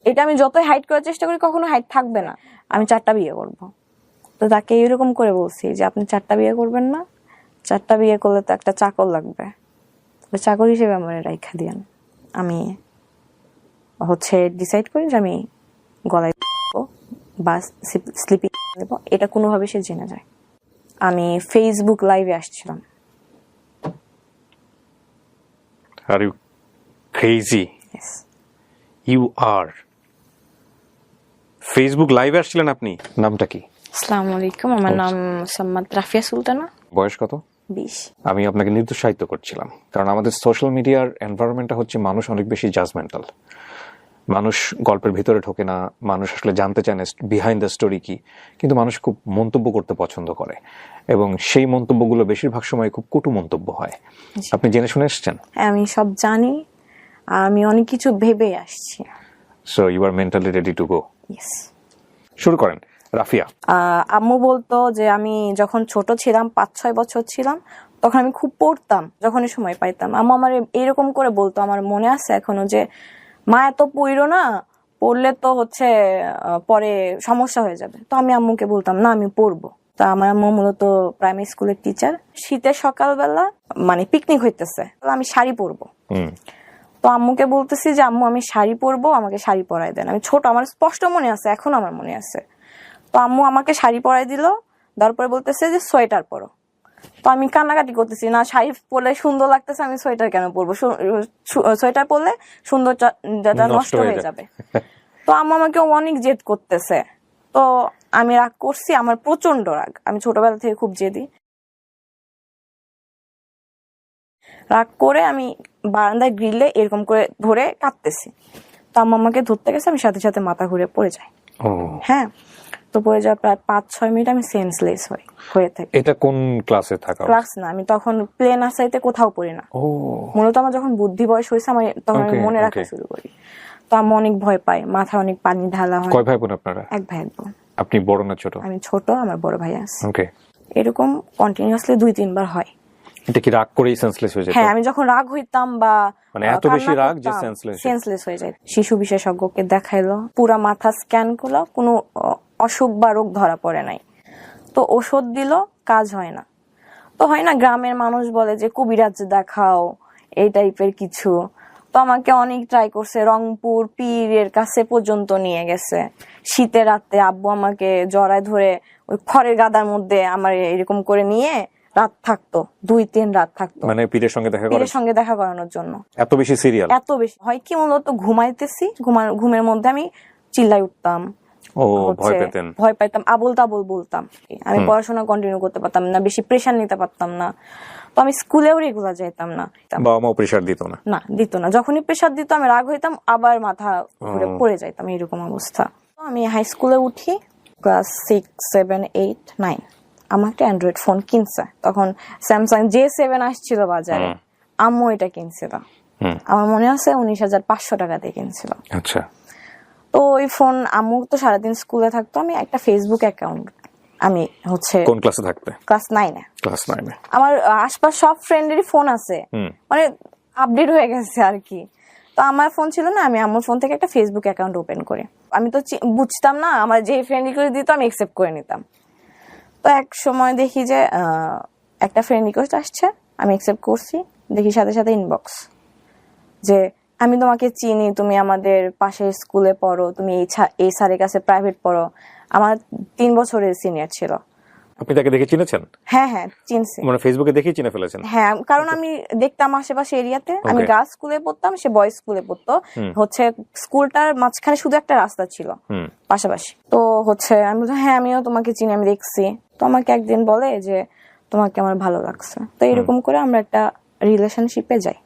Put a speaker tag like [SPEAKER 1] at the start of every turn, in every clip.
[SPEAKER 1] এটা আমি যতই হাইড করার চেষ্টা করি কখনো হাইড থাকবে না। আমি 4টা বিয়ে করব। তো তাকে এরকম করে বলছি যে আপনি 4টা বিয়ে করবেন না, 4টা বিয়ে করলে তো একটা চাকর লাগবে, চাকর হিসেবে আমার রাইখা দিয়েন। আমি ডিসাইড করি যে আমি গলায় বা স্লিপিং দেবো, এটা কোনোভাবে সে জেনে যায়। আমি ফেসবুক লাইভে আসছিলাম।
[SPEAKER 2] Are you crazy?
[SPEAKER 1] Yes.
[SPEAKER 2] You are. Facebook লাইভে আসছিলেন আপনি? নামটা কি?
[SPEAKER 1] আসসালামু আলাইকুম, আমার নাম সাম্মাদ রাফিয়া সুলতানা।
[SPEAKER 2] বয়স কত?
[SPEAKER 1] 20।
[SPEAKER 2] আমি আপনাকে নিরুৎসাহিত করছিলাম, কারণ আমাদের সোশ্যাল মিডিয়ার এনভায়রনমেন্টটা হচ্ছে মানুষ অনেক বেশি জাজমেন্টাল। মানুষ গল্পের ভিতরে ঢোকে না, মানুষ আসলে জানতে চায় না বিহাইন্ড দ্য স্টোরি কি, কিন্তু মানুষ খুব মন্তব্য করতে পছন্দ করে, এবং সেই মন্তব্যগুলো বেশিরভাগ সময় খুব কটু মন্তব্য হয়। আপনি জেনে শুনে এসছেন?
[SPEAKER 1] আমি সব জানি, আমি অনেক কিছু ভেবে আসছি।
[SPEAKER 2] So you are mentally ready to go?
[SPEAKER 1] Yes.
[SPEAKER 2] শুরু করেন রাফিয়া।
[SPEAKER 1] আম্মু বলতো যে আমি যখন ছোট ছিলাম, 5-6 বছর ছিলাম, তখন আমি খুব পড়তাম, যখনই সময় পাইতাম। আম্মু আমার এরকম করে বলতো, আমার মনে আছে এখনো, যে মা এত পড়ো না, পড়লে তো পরে সমস্যা হয়ে যাবে। তো আমি আম্মুকে বলতাম না আমি পড়বো। তা আমার আম্মু মূলত প্রাইমারি স্কুলের টিচার। শীতের সকালবেলা পিকনিক হইতেছে, আমি শাড়ি পরবো। তো আম্মুকে বলতেছি যে আম্মু আমি শাড়ি পরবো, আমাকে শাড়ি পরাই দেন। আমি ছোট, আমার স্পষ্ট মনে আছে, এখন আমার মনে আছে। তো আম্মু আমাকে শাড়ি পরাই দিল, তারপরে বলতেছে যে সোয়েটার পরো। তো আমি কান্নাকাটি করতেছি, না শাড়ি পরলে সুন্দর লাগতেছে, আমি সোয়েটার কেন পরবো, সোয়েটার পরলে সৌন্দর্যটা নষ্ট হয়ে যাবে। তো আম্মু আমাকে অনেক জেদ করতেছে। তো আমি রাগ করছি, আমার প্রচন্ড রাগ, আমি ছোটবেলা থেকে খুব জেদি। রাগ করে আমি বারান্দায় গ্রিলে এরকম করে ধরে কাঁদতেছি। তো আম্মু আমাকে ধরতে গেছে, আমি সাথে সাথে মাথা ঘুরে পড়ে যাই। হ্যাঁ, তো পড়ে যাওয়ার প্রায় 5-6 মিনিট আমি সেন্সলেস হয়ে থাকি।
[SPEAKER 2] এটা কোন ক্লাসে থাকা?
[SPEAKER 1] ক্লাস না, আমি তখন প্লে নার্সারিতে কোথাও পড়ি না। মূলত আমার যখন বুদ্ধি বয়স হয়েছে, আমার তখন আমি মনে রাখা শুরু করি। তো আমি অনেক ভয় পাই, মাথায় অনেক পানি ঢালা হয়।
[SPEAKER 2] কয় ভাই বোন আপনারা?
[SPEAKER 1] 1 ভাই 1 বোন।
[SPEAKER 2] আপনি বড় না ছোট?
[SPEAKER 1] আমি ছোট, আমার বড় ভাই আছে।
[SPEAKER 2] ওকে।
[SPEAKER 1] এরকম কন্টিনিউয়াসলি 2-3 বার হয়।
[SPEAKER 2] এটা কি রাগ করেই সেন্সলেস হয়ে যায়?
[SPEAKER 1] হ্যাঁ, আমি যখন রাগ হইতাম বা
[SPEAKER 2] এত বেশি রাগ যে
[SPEAKER 1] সেন্সলেস হয়ে যায়। শিশু বিশেষজ্ঞকে দেখাইলো, পুরা মাথা স্ক্যান করলো, কোনো অসুখ বা রোগ ধরা পড়ে নাই। তো ওষুধ দিল, কাজ হয় না। তো হয় না, গ্রামের মানুষ বলে যে কবিরাজ দেখাও, এই টাইপের কিছু। তো আমাকে অনেক ট্রাই করছে, রংপুর পীরের কাছে পর্যন্ত নিয়ে গেছে। শীতের রাতে আব্বু আমাকে জড়ায় ধরে ওই খড়ের গাদার মধ্যে আমার এরকম করে নিয়ে রাত থাকতো, 2-3 রাত থাকতো,
[SPEAKER 2] পীরের সঙ্গে দেখা
[SPEAKER 1] করানোর জন্য।
[SPEAKER 2] এত বেশি সিরিয়াল,
[SPEAKER 1] এত বেশি হয় কি, মূলত ঘুমাইতেছি, ঘুমের মধ্যে আমি চিল্লাই উঠতাম, ভয় পাইতাম, আবোল তাবোল বলতাম। আমি পড়াশোনা কন্টিনিউ করতে পারতাম না, বেশি প্রেশার নিতে পারতাম না। তো আমি স্কুলেও রেগুলার যেতাম না।
[SPEAKER 2] বাবা মা প্রেশার দিত না?
[SPEAKER 1] যখনই প্রেশার দিত আমি রাগ হইতাম, আবার মাথা ঘুরে পড়ে যাইতাম, এরকম অবস্থা। আমি হাই স্কুলে উঠি, ক্লাস 6, 7, 8, 9। আমার একটা অ্যান্ড্রয়েড ফোন কিনছে, তখন স্যামসাং J7 আসছিল বাজারে। আম্মু এটা কিনছিল, আমার মনে আছে 19,500 টাকা দিয়ে কিনছিল।
[SPEAKER 2] আচ্ছা।
[SPEAKER 1] তো ওই ফোন, আম্মু তো সারাদিন স্কুলে থাকতো, আমি একটা ফেসবুক অ্যাকাউন্ট, আমি
[SPEAKER 2] কোন ক্লাসে থাকতে?
[SPEAKER 1] ক্লাস 9-এ।
[SPEAKER 2] ক্লাস 9-এ
[SPEAKER 1] আমার আশপাশ সব ফ্রেন্ডেরই ফোন আছে, আপডেট হয়ে গেছে আর কি। তো আমার ফোন ছিল না, আমি আম্মুর ফোন থেকে একটা ফেসবুক অ্যাকাউন্ট ওপেন করি। আমি তো বুঝতাম না, আমার যে ফ্রেন্ড রিকোয়েস্ট দিত আমি অ্যাকসেপ্ট করে নিতাম। তো এক সময় দেখি যে একটা ফ্রেন্ড রিকোয়েস্ট আসছে, আমি অ্যাকসেপ্ট করছি। দেখি সাথে সাথে ইনবক্স, যে আমি তোমাকে চিনি, তুমি আমাদের পাশের স্কুলে পড়ো, তুমি এই স্যারের কাছে প্রাইভেট পড়ো। আমার 3 বছরের সিনিয়র ছিল।
[SPEAKER 2] আপনি তাকে দেখে চিনেছেন?
[SPEAKER 1] হ্যাঁ, চিনছি।
[SPEAKER 2] ফেসবুকে দেখেই চিনে ফেলেছেন?
[SPEAKER 1] হ্যাঁ, কারণ আমি দেখতাম আশেপাশে এরিয়াতে, আমি গার্লস স্কুলে পড়তাম, সে বয়েজ স্কুলে পড়তো। স্কুলটার মাঝখানে শুধু একটা রাস্তা ছিল পাশাপাশি। তো আমি বলছি হ্যাঁ আমিও তোমাকে চিনি, আমি দেখছি। তো আমাকে একদিন বলে যে তোমাকে আমার ভালো লাগছে। তো এরকম করে আমরা একটা রিলেশনশিপে যাই।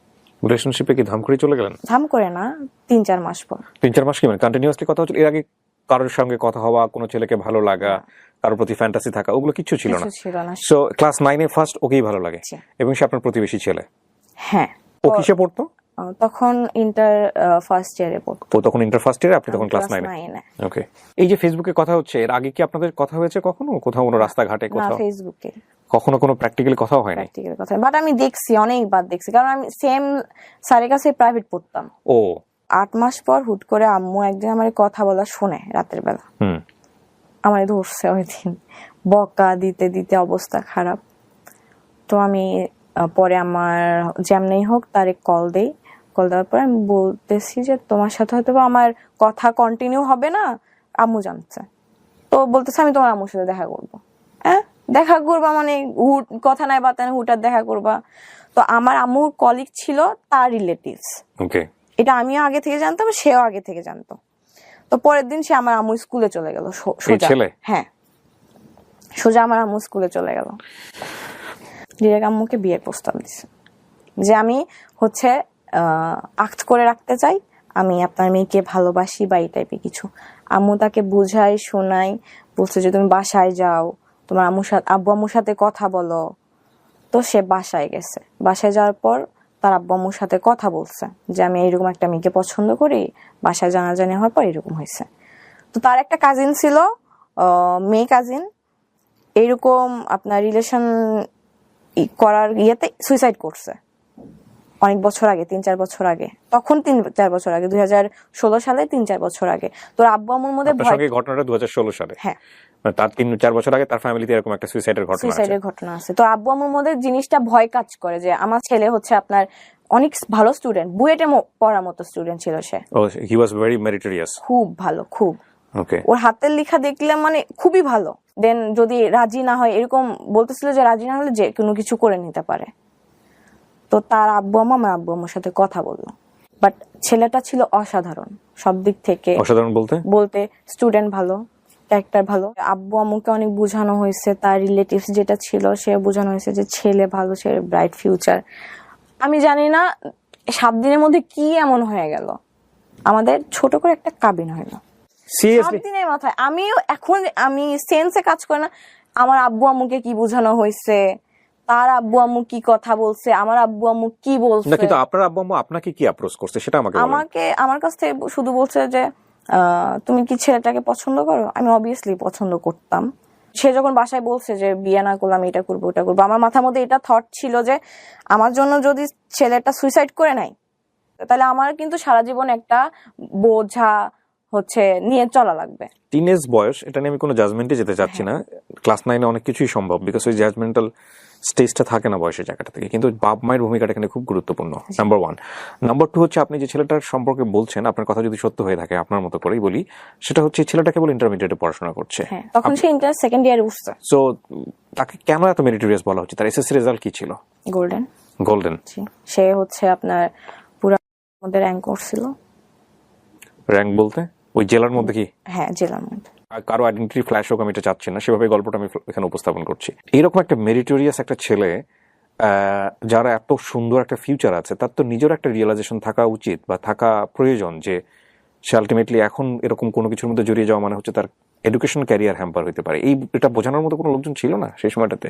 [SPEAKER 2] রিলেশনশিপে কি ধাম করে চলে গেলেন?
[SPEAKER 1] ধাম করে না, 3-4 মাস পর।
[SPEAKER 2] 3-4 মাস কি কন্টিনিউয়াসলি কথা হচ্ছিল? এর আগে কারোর সঙ্গে কথা হওয়া, কোনো ছেলেকে ভালো লাগা, কারোর প্রতি ফ্যান্টাসি থাকা, ওগুলো কিছু ছিল না? সো ক্লাস 9-এ ফার্স্ট ওকেই ভালো লাগে, এবং সে আপনার প্রতিবেশী ছেলে?
[SPEAKER 1] হ্যাঁ।
[SPEAKER 2] ও কিসে পড়তো
[SPEAKER 1] তখন? ইন্টার ফার্স্ট ইয়ারে পড়তো।
[SPEAKER 2] তখন ইন্টার ফার্স্ট ইয়ারে, আপনি তখন ক্লাস 9-এ? ওকে। এই যে ফেসবুকে কথা হচ্ছে, এর আগে কি আপনাদের কথা হয়েছে কখনো, কোথাও কোনো রাস্তাঘাটে কোথাও?
[SPEAKER 1] না, ফেসবুকে।
[SPEAKER 2] কখনো কোনো প্র্যাকটিক্যাল কথাও হয় না?
[SPEAKER 1] বাট আমি দেখছি, অনেকবার দেখছি, কারণ আমি সেম স্যারের কাছে প্রাইভেট পড়তাম। 8 মাস পর হুট করে আম্মু একদিন আমার কথা বলা শুনে রাতের বেলা,
[SPEAKER 2] হুম।
[SPEAKER 1] আমার ধরছে ওই দিন, বকা দিতে দিতে অবস্থা খারাপ। তো আমি পরে আমার যেমনি হোক তারে কল দেই। কল দেওয়ার পরে আমি বলতেছি যে তোমার সাথে হয়তো বা আমার কথা কন্টিনিউ হবে না, আম্মু জানছে। তো বলতেছে আমি তোমার আম্মুর সাথে দেখা করবো। হ্যাঁ, দেখা করবা মানে হুট কথা নাই বাতা নাই, হুটার দেখা করবা। তো আমার আম্মুর কলিগ ছিল তার রিলেটিভস,
[SPEAKER 2] ওকে।
[SPEAKER 1] এটা আমিও আগে থেকে জানতাম, সেও আগে থেকে জানতো। তো পরের দিন সে আমার আম্মু স্কুলে চলে গেল সোজা।
[SPEAKER 2] ছেলে?
[SPEAKER 1] হ্যাঁ, সোজা আমার আম্মু স্কুলে চলে গেল, ডিরেক্ট আম্মুকে বিয়ের প্রস্তাব দিছে যে আমি হচ্ছে আক্ট করে রাখতে চাই, আমি আপনার মেয়েকে ভালোবাসি বা এই টাইপের কিছু। আম্মু তাকে বুঝাই শোনাই, বলছে যে তুমি বাসায় যাও, তোমার আব্বু আম্মুর সাথে কথা বলো। তো সে বাসায় গেছে, বাসায় যাওয়ার পর তার আব্বু আম্মুর সাথে কথা বলছে যে আমি এইরকম একটা মেয়েকে পছন্দ করি, বাসায় জানাজানি হওয়ার পর এরকম হয়েছে। তো তার একটা কাজিন ছিল, মেয়ে কাজিন, এইরকম আপনার রিলেশন করার ইয়েতে সুইসাইড করছে অনেক বছর আগে, 3-4 বছর আগে। তখন 3-4 বছর আগে, 2016 সালে, 3-4 বছর আগে। তোর আব্বু আম্মুর মধ্যে
[SPEAKER 2] আপনার সঙ্গে ঘটনাটা 2016 সালে?
[SPEAKER 1] হ্যাঁ,
[SPEAKER 2] মানে তার 3-4 বছর আগে তার ফ্যামিলিতে এরকম একটা সুইসাইডের ঘটনা আছে।
[SPEAKER 1] সুইসাইডের ঘটনা আছে। তো আব্বু আম্মুর মধ্যে জিনিসটা ভয় কাজ করে যে আমার ছেলে হচ্ছে আপনার অনেক ভালো স্টুডেন্ট, বুয়েটে পড়ার মতো স্টুডেন্ট ছিল সে,
[SPEAKER 2] ও হি ওয়াজ ভেরি মেরিটোরিয়াস।
[SPEAKER 1] খুব ভালো, খুব।
[SPEAKER 2] ওকে।
[SPEAKER 1] ওর হাতের লেখা দেখলে মানে খুবই ভালো। দেন যদি রাজি না হয়, এরকম বলতেছিল যে রাজি না হলে যে কোনো কিছু করে নিতে পারে। তো তার আব্বু আম্মু আমার আব্বু আম্মুর সাথে কথা বললো, বাট ছেলেটা ছিল অসাধারণ সব দিক থেকে।
[SPEAKER 2] অসাধারণ বলতে
[SPEAKER 1] স্টুডেন্ট ভালো, ক্যারেক্টার ভালো। আব্বু আম্মুকে অনেক বোঝানো হয়েছে, তার রিলেটিভস যেটা ছিল সে বোঝানো হয়েছে যে ছেলে ভালো, সে ব্রাইট ফিউচার। আমি জানি না 7 দিনের মধ্যে কি এমন হয়ে গেল, আমাদের ছোট করে একটা কাবিন হইলো 7
[SPEAKER 2] সিরিয়াসলি?
[SPEAKER 1] দিনের মাথায়। আমি সেন্সে কাজ করে না আমার আব্বু আম্মুকে কি বোঝানো হয়েছে, তার আব্বু আম্মু কি কথা বলছে, আমার আব্বু আম্মু কি
[SPEAKER 2] না,
[SPEAKER 1] বলছে।
[SPEAKER 2] কিন্তু আপনার আব্বু আম্মু আপনাকে কি অ্যাপ্রোচ করছে সেটা আমাকে বলেন।
[SPEAKER 1] আমার কাছ থেকে শুধু বলছে যে তুমি কি ছেলেটাকে পছন্দ করো। আমি অবভিয়াসলি পছন্দ করতাম। সে যখন বাসায় বলছে যে বিয়ে না করলাম, এটা করবো ওটা করবো, আমার মাথার মধ্যে এটা থট ছিল যে আমার জন্য যদি ছেলেটা সুইসাইড করে নাই, তাহলে আমার কিন্তু সারা জীবন একটা বোঝা হচ্ছে নিয়ে চলা লাগবে।
[SPEAKER 2] টিনেজ বয়স, এটা নিয়ে আমি কোনো জাজমেন্টে যেতে চাচ্ছি না। ক্লাস 9-এ অনেক কিছুই সম্ভব, বিকজ ওই জাজমেন্টাল স্টেজটা থাকে না বয়সের জায়গাটা থেকে। কিন্তু বাপ মায়ের ভূমিকাটা এখানে খুব গুরুত্বপূর্ণ, নাম্বার 1। নাম্বার 2 হচ্ছে আপনি যে ছেলেটার সম্পর্কে বলছেন, আপনার কথা যদি সত্য হয়ে থাকে, আপনার মতো করেই বলি, সেটা হচ্ছে ছেলেটা কেবল ইন্টারমিডিয়েটে পড়াশোনা করছে।
[SPEAKER 1] হ্যাঁ, তখন সে ইন্টার সেকেন্ড ইয়ারে উঠছে।
[SPEAKER 2] সো তাকে কেন এত মেরিটোরিয়াস বলা হচ্ছে? তার এসএসসি রেজাল্ট কি ছিল? গোল্ডেন।
[SPEAKER 1] সে হচ্ছে আপনার পুরো মধ্যে র্যাঙ্ক করছিল।
[SPEAKER 2] র্যাঙ্ক বলতে ওই জেলার মধ্যে কি?
[SPEAKER 1] হ্যাঁ, জেলার মধ্যে।
[SPEAKER 2] কারো আইডেন্টিটি ফ্ল্যাশ হোক আমি এটা চাচ্ছি না, সেভাবে গল্পটা আমি এখানে উপস্থাপন করছি। এরকম একটা মেরিটোরিয়াস একটা ছেলে, যারা এত সুন্দর একটা ফিউচার আছে, তার তো নিজের একটা রিয়েলাইজেশন থাকা উচিত বা থাকা প্রয়োজন যে সে আলটিমেটলি এখন এরকম কোনো কিছুর মধ্যে জড়িয়ে যাওয়া মানে হচ্ছে তার এডুকেশন ক্যারিয়ার হ্যাম্পার হতে পারে। এটা বোঝানোর মতো কোনো লোকজন ছিল না সেই সময়টাতে?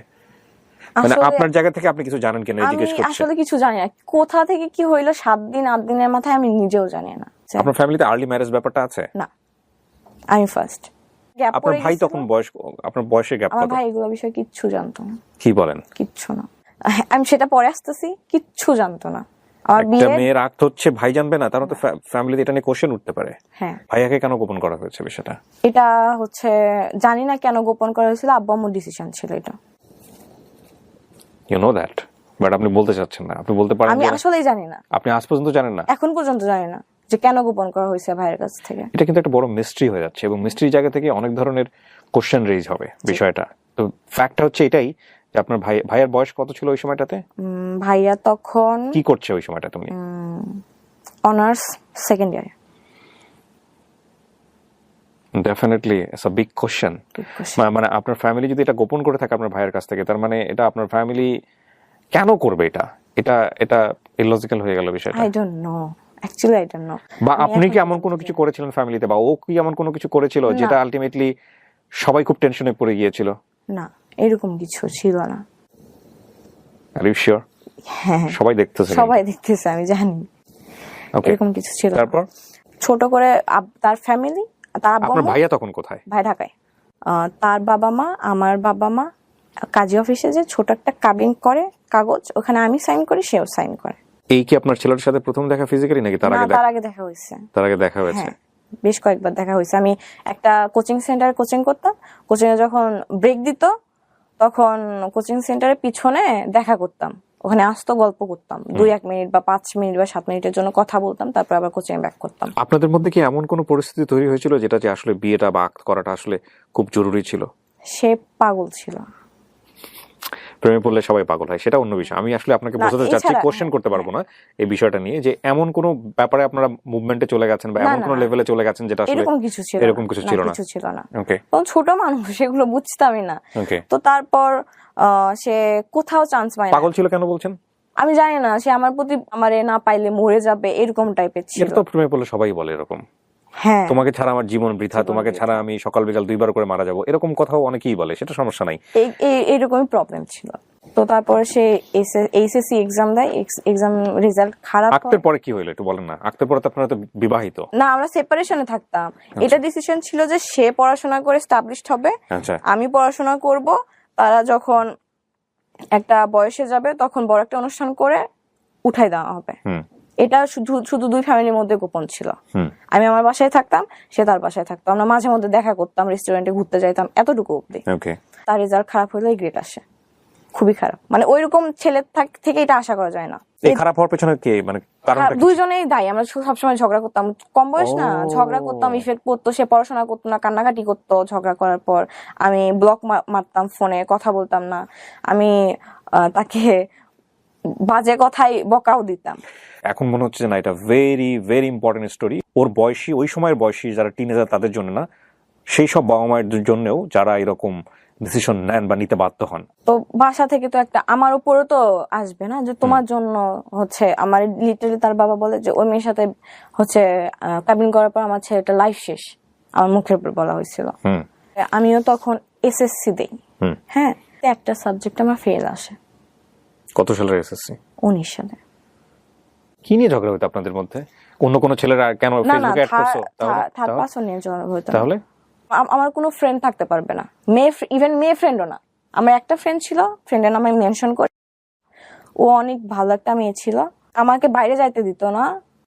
[SPEAKER 2] মানে আপনার জায়গা থেকে আপনি কিছু জানেন কিনা জিজ্ঞেস করছি।
[SPEAKER 1] আসলে কিছু জানি না কোথা থেকে কি হইলো, 7 দিন 8 দিনের মাথায় আমি নিজেও জানি না।
[SPEAKER 2] আপনার ফ্যামিলিতে আর্লি ম্যারেজ ব্যাপারটা আছে?
[SPEAKER 1] না, আমি ফার্স্ট।
[SPEAKER 2] আপনার ভাই তখন আপনার বয়সের গ্যাপ কত?
[SPEAKER 1] আমার ভাই এগুলো বিষয়ে কিচ্ছু জানতো না।
[SPEAKER 2] কি বলেন?
[SPEAKER 1] কিচ্ছু না, আমি সেটা পরে আসতেছি, কিচ্ছু জানতো না। আমার
[SPEAKER 2] একটা মেয়ের আক্ত হচ্ছে ভাই জানবে না, তার তো ফ্যামিলিতে এটা নিয়ে কোশ্চেন উঠতে পারে।
[SPEAKER 1] হ্যাঁ,
[SPEAKER 2] ভাইয়াকে কেন গোপন করা হয়েছে বিষয়টা?
[SPEAKER 1] এটা হচ্ছে জানি না কেন গোপন করা হয়েছিল, আব্বু আম্মুর ডিসিশন ছিল এটা।
[SPEAKER 2] ইউ নো দ্যাট, বাট আপনি বলতে চাচ্ছেন না। আপনি বলতে পারেন
[SPEAKER 1] আমি আসলেই জানি না,
[SPEAKER 2] আপনি আজ পর্যন্ত জানেন না?
[SPEAKER 1] এখন পর্যন্ত জানি না যে কেন গোপন করা হয়েছে ভাইয়ের কাছ থেকে।
[SPEAKER 2] এটা কিন্তু একটা বড় মিস্ট্রি হয়ে যাচ্ছে, এবং মিস্ট্রির জায়গা থেকে অনেক ধরনের কোশ্চেন রেজ হবে বিষয়টা। তো ফ্যাক্টটা হচ্ছে এটাই যে আপনার ভাইয়ের বয়স কত ছিল ওই সময়টাতে?
[SPEAKER 1] ভাইয়া তখন
[SPEAKER 2] কি করছে ওই সময়টা? তুমি
[SPEAKER 1] অনার্স সেকেন্ড ইয়ারে।
[SPEAKER 2] Definitely it's a big question. মানে আপনার ফ্যামিলি যদি এটা গোপন করে থাকে আপনার ভাইয়ের কাছ থেকে, তার মানে এটা আপনার ফ্যামিলি কেন করবে? এটা এটা ইলজিক্যাল হয়ে গেল বিষয়টা।
[SPEAKER 1] I don't know, actually I don't know.
[SPEAKER 2] বা আপনি কি এমন কোনো কিছু করেছিলেন ফ্যামিলিতে, বা ও কি এমন কোনো কিছু করেছিল যেটা আলটিমেটলি সবাই খুব টেনশনে পড়ে গিয়েছিল?
[SPEAKER 1] না, এরকম কিছু ছিল না।
[SPEAKER 2] Are you sure?
[SPEAKER 1] হ্যাঁ,
[SPEAKER 2] সবাই দেখতেছে,
[SPEAKER 1] আমি জানি। এরকম কিছু ছিল।
[SPEAKER 2] তারপর
[SPEAKER 1] ছোট করে তার ফ্যামিলি, তার আব্বু
[SPEAKER 2] আপনার ভাইয়া তখন কোথায়?
[SPEAKER 1] ভাই ঢাকায়। তার বাবা মা, আমার বাবা মা কাজী অফিসে যে ছোট একটা কাবিন করে কাগজ, ওখানে আমি সাইন করি, সেও সাইন করে।
[SPEAKER 2] এই কি আপনার ছেলের সাথে প্রথম দেখা ফিজিক্যালি নাকি তার
[SPEAKER 1] না,
[SPEAKER 2] আগে
[SPEAKER 1] তার আগে দেখা হয়েছে।
[SPEAKER 2] তার আগে দেখা হয়েছে?
[SPEAKER 1] হ্যাঁ, বেশ কয়েকবার দেখা হয়েছে। আমি একটা কোচিং সেন্টারে কোচিং করতাম, কোচিং এ যখন ব্রেক দিত তখন কোচিং সেন্টারের পিছনে দেখা করতাম, ওখানে আসতো, গল্প করতাম 2-1 মিনিট বা 5 মিনিট বা 7 মিনিটের জন্য কথা বলতাম, তারপর আবার কোচিং ব্যাক করতাম।
[SPEAKER 2] আপনাদের মধ্যে কি এমন কোনো পরিস্থিতি তৈরি হয়েছিল যেটা যে আসলে বিয়েটা বা আক্ত করাটা আসলে খুব জরুরি ছিল?
[SPEAKER 1] সে পাগল ছিল।
[SPEAKER 2] প্রেমে পড়লে সবাই পাগল হয়, সেটা অন্য বিষয়। আমি আসলে আপনাকে
[SPEAKER 1] না,
[SPEAKER 2] বোঝাতে চাচ্ছি,
[SPEAKER 1] এছাড়া-
[SPEAKER 2] কোশ্চেন করতে পারবো না এই বিষয়টা নিয়ে, যে এমন কোনো ব্যাপারে আপনারা মুভমেন্টে চলে গেছেন বা
[SPEAKER 1] না,
[SPEAKER 2] এমন
[SPEAKER 1] না,
[SPEAKER 2] কোনো
[SPEAKER 1] না।
[SPEAKER 2] লেভেলে চলে গেছেন যেটা আসলে
[SPEAKER 1] এরকম কিছু ছিল
[SPEAKER 2] এরকম কিছু ছিল না?
[SPEAKER 1] কিছু ছিল না।
[SPEAKER 2] ওকে,
[SPEAKER 1] তখন ছোট মানুষ, সেগুলো বুঝতামই না।
[SPEAKER 2] ওকে।
[SPEAKER 1] তো তারপর সে কোথাও চান্স পায় না।
[SPEAKER 2] পাগল ছিল কেন বলছেন?
[SPEAKER 1] আমি জানি না, সে আমার প্রতি আমারে না পাইলে মরে যাবে এরকম টাইপের ছিল।
[SPEAKER 2] এটা তো প্রেমে পড়লে সবাই বলে এরকম,
[SPEAKER 1] হ্যাঁ,
[SPEAKER 2] তোমাকে ছাড়া আমার জীবন বৃথা, তোমাকে ছাড়া আমি সকাল বিকাল 2 বার করে মারা যাবো, এরকম কথাও অনেকেই বলে, সেটা সমস্যা নাই।
[SPEAKER 1] এইরকমই প্রবলেম ছিল। তো তারপরে সে এইচএসসি এক্সাম দেয়, এক্সাম রেজাল্ট খারাপ হয়।
[SPEAKER 2] আক্তের পরে কি হইলো একটু বলেন না? আক্তের পরে তো আপনারা তো বিবাহিত।
[SPEAKER 1] না, আমরা সেপারেশনে থাকতাম। এটা ডিসিশন ছিল যে সে পড়াশোনা করে এস্টাবলিশড হবে,
[SPEAKER 2] আচ্ছা,
[SPEAKER 1] আমি পড়াশোনা করব। তারা যখন একটা বয়সে যাবে তখন বড় একটা অনুষ্ঠান করে উঠাই দেওয়া হবে।
[SPEAKER 2] হুম,
[SPEAKER 1] এটা শুধু শুধু 2 ফ্যামিলির মধ্যে গোপন ছিল।
[SPEAKER 2] হুম,
[SPEAKER 1] আমি আমার বাসায় থাকতাম, সে তার বাসায় থাকতো, আমরা মাঝে মধ্যে দেখা করতাম, রেস্টুরেন্টে ঘুরতে যাইতাম, এতটুকু অব্দি।
[SPEAKER 2] ওকে।
[SPEAKER 1] তার রেজাল্ট খারাপ হলে গ্রেড আসে, খুবই খারাপ। মানে ওইরকম ছেলের থেকে এটা আশা করা যায় না।
[SPEAKER 2] এই খারাপ হওয়ার পেছনে কে, মানে কারণটা কি?
[SPEAKER 1] দুইজনেই দায়ী। আমরা সবসময় ঝগড়া করতাম, কম বয়স না,
[SPEAKER 2] ও।
[SPEAKER 1] ঝগড়া করতাম, ইফেক্ট পড়তো। সে পড়াশোনা করতো না, কান্নাকাটি করতো ঝগড়া করার পর। আমি ব্লক মারতাম, ফোনে কথা বলতাম না। আমি তাকে বাজে কথাই বকাও দিতাম।
[SPEAKER 2] এখন মনে হচ্ছে যে না, এটা ভেরি ভেরি ইম্পর্টেন্ট স্টোরি। ওর বয়সী, ওই সময়ের বয়সী যারা টিনেজার, তাদের জন্য না, সেই সব বাবা মায়ের জন্যও যারা এরকম ডিসিশন নেন বা নিতে বাধ্য হন।
[SPEAKER 1] তো বাসা থেকে তো একটা আমার উপরে তো আসবে না যে তোমার জন্য হচ্ছে আমার, লিটারালি তার বাবা বলে যে ওই মেয়ের সাথে হচ্ছে কাবিন করার পর আমার ছেলেটা লাইফ শেষ, আমার মুখের উপর বলা হয়েছিল।
[SPEAKER 2] হুম,
[SPEAKER 1] আমিও তখন এসএসসি দেই।
[SPEAKER 2] হুম।
[SPEAKER 1] হ্যাঁ, একটা সাবজেক্ট আমার ফেল আসে।
[SPEAKER 2] কত সালের এসএসসি?
[SPEAKER 1] 19 সালে।
[SPEAKER 2] কি নিয়ে ঝগড়া হতো আপনাদের মধ্যে? অন্য কোনো ছেলেরা কেন
[SPEAKER 1] না না,
[SPEAKER 2] ফেসবুকে অ্যাড করছো?
[SPEAKER 1] থার্ড পারসন নিয়ে ঝগড়া হতো না।
[SPEAKER 2] তাহলে
[SPEAKER 1] আমার কোনো ফ্রেন্ড থাকতে পারবে না, ইভেন মেয়ে ফ্রেন্ডও না। আমার একটা ফ্রেন্ড ছিল, ফ্রেন্ডের নাম আমি মেনশন করি। ও অনেক ভালো একটা মেয়ে ছিল, আমাকে বাইরে যাইতে দিত না।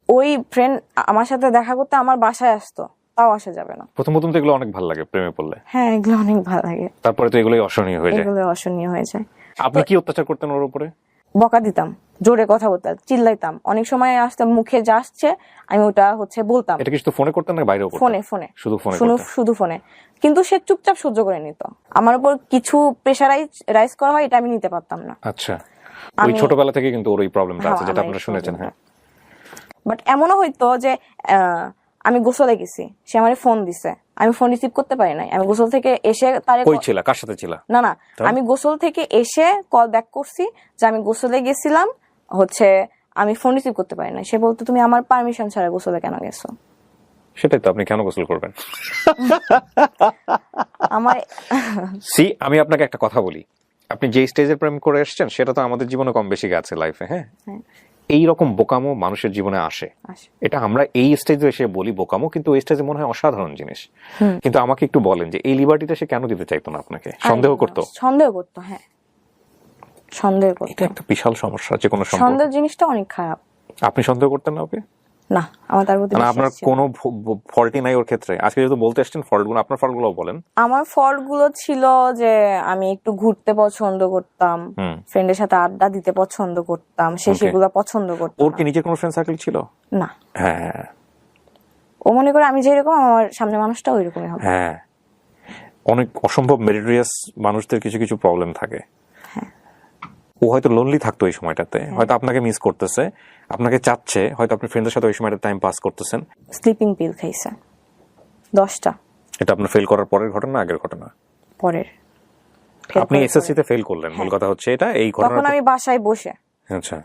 [SPEAKER 1] ওই ফ্রেন্ড আমার সাথে দেখা করতে আমার বাসায় আসতো, তাও আসা যাবে না।
[SPEAKER 2] প্রথম প্রথম তো এগুলো অনেক ভালো লাগে প্রেমে পড়লে,
[SPEAKER 1] হ্যাঁ, এগুলো অনেক ভালো লাগে,
[SPEAKER 2] তারপরে তো এগুলোই অসহনীয় হয়ে যায়।
[SPEAKER 1] এগুলো অসহনীয় হয়ে যায়।
[SPEAKER 2] আপনি কি অত্যাচার করতেন ওর উপরে?
[SPEAKER 1] বকা দিতাম, জোরে কথা বলতাম, চিল্লাইতাম। অনেক সময় আসতাম, মুখে যা আসছে আমি ওটা হচ্ছে বলতাম।
[SPEAKER 2] এটা কি শুধু ফোনে করতেন না বাইরেও করতেন?
[SPEAKER 1] ফোনে
[SPEAKER 2] শুধু ফোনে
[SPEAKER 1] শুধু
[SPEAKER 2] করতেন?
[SPEAKER 1] শুধু ফোনে। কিন্তু সে চুপচাপ সহ্য করে নিত। আমার উপর কিছু রাইজ করা হয়, এটা আমি নিতে পারতাম না।
[SPEAKER 2] আচ্ছা, ওই ছোটবেলা থেকে কিন্তু ওর এই প্রবলেমটা আছে, যেটা
[SPEAKER 1] আমার
[SPEAKER 2] আপনারা
[SPEAKER 1] এই
[SPEAKER 2] শুনেছেন।
[SPEAKER 1] problem
[SPEAKER 2] হ্যাঁ,
[SPEAKER 1] বাট এমনও হয়তো যে আমি গোসলে গেছি, সে আমার ফোন দিছে, আমি ফোন রিসিভ করতে পারি নাই। আমি গোসল থেকে এসে তারে
[SPEAKER 2] কই ছিল, কার সাথে ছিল?
[SPEAKER 1] না না, আমি গোসল থেকে এসে কল ব্যাক করছি যে আমি গোসলে গেছিলাম, হচ্ছে আমি ফোন রিসিভ করতে পারি না। সে বলতো তুমি আমার পারমিশন ছাড়া গোসলে কেন গেছো?
[SPEAKER 2] সেটাই তো, আপনি কেন গোসল করবেন?
[SPEAKER 1] আমার
[SPEAKER 2] আমি আপনাকে একটা কথা বলি, আপনি যে স্টেজের প্রেম করে এসেছেন সেটা তো আমাদের জীবনে কম বেশি গেছে লাইফে। হ্যাঁ, এইরকম বোকামো মানুষের জীবনে আসে। এটা আমরা এই স্টেজে এসে বলি বোকামো, কিন্তু ওই স্টেজে মনে হয় অসাধারণ জিনিস। কিন্তু আমাকে একটু বলেন যে এই লিবার্টিটা সে কেন দিতে চাইতো না আপনাকে? সন্দেহ করতো?
[SPEAKER 1] হ্যাঁ, সন্দেহ করতো।
[SPEAKER 2] এটা একটা বিশাল সমস্যা, যে কোনো সম্পর্ক।
[SPEAKER 1] সন্দেহ জিনিসটা অনেক খারাপ।
[SPEAKER 2] আপনি সন্দেহ করতেন না ওকে?
[SPEAKER 1] না, আমার তার প্রতি
[SPEAKER 2] মানে
[SPEAKER 1] বিশ্বাস
[SPEAKER 2] আপনার
[SPEAKER 1] ছিল।
[SPEAKER 2] কোনো ফল্টই নাই ওর ক্ষেত্রে? আজকে যেহেতু বলতে এসেছেন ফল্টগুলো, আপনার ফল্টগুলো বলেন।
[SPEAKER 1] আমার ফল্ট গুলো ছিল যে আমি একটু ঘুরতে পছন্দ করতাম, ফ্রেন্ডের সাথে আড্ডা দিতে পছন্দ করতাম, সে সেগুলো পছন্দ করতো
[SPEAKER 2] ওর
[SPEAKER 1] না।
[SPEAKER 2] কি নিজের কোনো ফ্রেন্ড সার্কেল ছিল?
[SPEAKER 1] না,
[SPEAKER 2] হ্যাঁ,
[SPEAKER 1] ও মনে করে আমি যেরকম আমার সামনে মানুষটা ওই রকমই হবে।
[SPEAKER 2] হ্যাঁ, অনেক অসম্ভব মেরিটোরিয়াস মানুষদের কিছু কিছু প্রবলেম থাকে। ও হয়তো লোনলি থাকতো এই সময়টাতে, হয়তো আপনাকে মিস করতেছে, আপনাকে চাচ্ছে, হয়তো আপনি ফ্রেন্ডের সাথে ওই সময়টা টাইম পাস করতেছেন।
[SPEAKER 1] স্লিপিং পিল খাইছে 10টা।
[SPEAKER 2] এটা আপনার ফেল করার পরের ঘটনা, আগের ঘটনা?
[SPEAKER 1] পরের।
[SPEAKER 2] আপনি এসএসসি তে ফেল করলেন, মূল কথা হচ্ছে এটা, এই
[SPEAKER 1] তখন
[SPEAKER 2] ঘটনা।
[SPEAKER 1] আমি বাসায় বসে,
[SPEAKER 2] আচ্ছা,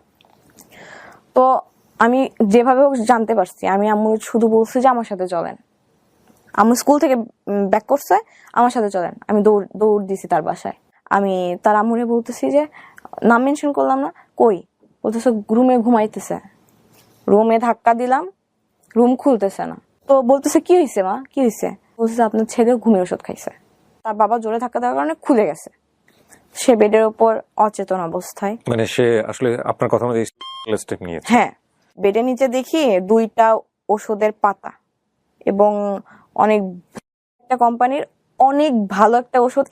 [SPEAKER 1] তো আমি যেভাবে হোক জানতে পারছি, আমি আম্মু শুধু বলছি যে আমার সাথে চলেন। আম্মু স্কুল থেকে ব্যাক করছে, আমার সাথে চলেন। আমি দৌড় দিছি তার বাসায়। আমি তার আম্মুরে বলতেছি যে, নাম মেনশন করলাম না, কই, বলতেছে রুমে ঘুমাইতেছে। রুমে ধাক্কা দিলাম, রুম খুলতেছে না। তো বলতেছে কি হয়েছে মা, কি হয়েছে? বলতেছে আপনার ছেলে ঘুমের ওষুধ খাইছে। তার বাবা জোরে ধাক্কা দেওয়ার কারণে খুলে গেছে। সে বেডের উপর অচেতন অবস্থায়।
[SPEAKER 2] মানে সে আসলে আপনার কথা অনুযায়ী স্টেপ নিয়েছে?
[SPEAKER 1] হ্যাঁ, বেডের নিচে দেখি 2টা ওষুধের পাতা এবং অনেক একটা কোম্পানির অনেক ভালো একটা ওষুধ,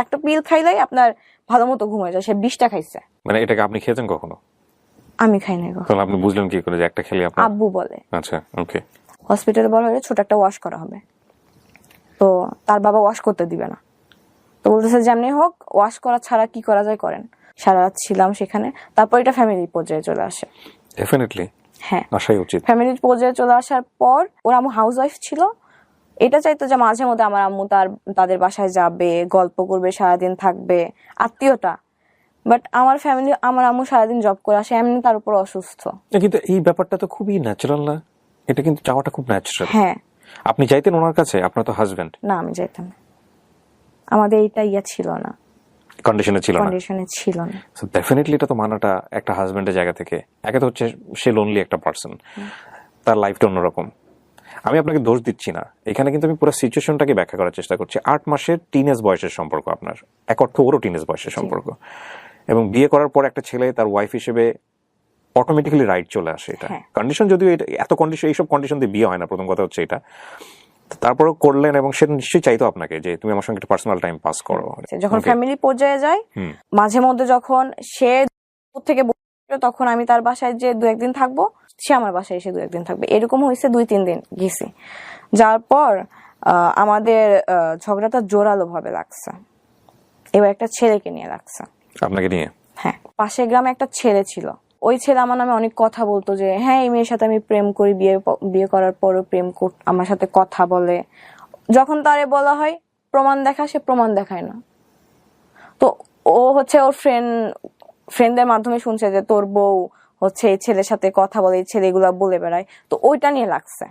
[SPEAKER 1] একটা পিল খাইলেই আপনার ভালো মতো ঘুম হয়ে যায়। সে 20টা খাইছে।
[SPEAKER 2] মানে এটাকে আপনি খেয়েছেন কখনো?
[SPEAKER 1] আমি খাই নাই গো।
[SPEAKER 2] তাহলে আপনি বুঝলেন কি করে যে একটা খেলে আপনার?
[SPEAKER 1] আব্বু বলে।
[SPEAKER 2] আচ্ছা, ওকে।
[SPEAKER 1] হসপিটালে বলা হলে ছোট একটা ওয়াশ করা হবে, তো তার বাবা ওয়াশ করতে দিবে না। তো বলতেছে যেমনি হোক ওয়াশ করা ছাড়া কি করা যায় করেন। সারা রাত ছিলাম সেখানে। তারপর এটা ফ্যামিলি পর্যায়ে চলে আসে।
[SPEAKER 2] ডেফিনেটলি
[SPEAKER 1] হ্যাঁ,
[SPEAKER 2] আসাই উচিত।
[SPEAKER 1] ফ্যামিলি পর্যায়ে চলে আসার পর ওর আম্মু হাউস ওয়াইফ ছিল। এটা চাইতো যে মাঝে মধ্যে আমার আম্মু তাদের বাসায় যাবে, গল্প করবে, সারাদিন থাকবে, আত্মীয়তা। বাট আমার আম্মু সারাদিন জব করে আসে, এমনি তার উপর অসুস্থ।
[SPEAKER 2] কিন্তু এই ব্যাপারটা তো খুবই ন্যাচারাল না? এটা কিন্তু চাওয়াটা খুব ন্যাচারাল।
[SPEAKER 1] হ্যাঁ,
[SPEAKER 2] আপনি চাইতেন ওনার কাছে? আপনার তো হাজবেন্ড।
[SPEAKER 1] না আমি যাইতাম না, আমাদের এটা ছিল না,
[SPEAKER 2] কন্ডিশনে ছিল না।
[SPEAKER 1] কন্ডিশনে ছিল না।
[SPEAKER 2] সো ডেফিনেটলি এটা তো মানাটা একটা হাজবেন্ডের জায়গা থেকে, একে তো হচ্ছে সে লোনলি একটা পার্সন, তার লাইফটা অন্যরকম। আমি আপনাকে দোষ দিচ্ছি না, এখানে কিন্তু আমি পুরো সিচুয়েশনটাকে ব্যাখ্যা করার চেষ্টা করছি। 8 মাসের টিনেজ বয়সের সম্পর্ক আপনার, এক অর্থ ওরও টিনেজ বয়সের সম্পর্ক, এবং বিয়ে করার পর একটা ছেলে তার ওয়াইফ হিসেবে অটোমেটিক্যালি রাইট চলে আসে। এটা কন্ডিশন, যদিও এত কন্ডিশন, এইসব কন্ডিশন দিয়ে বিয়ে হয় না, প্রথম কথা হচ্ছে এটা। তারপরেও করলেন, এবং সে নিশ্চয়ই চাইতো আপনাকে যে তুমি আমার সঙ্গে একটা পার্সোনাল টাইম পাস করো।
[SPEAKER 1] যখন ফ্যামিলি পর্যায়ে যায়, মাঝে মধ্যে যখন সে থেকে তখন আমি তার বাসায় যে 2-1 দিন থাকবো, সে আমার বাসায় এসে 2-1 দিন থাকবে। এরকম হয়েছে 2-3 দিন গেছি। যার পর আমাদের ঝগড়াটা জোরালো ভাবে লাগছে। এবার একটা ছেলেকে নিয়ে লাগছে।
[SPEAKER 2] আপনাকে নিয়ে?
[SPEAKER 1] হ্যাঁ, পাশের গ্রামে একটা ছেলে ছিল। ওই ছেলে আমার নামে অনেক কথা বলতো যে হ্যাঁ এই মেয়ের সাথে আমি প্রেম করি, বিয়ে করার পরও আমার সাথে কথা বলে। যখন তারে বলা হয় প্রমাণ দেখা, সে প্রমাণ দেখায় না। তো ও হচ্ছে ওর ফ্রেন্ডদের মাধ্যমে শুনছে যে তোর বউ হচ্ছে এই ছেলের সাথে কথা বলে, এই ছেলে এগুলা বলে বেড়ায়। তো ওইটা নিয়ে লাগছে।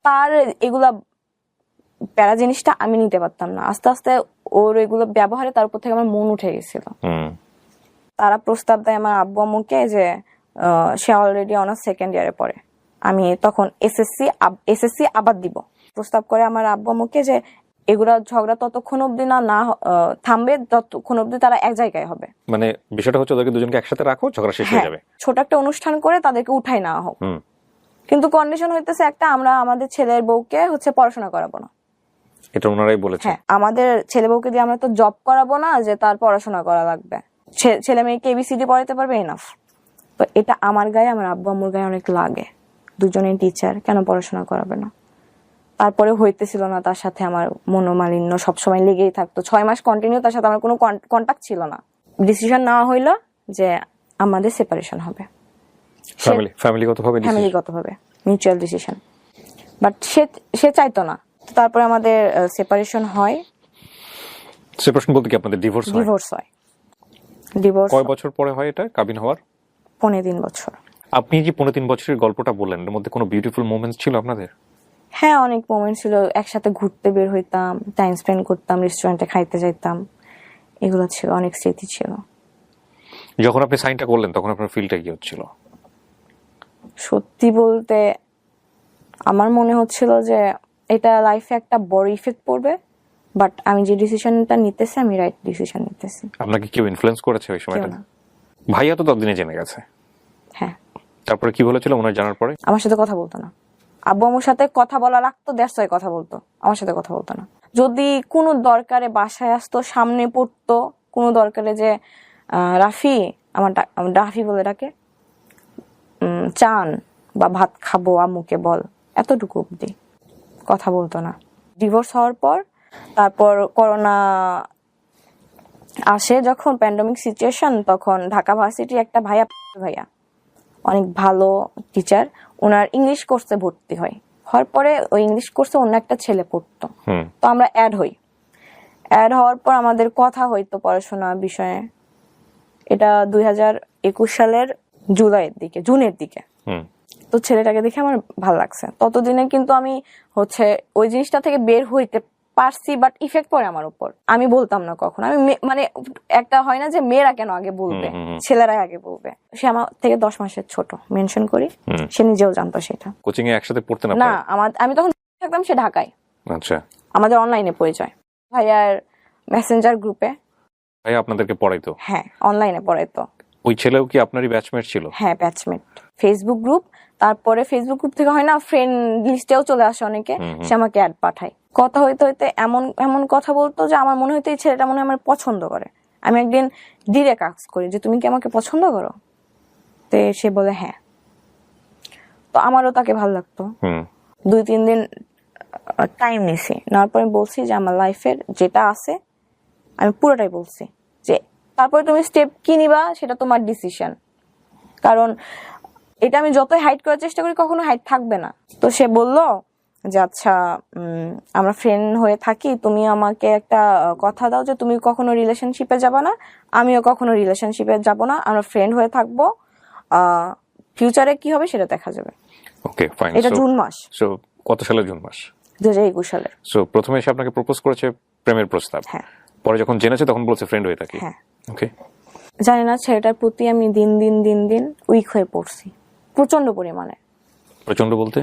[SPEAKER 1] তার এগুলা প্যারা জিনিসটা আমি নিতে পারতাম না। আস্তে আস্তে ওর এগুলো ব্যবহারে তার উপর থেকে আমার মন উঠে গেছিল। তারা প্রস্তাব দেয় আমার আব্বু আম্মুকে যে সে অলরেডি অনার্স 2nd ইয়ারে পড়ে, আমি তখন এসএসসি আবার দিব। প্রস্তাব করে আমার আব্বু আম্মুকে যে এগুলা ঝগড়া ততক্ষণ অব্দি না থামবে ততক্ষণ অব্দি তারা এক জায়গায় হবে।
[SPEAKER 2] মানে বিষয়টা হচ্ছে ওদেরকে দুজনকে একসাথে রাখো, ঝগড়া শেষ হয়ে যাবে।
[SPEAKER 1] ছোট একটা অনুষ্ঠান করে তাদেরকে উঠাই নেওয়া হোক, কিন্তু কন্ডিশন হইতেছে একটা, আমরা আমাদের ছেলের বউকে হচ্ছে পড়াশোনা করাবো না।
[SPEAKER 2] এটা ওনারাই বলেছে?
[SPEAKER 1] হ্যাঁ, আমাদের ছেলে বউকে দিয়ে আমরা তো জব করাবো না যে তার পড়াশোনা করা লাগবে। ছেলে মেয়েকে এবিসিডি পড়াতে পারবে, এনাফ। তো এটা আমার গায়ে, আমার আব্বু আম্মুর গায়ে অনেক লাগে। দুজনেই টিচার, কেন পড়াশোনা করাবে না? তারপরে হইতেছিল না তার সাথে আমার মনোমালিন্য সবসময় লেগেই থাকতো। 6 মাস কন্টিনিউ তার সাথে আমার কোনো কন্টাক্ট ছিল না। ডিসিশন নেওয়া হইলো যে আমাদের সেপারেশন হবে, ফ্যামিলিগতভাবে মিউচুয়াল ডিসিশন। বাট সে চাইতো না। তারপরে আমাদের সেপারেশন হয়।
[SPEAKER 2] সেপারেশন বলতে কি আপনাদের ডিভোর্স হয়? ডিভোর্স কয় বছর পরে হয় এটা, কাবিন হওয়ার?
[SPEAKER 1] 15 বছর।
[SPEAKER 2] আপনি যে 15 বছরের গল্পটা বললেন, এর মধ্যে কোনো বিউটিফুল মোমেন্টস ছিল আপনাদের?
[SPEAKER 1] হ্যাঁ, অনেক মোমেন্ট ছিল। একসাথে ঘুরতে বের হইতাম, টাইম স্পেন্ড করতাম, রেস্টুরেন্টে খাইতে যাইতাম, এগুলো ছিল, অনেক স্মৃতি ছিল।
[SPEAKER 2] যখন আপনি সাইনটা করলেন তখন আপনার ফিলটা কি হচ্ছিল?
[SPEAKER 1] সত্যি বলতে আমার মনে হচ্ছিল যে এটা লাইফে একটা বড় ইফেক্ট পড়বে, বাট আমি যে ডিসিশনটা নিতেছি আমি রাইট ডিসিশন নিতেছি।
[SPEAKER 2] আপনাকে কেউ ইনফ্লুয়েন্স করেছে ওই সময়টা? ভাইয়া তো ততদিনে জেনে গেছে।
[SPEAKER 1] হ্যাঁ।
[SPEAKER 2] তারপরে কি বলেছিল ওনার জানার পরে?
[SPEAKER 1] আমার সাথে কথা বলতো না। আব্বু আম্মুর সাথে কথা বলা লাগতো, দ্যাটস ওয়াই কথা বলতো, আমার সাথে কথা বলতো না। যদি কোনো দরকারে বাসায় আসতো, সামনে পড়তো, কোনো দরকারে যে রাফি, আমার রাফি বলে ডাকে, চান বা ভাত খাবো আম্মুকে বল, এতটুকু অব্দি, কথা বলতো না। ডিভোর্স হওয়ার পর তারপর করোনা আসে, যখন প্যান্ডেমিক সিচুয়েশন, তখন ঢাকা ভার্সিটি একটা ভাইয়া অনেক ভালো টিচার, ওনার ইংলিশ কোর্সে ভর্তি হওয়ার পরে ওই ইংলিশ কোর্সে অন্য একটা ছেলে পড়তো। তো আমরা অ্যাড হওয়ার পর আমাদের কথা হইতো পড়াশোনা বিষয়ে। এটা 2021 সালের জুনের দিকে। তো ছেলেটাকে দেখে আমার ভালো লাগছে। ততদিনে কিন্তু আমি হচ্ছে ওই জিনিসটা থেকে বের হইতে পারছি, বাট ইফেক্ট পড়ে আমার উপর। আমি বলতাম না কখন। আমি মানে একটা হয় না যে মেয়েরা কেন আগে বলবে, ছেলেরাই আগে বলবে। সে আমার থেকে 10 মাসের ছোট, মেনশন করি, সে নিজেও জানতো সেটা।
[SPEAKER 2] কোচিং এ একসাথে পড়তে
[SPEAKER 1] না, আমি তখন থাকতাম, সে ঢাকায়।
[SPEAKER 2] আচ্ছা।
[SPEAKER 1] আমাদের অনলাইনে পরিচয়, ভাইয়ার মেসেঞ্জার গ্রুপে
[SPEAKER 2] ভাই আপনাদেরকে পড়াইতো?
[SPEAKER 1] হ্যাঁ, অনলাইনে পড়াইতো।
[SPEAKER 2] ওই ছেলেও কি আপনারই ব্যাচমেট ছিল?
[SPEAKER 1] হ্যাঁ, ব্যাচমেট। ফেসবুক গ্রুপ, তারপরে ফেসবুক গ্রুপ থেকে হয় না ফ্রেন্ড লিস্টেও চলে আসে অনেকে, সে আমাকে অ্যাড পাঠায়। কথা হইতে হইতে এমন এমন কথা বলতো যে আমার মনে হইতো এই ছেলেটা মনে হয় আমার পছন্দ করে। আমি একদিন ডিরেক্ট আস্ক করি যে তুমি কি আমাকে পছন্দ করো? তো সে বলে হ্যাঁ। তো আমারও তাকে ভালো লাগতো। 2-3 দিন টাইম নিছি, নেওয়ার পরে বলছি যে আমার লাইফের যেটা আছে আমি পুরোটাই বলছি, যে তারপরে তুমি স্টেপ কি নিবা সেটা তোমার ডিসিশন, কারণ এটা আমি যতই হাইড করার চেষ্টা করি কখনো হাইড থাকবে না। তো সে বলল যে আচ্ছা আমরা ফ্রেন্ড হয়ে থাকি, তুমি আমাকে একটা কথা দাও যে তুমি কখনো রিলেশনশিপে যাবে না, আমিও কখনো রিলেশনশিপে যাব না, আমরা ফ্রেন্ড হয়ে থাকবো, ফিউচারে কি হবে সেটা দেখা যাবে।
[SPEAKER 2] Okay fine.
[SPEAKER 1] এটা জুন মাস।
[SPEAKER 2] সো কত সালের জুন মাস?
[SPEAKER 1] 2021 সালের।
[SPEAKER 2] সো প্রথমে এসে আপনাকে প্রপোজ করেছে প্রেমের প্রস্তাব,
[SPEAKER 1] হ্যাঁ।
[SPEAKER 2] পরে যখন জেনেছে তখন বলছে ফ্রেন্ড হয়ে থাকি।
[SPEAKER 1] হ্যাঁ।
[SPEAKER 2] ওকে।
[SPEAKER 1] জানি না ছেলেটার প্রতি আমি দিন দিন উইক হয়ে পড়ছি প্রচন্ড পরিমাণে।
[SPEAKER 2] প্রচন্ড বলতে?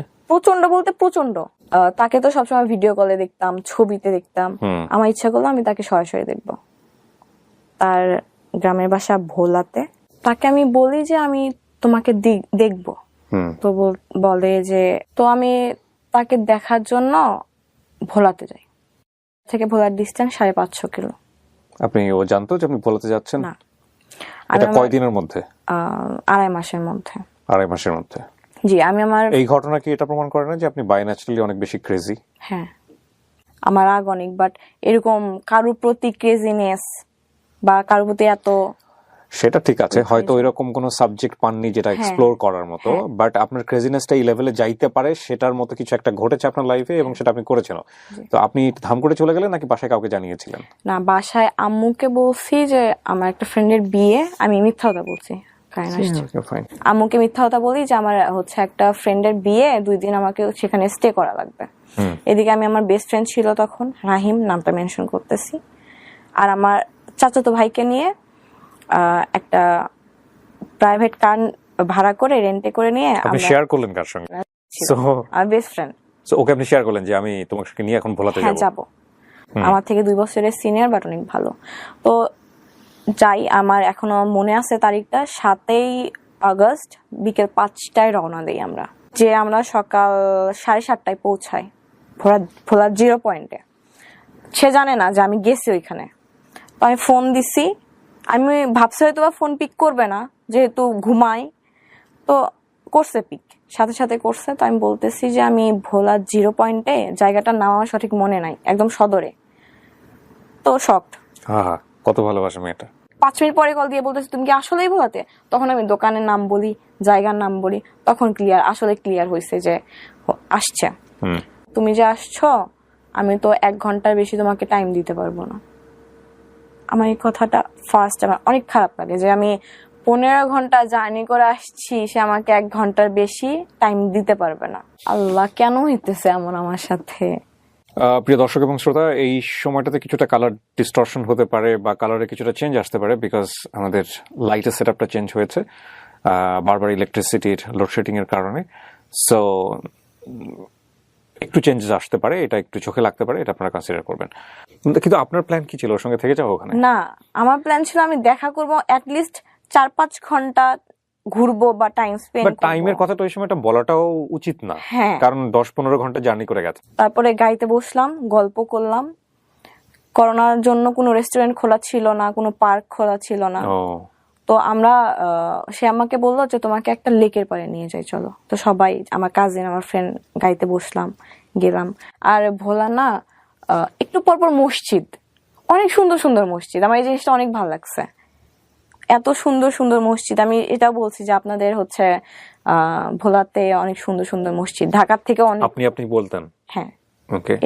[SPEAKER 1] প্রচন্ড। তাকে তো সবসময় ভিডিও কলে দেখতাম, ছবিতে দেখতাম, আমার ইচ্ছা করলো আমি তাকে সরাসরি দেখবো। তার গ্রামের বাসা ভোলাতে। তাকে আমি বলি যে আমি তোমাকে দেখবো, তো বলে যে তো আমি তাকে দেখার জন্য ভোলাতে যাই। থেকে ভোলার ডিস্টেন্স 550 কিলো।
[SPEAKER 2] আপনি ও জানতো যে আপনি ভোলাতে যাচ্ছেন?
[SPEAKER 1] না।
[SPEAKER 2] এটা কয়দিনের মধ্যে?
[SPEAKER 1] 2.5 মাসের মধ্যে।
[SPEAKER 2] 2.5 মাসের মধ্যে?
[SPEAKER 1] জি। আমি আমার
[SPEAKER 2] এই ঘটনা কি এটা প্রমাণ করে না যে আপনি বাই ন্যাচারালি অনেক বেশি ক্রেজি?
[SPEAKER 1] হ্যাঁ, আমার রাগ অনেক, বাট এরকম কারোর প্রতি ক্রেজিনেস বা কারোর প্রতি এত,
[SPEAKER 2] সেটা ঠিক আছে, হয়তো এরকম কোনো সাবজেক্ট পাননি যেটা এক্সপ্লোর করার মতো, বাট আপনার ক্রেজিনেসটা এই লেভেলে যাইতে পারে সেটার মতো কিছু একটা ঘটেছে আপনার লাইফে এবং সেটা আপনি করেছেন। তো আপনি ধাম করে চলে গেলেন নাকি বাসায় কাউকে জানিয়েছিলেন?
[SPEAKER 1] না, বাসায় আম্মুকে বলছি যে আমার একটা ফ্রেন্ডের বিয়ে, আমি মিথ্যা কথা বলছি, আম্মুকে মিথ্যা কথা বলি যে আমার হচ্ছে একটা ফ্রেন্ডের বিয়ে, 2 দিন আমাকে সেখানে স্টে করা লাগবে। এদিকে আমি আমার বেস্ট ফ্রেন্ড ছিল তখন, রাহিম, নামটা মেনশন করতেছি, আর আমার চাচাতো ভাইকে নিয়ে একটা প্রাইভেট কার ভাড়া করে রেন্টে করে নিয়ে
[SPEAKER 2] আপনি শেয়ার করলেন কার সঙ্গে?
[SPEAKER 1] আমার বেস্ট ফ্রেন্ড।
[SPEAKER 2] সো ওকে আপনি শেয়ার করলেন যে আমি তোমাকে নিয়ে এখন ভোলাতে যাব।
[SPEAKER 1] আমার থেকে 2 বছরের সিনিয়র, বাট অনেক ভালো। তো যাই, আমার এখনো মনে আছে তারিখটা, 7ই আগস্ট বিকেল 5টায় রওনা দেই আমরা, যে আমরা সকাল 7:30টায় পৌঁছাই ভোলার 0 পয়েন্টে। সে জানে না যে আমি গেছি ওইখানে। তো আমি ফোন দিছি, আমি ভাবছি হয়তো বা ফোন পিক করবে না যেহেতু ঘুমাই, তো করছে পিক, সাথে সাথে করছে। তো আমি বলতেছি যে আমি ভোলার 0 পয়েন্টে, জায়গাটার নাম আমার সঠিক মনে নাই, একদম সদরে। তো শকড।
[SPEAKER 2] কত ভালোবাসে মেয়েটা।
[SPEAKER 1] 5 মিনিট পরে কল দিয়ে বলতেছে তুমি কি আসলেই ভোলাতে? তখন আমি দোকানের নাম বলি, জায়গার নাম বলি, তখন আসলে ক্লিয়ার হয়েছে যে আসছে। তুমি যে আসছো, আমি তো 1 ঘন্টার বেশি তোমাকে টাইম দিতে পারবো না। আমার এই কথাটা ফার্স্ট আমার অনেক খারাপ লাগে যে আমি 15 ঘন্টা জার্নি করে আসছি, সে আমাকে 1 ঘন্টার বেশি টাইম দিতে পারবে না। আল্লাহ, কেন হইতেছে এমন আমার সাথে?
[SPEAKER 2] প্রিয় দর্শক এবং শ্রোতা, এই সময়টাতে কিছুটা কালার ডিস্টরশন হতে পারে বা কালারে কিছুটা চেঞ্জ আসতে পারে, বিকজ আমাদের লাইটের সেটআপটা চেঞ্জ হয়েছে বারবার ইলেকট্রিসিটির লোডশেডিং এর কারণে। সো একটু চেঞ্জেস আসতে পারে, এটা একটু চোখে লাগতে পারে, এটা আপনারা কনসিডার করবেন। কিন্তু আপনার প্ল্যান কি ছিল? ওর সঙ্গে থেকে যাও ওখানে?
[SPEAKER 1] না, আমার প্ল্যান ছিল আমি দেখা করবো, অ্যাটলিস্ট 4-5 ঘন্টা ঘুরবো বা টাইম স্পেন্ড করব।
[SPEAKER 2] টাইমের কথাটা ওই সময়টা বলাটাও উচিত না, কারণ 10-15 ঘন্টা জার্নি করে গেছে।
[SPEAKER 1] তারপরে গাড়িতে বসলাম, গল্প করলাম। করোনার জন্য কোনো রেস্টুরেন্ট খোলা ছিল না, কোনো পার্ক খোলা ছিল না। তো আমরা সে আমাকে বললো যে তোমাকে একটা লেকের পাড়ে নিয়ে যাই, চলো। তো সবাই, আমার কাজিন, আমার ফ্রেন্ড, গাড়িতে বসলাম, গেলাম। আর ভোলা না, একটু পরপর মসজিদ, অনেক সুন্দর সুন্দর মসজিদ। আমার এই জিনিসটা অনেক ভালো লাগছে, এত সুন্দর সুন্দর মসজিদ। আমি এটাও বলছি যে আপনাদের হচ্ছে ভোলাতে অনেক সুন্দর সুন্দর মসজিদ, ঢাকার থেকে অনেক।
[SPEAKER 2] আপনি বলতেন?
[SPEAKER 1] হ্যাঁ,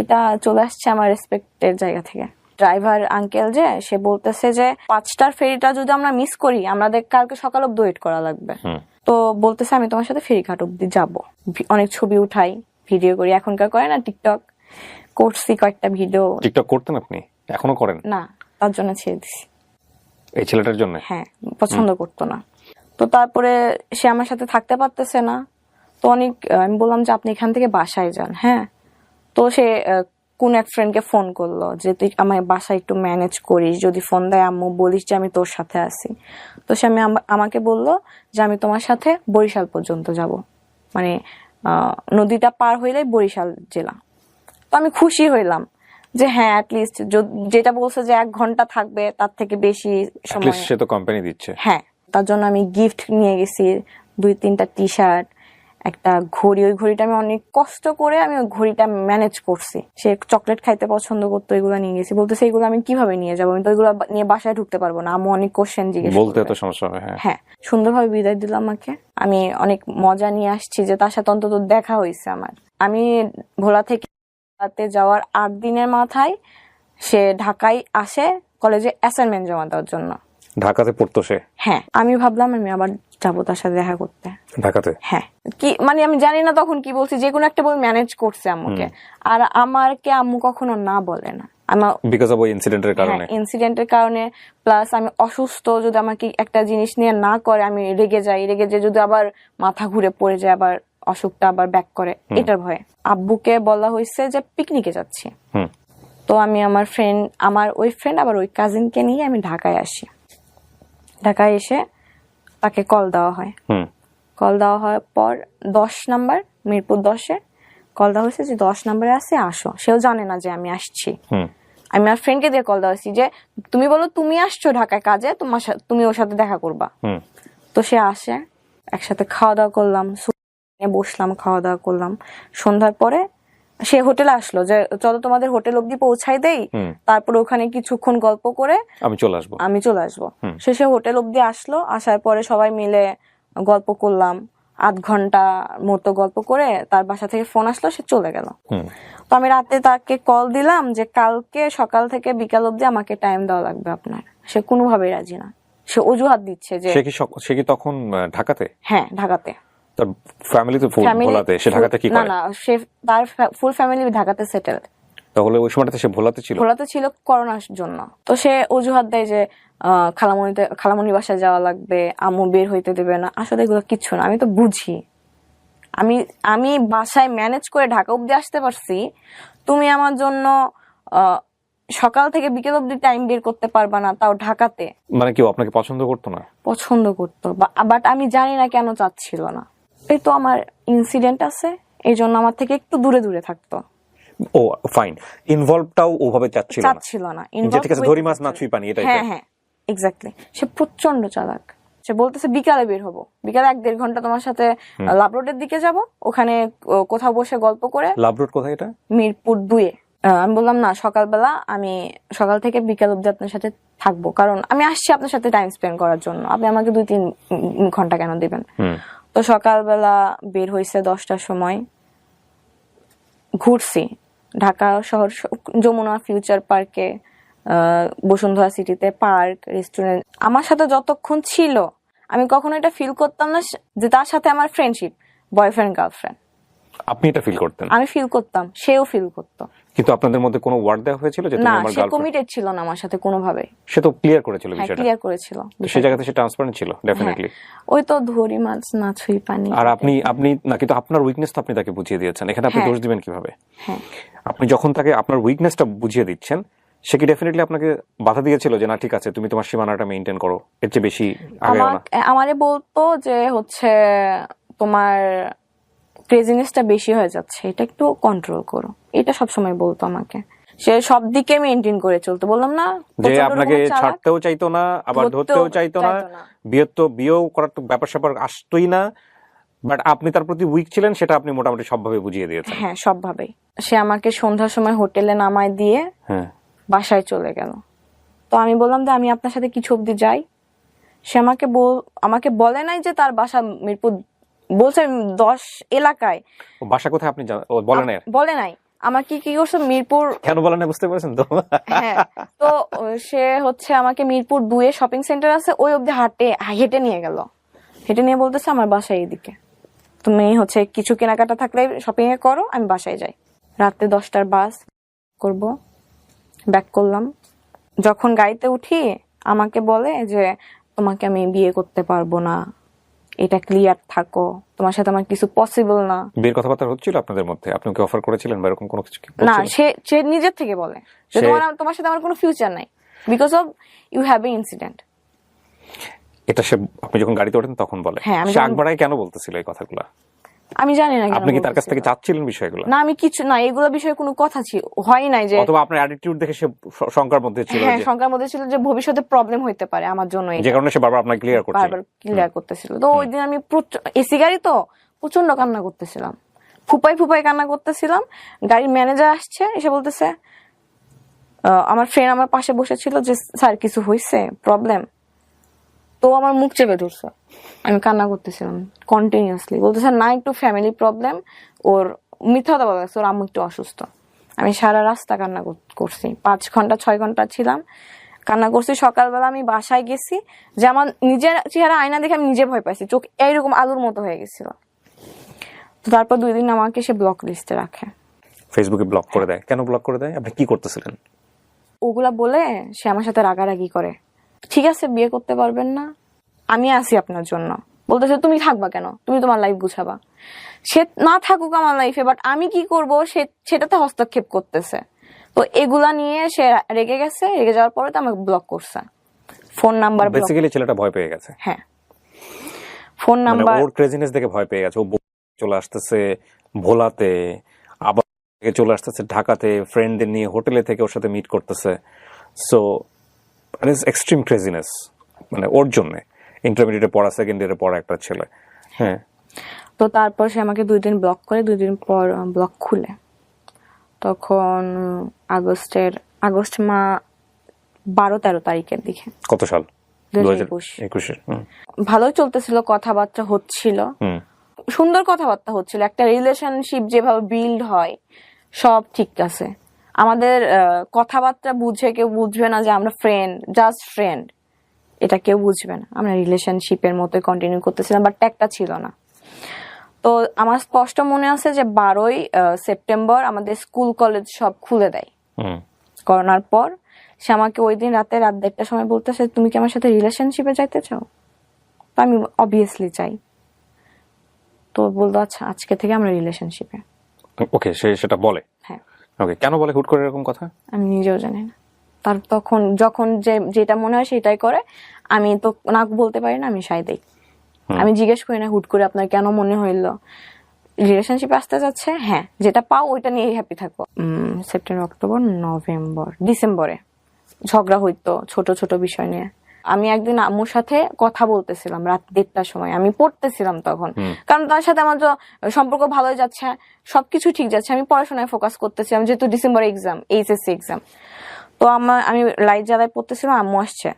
[SPEAKER 1] এটা চলে আসছে আমার রেসপেক্টের জায়গা থেকে। ড্রাইভার আঙ্কেল যে, সে বলতেছে যে 5টার ফেরিটা যদি আমরা মিস করি, আমাদের কালকে সকাল অব্দি ওয়েট করা লাগবে। তো বলতেছে আমি তোমার সাথে ফেরিঘাট অব্দি যাবো, অনেক ছবি উঠাই, ভিডিও করি। এখনকার করে না টিকটক, করছি কয়েকটা ভিডিও।
[SPEAKER 2] টিকটক করতেন আপনি? এখনো করেন?
[SPEAKER 1] না, তার জন্য ছেড়ে দিছি।
[SPEAKER 2] এই ছেলেটার জন্য?
[SPEAKER 1] হ্যাঁ, পছন্দ করতো না। তো তারপরে সে আমার সাথে থাকতে পারতেছে না, তো অনেক আমি বললাম যে আপনি এখান থেকে বাসায় যান। হ্যাঁ, তো সে কোন এক ফ্রেন্ডকে ফোন করলো যে তুই আমার বাসায় একটু ম্যানেজ করিস, যদি ফোন দেয় আম্মু বলিস যে আমি তোর সাথে আছি। তো সে আমাকে বললো যে আমি তোমার সাথে বরিশাল পর্যন্ত যাব, মানে নদীটা পার হইলেই বরিশাল জেলা। তো আমি খুশি হইলাম যে হ্যাঁ অ্যাটলিস্ট যেটা বলছে যে 1 ঘন্টা থাকবে তার থেকে বেশি সময়
[SPEAKER 2] সে তো কোম্পানি দিচ্ছে।
[SPEAKER 1] হ্যাঁ, তার জন্য আমি গিফট নিয়ে গেছি 2-3টা টি-শার্ট, একটা ঘড়ি। ওই ঘড়িটা আমি অনেক কষ্ট করে আমি ওই ঘড়িটা ম্যানেজ করছি। সে চকলেট খাইতে পছন্দ করতো, এগুলো নিয়ে গেছি। বলতেছে এগুলো আমি কিভাবে নিয়ে যাবো, আমি তো এগুলো নিয়ে বাসায় ঢুকতে পারবো না, আমি অনেক কোশ্চেন জিজ্ঞেস
[SPEAKER 2] বলতে
[SPEAKER 1] করবে।
[SPEAKER 2] তো সমস্যা হবে।
[SPEAKER 1] হ্যাঁ, সুন্দরভাবে বিদায় দিল আমাকে। আমি অনেক মজা নিয়ে আসছি যে তার সাথে অন্তত দেখা হয়েছে আমার। আমি ভোলা থেকে যাওয়ার 8 দিনের মাথায় সে ঢাকায় আসে কলেজে অ্যাসাইনমেন্ট জমা দেওয়ার জন্য।
[SPEAKER 2] ঢাকাতে পড়তো সে?
[SPEAKER 1] হ্যাঁ, আমি ভাবলাম আমি আবার যাবো তার সাথে দেখা করতে
[SPEAKER 2] ঢাকাতে।
[SPEAKER 1] হ্যাঁ, কি মানে আমি জানি না তখন কি বলছি, যে কোনো একটা বই ম্যানেজ করছে আম্মুকে। আর আমারকে আম্মু কখনো না বলে না, আমার
[SPEAKER 2] বিকজ অফ ওই ইনসিডেন্টের কারণে।
[SPEAKER 1] ইনসিডেন্টের কারণে, প্লাস আমি অসুস্থ, যদি আমাকে একটা জিনিস নিয়ে না করে আমি রেগে যাই, রেগে যে যদি আবার মাথা ঘুরে পড়ে যায়, আবার অসুখটা আবার ব্যাক করে, এটার ভয়ে আব্বুকে বলা হয়েছে যে পিকনিকে যাচ্ছি। তো আমি আমার ওই ফ্রেন্ড আবার ওই কাজিনকে নিয়ে আমি ঢাকায় আসি। ঢাকায় এসে তাকে কল দেওয়া হয়। কল দেওয়া হওয়ার পর 10 নাম্বার, মিরপুর 10-এ কল দেওয়া হয়েছে যে 10 নাম্বারে আছে, আসো। সেও জানে না যে আমি আসছি। আমি আমার ফ্রেন্ডকে দিয়ে কল দেওয়া হয়েছি যে তুমি বলো তুমি আসছো ঢাকায় কাজে, তুমি ওর সাথে দেখা করবা। তো সে আসে, একসাথে খাওয়া দাওয়া করলাম, বসলাম, খাওয়া দাওয়া করলাম। সন্ধ্যার পরে সে হোটেলে আসলো যে চলো তোমাদের হোটেল অব্দি পৌঁছাই দেই, তারপর ওখানে কিছুক্ষণ গল্প করে আমি চলে আসবো। সে হোটেল অব্দি আসলো, আসার পরে সবাই মিলে গল্প করলাম, 8 ঘন্টা মতো গল্প করে তার বাসা থেকে ফোন আসলো, সে চলে গেল। তো আমি রাতে তাকে কল দিলাম যে কালকে সকাল থেকে বিকাল অব্দি আমাকে টাইম দেওয়া লাগবে আপনার। সে কোনোভাবেই রাজি না, সে অজুহাত দিচ্ছে যে
[SPEAKER 2] সে কি তখন ঢাকাতে?
[SPEAKER 1] হ্যাঁ, ঢাকাতে।
[SPEAKER 2] তার ফ্যামিলি তো ভোলাতে, সে ঢাকাতে কি করে?
[SPEAKER 1] না, সে তার ফুল ফ্যামিলি ঢাকাতে সেটেলড।
[SPEAKER 2] তাহলে ওই সময়টাতে সে ভোলাতে ছিল
[SPEAKER 1] করোনার জন্য। তো সে অজুহাত দেয় যে খালামণির বাসায় যাওয়া লাগবে, আম্মু বের হইতে দেবে না। আসলে এগুলো কিচ্ছু না, আমি তো বুঝি। আমি বাসায় ম্যানেজ করে ঢাকা অব্দি আসতে পারছি, তুমি আমার জন্য সকাল থেকে বিকেল অব্দি টাইম বের করতে পারবা না, তাও ঢাকাতে।
[SPEAKER 2] মানে কেউ আপনাকে পছন্দ করতো না? পছন্দ
[SPEAKER 1] করতো, বাট আমি জানি না কেন চাচ্ছিল না। এই তো আমার ইনসিডেন্ট আছে, এই জন্য আমার থেকে একটু দূরে দূরে থাকতো।
[SPEAKER 2] ও ফাইন, ইনভলভটাও ওভাবে চাচ্ছিল না। যে ঠিক আছে ধরি মাছ না ছুঁই পানি, এটাই।
[SPEAKER 1] হ্যাঁ, এক্স্যাক্টলি। সে প্রচন্ড চালাক। সে বলতেছে বিকালে বের হবো, বিকালে 1-1.5 ঘন্টা তোমার সাথে লাভ রোডের দিকে যাব, ওখানে কোথাও বসে গল্প করে।
[SPEAKER 2] লাভ রোড কোথায় এটা?
[SPEAKER 1] মিরপুর 2-এ। আমি বললাম না, সকালবেলা আমি সকাল থেকে বিকাল অব্দি আপনার সাথে থাকবো, কারণ আমি আসছি আপনার সাথে টাইম স্পেন্ড করার জন্য, আপনি আমাকে 2-3 ঘন্টা কেন দিবেন। তো সকালবেলা বের হয়েছে 10টার সময়, ঘুরছি ঢাকা শহর, যমুনা ফিউচার পার্কে, বসুন্ধরা সিটিতে, পার্ক, রেস্টুরেন্ট। আমার সাথে যতক্ষণ ছিল আমি কখনো এটা ফিল করতাম না যে তার সাথে আমার ফ্রেন্ডশিপ, বয়ফ্রেন্ড গার্লফ্রেন্ড।
[SPEAKER 2] আপনি এটা ফিল করতেন?
[SPEAKER 1] আমি ফিল করতাম, সেও ফিল করতো।
[SPEAKER 2] কিন্তু আপনাদের মধ্যে কোনো ওয়ার্ড দেওয়া হয়েছিল যে তুমি আমার গার্লফ্রেন্ড?
[SPEAKER 1] সে কমিটেড ছিল না আমার সাথে কোনোভাবে।
[SPEAKER 2] সে তো ক্লিয়ার করেছিল বিষয়টা।
[SPEAKER 1] ক্লিয়ার করেছিল,
[SPEAKER 2] সেই জায়গাতে সে ট্রান্সপারেন্ট ছিল ডেফিনেটলি।
[SPEAKER 1] ওই তো ধরি মাছ না ছুঁই পানি।
[SPEAKER 2] আর আপনি না, কিন্তু আপনার উইকনেস তো আপনি তাকে বুঝিয়ে দিয়েছেন, এখানে আপনি দোষ দিবেন কিভাবে? আপনি যখন তাকে আপনার উইকনেসটা বুঝিয়ে দিচ্ছেন, সে কি ডেফিনেটলি আপনাকে বাধা দিয়েছিল যে না ঠিক আছে তুমি তোমার সীমানাটা মেইনটেইন করো, এর চেয়ে বেশি আগাও না?
[SPEAKER 1] আমারে বলতো যে হচ্ছে তোমার ক্রেজিনেসটা বেশি হয়ে যাচ্ছে, এটা একটু কন্ট্রোল করো, এটা সবসময় বলতো আমাকে। সে সব দিকে মেইনটেইন করে চলতো, বললাম না,
[SPEAKER 2] যে আপনাকে ছাড়তেও চাইতো না, আবার ধরতেও চাইতো না, বিয়েও করার তো ব্যাপার স্যাপার আসতোই না, বাট আপনি তার প্রতি উইক ছিলেন, সেটা আপনি মোটামুটি সবভাবে বুঝিয়ে দিয়েছেন।
[SPEAKER 1] হ্যাঁ, সবভাবেই। সে আমাকে সন্ধ্যার সময় হোটেলে নামায় দিয়ে বাসায় চলে গেল। তো আমি বললাম যে আমি আপনার সাথে কিছু অব্দি যাই। সে আমাকে বলে নাই যে তার বাসা মিরপুর, বলছে 10 এলাকায়।
[SPEAKER 2] বাসা কোথায় আপনি
[SPEAKER 1] বলে নাই আমাকে। কি করছে, মিরপুর
[SPEAKER 2] কেন বলে নাই বুঝতে পারছেন তো?
[SPEAKER 1] হ্যাঁ, তো সে হচ্ছে আমাকে মিরপুর 2-এ শপিং সেন্টার আছে, ওই অব্দি হেঁটে নিয়ে গেল। হেঁটে নিয়ে বলতেছে আমার বাসা এইদিকে, তুমি হচ্ছে কিছু কেনাকাটা থাকলে শপিং এ করো, আমি বাসায় যাই। রাতে 10টার বাস করব, ব্যাক করলাম। যখন গাড়িতে উঠি আমাকে বলে যে তোমাকে আমি বিয়ে করতে পারবো না, এটা ক্লিয়ার থাকো, তোমার সাথে আমার কিছু পসিবল না।
[SPEAKER 2] বিয়ের কথাবার্তা হচ্ছিল আপনাদের মধ্যে? আপনি কি অফার করেছিলেন বা এরকম কোনো কিছু কি
[SPEAKER 1] না,
[SPEAKER 2] বলছিলেন?
[SPEAKER 1] সে নিজের থেকে বলে যে তোমার সাথে আমার কোনো ফিউচার নাই, because of you have a incident.
[SPEAKER 2] এটা সে আপনি যখন গাড়িতে ওঠেন তখন বলে?
[SPEAKER 1] হ্যাঁ, আমি
[SPEAKER 2] সে আগবাড়ায় কেন বলতেছিল এই কথাগুলো?
[SPEAKER 1] আমি জানি না কেন
[SPEAKER 2] আপনি কি তার কাছ
[SPEAKER 1] বলতেছিল।
[SPEAKER 2] থেকে চাচ্ছিলেন বিষয়গুলো?
[SPEAKER 1] না, আমি কিছু না, এগুলো বিষয়ে কোনো কথা হয় নাই যে,
[SPEAKER 2] অথবা আপনার অ্যাটিটিউড দেখে সে শঙ্কার মধ্যে ছিল,
[SPEAKER 1] হ্যাঁ, শঙ্কার মধ্যে ছিল যে ভবিষ্যতে প্রবলেম হইতে পারে আমার জন্য,
[SPEAKER 2] যে কারণে সে বারবার আপনাকে ক্লিয়ার করছিল?
[SPEAKER 1] বারবার ক্লিয়ার করতেছিল। তো ওই দিন আমি এসি গাড়ি তো প্রচন্ড কান্না করতেছিলাম, ফুপাই কান্না করতেছিলাম। গাড়ির ম্যানেজার আসছে, এসে বলতেছে, আমার ফ্রেন্ড আমার পাশে বসেছিল, যে স্যার কিছু হয়েছে, প্রবলেম? তো আমার মুখ চেপে ধরছে, আমি কান্না করতেছিলাম কন্টিনিউয়াসলি। বলতেছে না, একটু ফ্যামিলি প্রবলেম, ওর মিথ্যা কথা বলা গেছে, ওর আম্মু একটু অসুস্থ। আমি সারা রাস্তা কান্না করছি, 5 ঘন্টা 6 ঘন্টা ছিলাম, কান্না করছি। সকালবেলা আমি বাসায় গেছি, যে আমার নিজের চেহারা আয়না দেখে আমি নিজে ভয় পাইছি, চোখ এইরকম আলুর মতো হয়ে গেছিল। তো তারপর 2 দিন আমাকে সে ব্লক লিস্টে রাখে।
[SPEAKER 2] ফেসবুকে ব্লক করে দেয়? কেন ব্লক করে দেয়? আপনি কি করতেছিলেন?
[SPEAKER 1] ওগুলা বলে সে আমার সাথে রাগারাগি করে। ঠিক আছে, বিয়ে করতে পারবেন না, আমি আছি আপনার জন্য। বলতেছে তুমি থাকবা কেন, তুমি তোমার লাইফ গুছাবা। সে না থাকুক আমার লাইফে, বাট আমি কি করব সেটাতে হস্তক্ষেপ করতেছে। তো এগুলা নিয়ে সে রেগে গেছে, রেগে যাওয়ার পরে তো আমাকে ব্লক করছে, ফোন নাম্বার ব্লক।
[SPEAKER 2] বেসিক্যালি ছেলেটা ভয় পেয়ে গেছে।
[SPEAKER 1] হ্যাঁ, ফোন নাম্বার,
[SPEAKER 2] ওর ক্রেজিনেস দেখে ভয় পেয়ে গেছে। ও চলে আসতেছে ভোলাতে, আবার চলে আসতেছে ঢাকাতে, ফ্রেন্ডদের নিয়ে হোটেলে থেকে ওর সাথে মিট করতেছে। সো এক্সট্রিম ক্রেজিনেস, মানে ওর জন্য ইন্টারমিডিয়েটে পড়া, সেকেন্ড ইয়ারে পড়া একটা ছেলে। হ্যাঁ,
[SPEAKER 1] তো তারপর সে আমাকে 2 দিন ব্লক করে, 2 দিন পর ব্লক খুলে। তখন আগস্ট 12-13 তারিখের দিকে।
[SPEAKER 2] কত সাল?
[SPEAKER 1] 2021।
[SPEAKER 2] 2021।
[SPEAKER 1] ভালোই চলতেছিল, কথাবার্তা হচ্ছিল, সুন্দর কথাবার্তা হচ্ছিল। একটা রিলেশনশিপ যেভাবে বিল্ড হয় সব ঠিক আছে। আমাদের কথাবার্তা বুঝে কেউ বুঝবে না যে আমরা ফ্রেন্ড, জাস্ট ফ্রেন্ড, এটা কেউ বুঝবে না। আমরা রিলেশনশিপের মতোই কন্টিনিউ করতেছিলাম, বাট ট্যাগটা ছিল না। তো আমার স্পষ্ট মনে আছে যে 12ই সেপ্টেম্বর আমাদের স্কুল কলেজ সব খুলে দেয় করোনার পর। সে আমাকে ওই দিন রাত 1:30টার সময় বলতেছে, তুমি কি আমার সাথে রিলেশনশিপে যাইতে চাও? তো আমি অবভিয়াসলি চাই। তো বলতো আচ্ছা, আজকে থেকে আমরা রিলেশনশিপে।
[SPEAKER 2] ওকে, সে সেটা বলে?
[SPEAKER 1] হ্যাঁ।
[SPEAKER 2] ওকে, কেন বলে হুট করে এরকম কথা?
[SPEAKER 1] আমি নিজেও জানি না। তার তখন যখন যেটা মনে হয় সেটাই করে। আমি তো না বলতে পারি না, আমি সাই দেই। আমি জিজ্ঞেস করি না হুট করে আপনার কেন মনে হইলো রিলেশনশিপে আসতে যাচ্ছে। হ্যাঁ, যেটা পাও ওইটা নিয়ে হ্যাপি থাকো। সেপ্টেম্বর, অক্টোবর, নভেম্বর, ডিসেম্বরে ঝগড়া হইতো ছোট ছোট বিষয় নিয়ে। আমি একদিন আম্মুর সাথে কথা বলতেছিলাম রাত 1:30টার সময়, আমি পড়তেছিলাম তখন, কারণ তার সাথে আমার সম্পর্ক ভালোই যাচ্ছে, সবকিছু ঠিক যাচ্ছে, আমি পড়াশোনায় ফোকাস করতেছিলাম, যেহেতু ডিসেম্বরে এক্সাম, এইচএসসি এক্সাম। তো আমি লাইট জ্বালায় পড়তেছিলাম, আম্মু আসছে,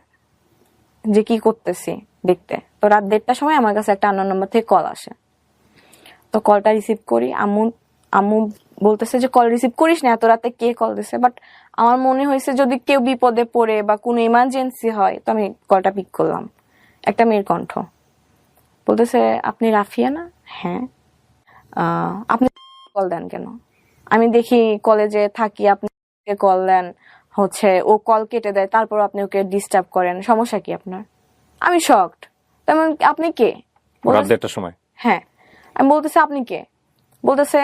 [SPEAKER 1] যে কি করতেছি দেখতে। তো রাত 1:30টার সময় আমার কাছে একটা আননোন নাম্বার থেকে কল আসে। তো কলটা রিসিভ করি, আম্মু বলতেছে যে কল রিসিভ করিস না, এত রাতে কে কল দিছে। বাট আমার মনে হয়েছে যদি কেউ বিপদে পড়ে বা কোনো ইমার্জেন্সি হয়, তো আমি কলটা পিক করলাম। একটা মেয়ের কণ্ঠ বলতেছে, আপনি রাফিয়া না? হ্যাঁ। আপনি কল দেন কেন? আমি দেখি কলেজে থাকি, আপনি কল দেন, হচ্ছে ও কল কেটে দেয়, তারপর আপনি ওকে ডিস্টার্ব করেন, সমস্যা কি আপনার? আমি শকড। তেমন আপনি কে?
[SPEAKER 2] রাত 1:30টার সময়?
[SPEAKER 1] হ্যাঁ। আমি বলতেছে আপনি কে? বলতেছে